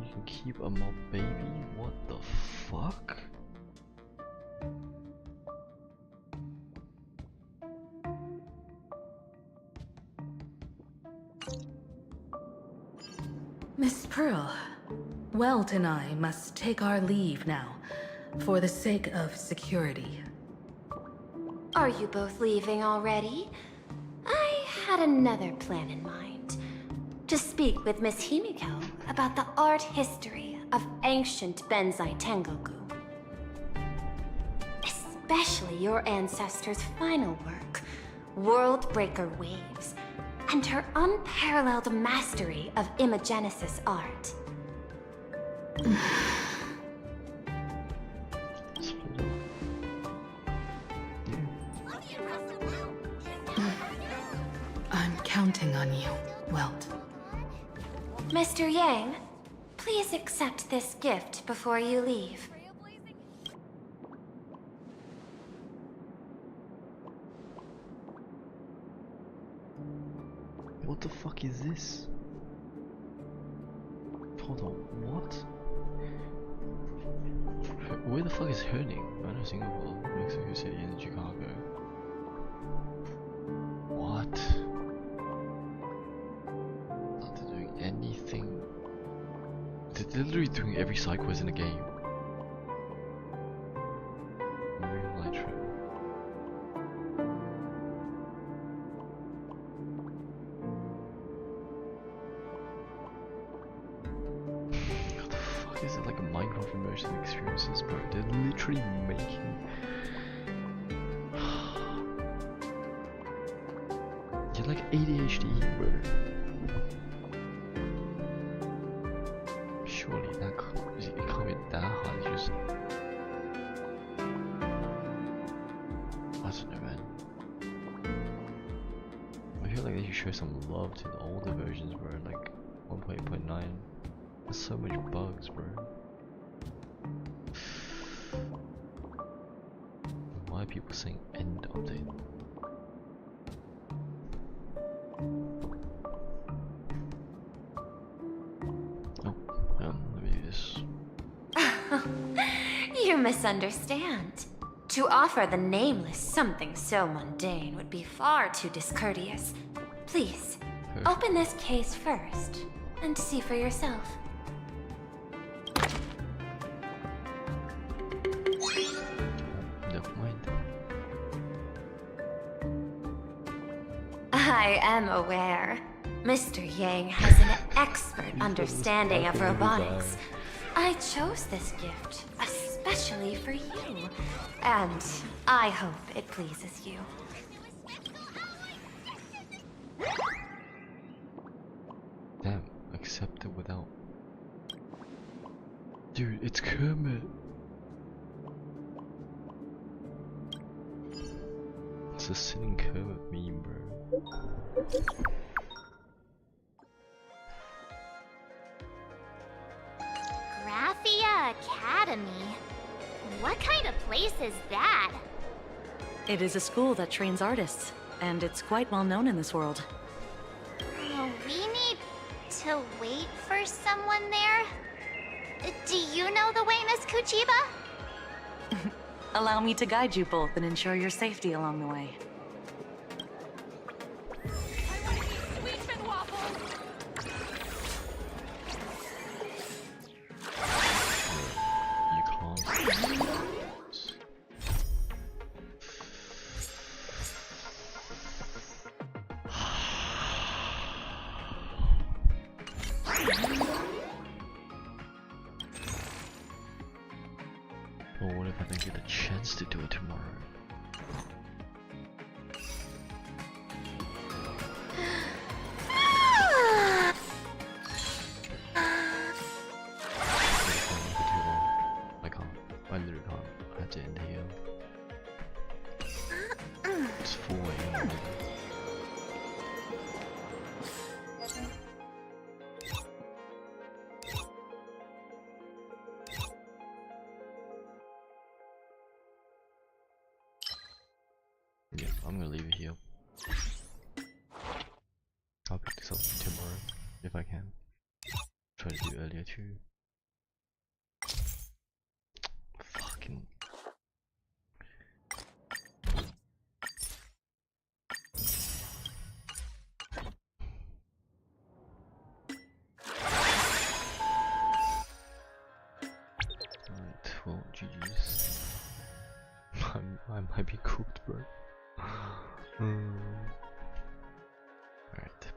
You can keep a mob baby? What the fuck? Miss Pearl, Welt and I must take our leave now, for the sake of security. Are you both leaving already? I had another plan in mind. To speak with Miss Himiko about the art history of ancient Benzai Tengoku. Especially your ancestors' final work, Worldbreaker Waves, and her unparalleled mastery of imagenesis art. I'm counting on you, Welt. Mr. Yang, please accept this gift before you leave. What the fuck is this? Hold on, what? Where the fuck is Herning? I know Singapore, Mexico City, and Chicago. What? Not doing anything. They're literally doing every side quest in the game. Moonlight Trip. Is it like a Minecraft immersive experiences, bro? They're literally making. You're like ADHD, bro. Surely that it can't be that hard. It's just. I don't know, man. I feel like they should show some love to the older versions, bro. Like 1.8.9. There's so much bugs, bro. Why are people saying end update? Oh, let me do this. You misunderstand. To offer the Nameless something so mundane would be far too discourteous. Please, open this case first, and see for yourself. Never mind. I am aware. Mr. Yang has an expert understanding of robotics. I chose this gift especially for you, and I hope it pleases you. Damn, accept it without. Dude, it's Kermit. It's a sitting Kermit meme, bro. Graphia Academy? What kind of place is that? It is a school that trains artists, and it's quite well known in this world. We need to wait for someone there? Do you know the way, Miss Kuchiba? Allow me to guide you both and ensure your safety along the way. You can't. Well, what if I don't get a chance to do it tomorrow? I can't. I literally can't. I have to end here. It's 4 AM. Yeah, I'm gonna leave it here. I'll pick this up tomorrow if I can. Try to do earlier too. Fucking.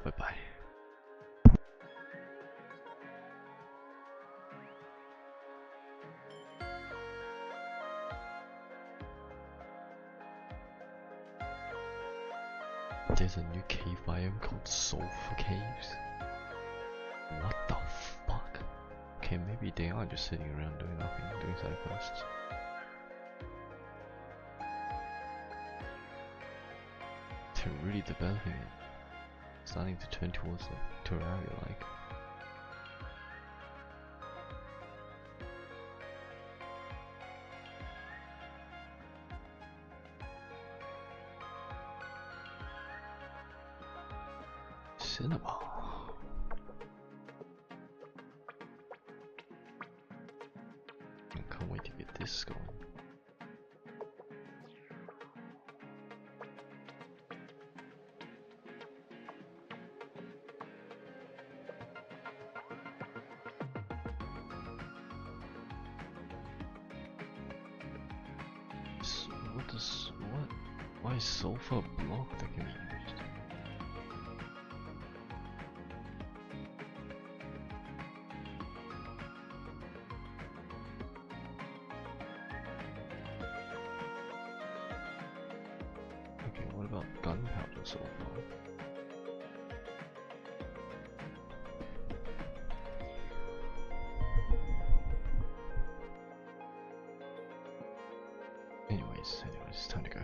Bye bye. There's a new cave biome called Sulfur Caves. What the fuck? Okay, maybe they are just sitting around doing nothing, doing side quests. They're really developing it. Starting to turn towards the Terraria like. Cinema. I can't wait to get this going. So why is sulfur a block that can be used? Okay, what about gunpowder sulfur? Anyways, it's time to go.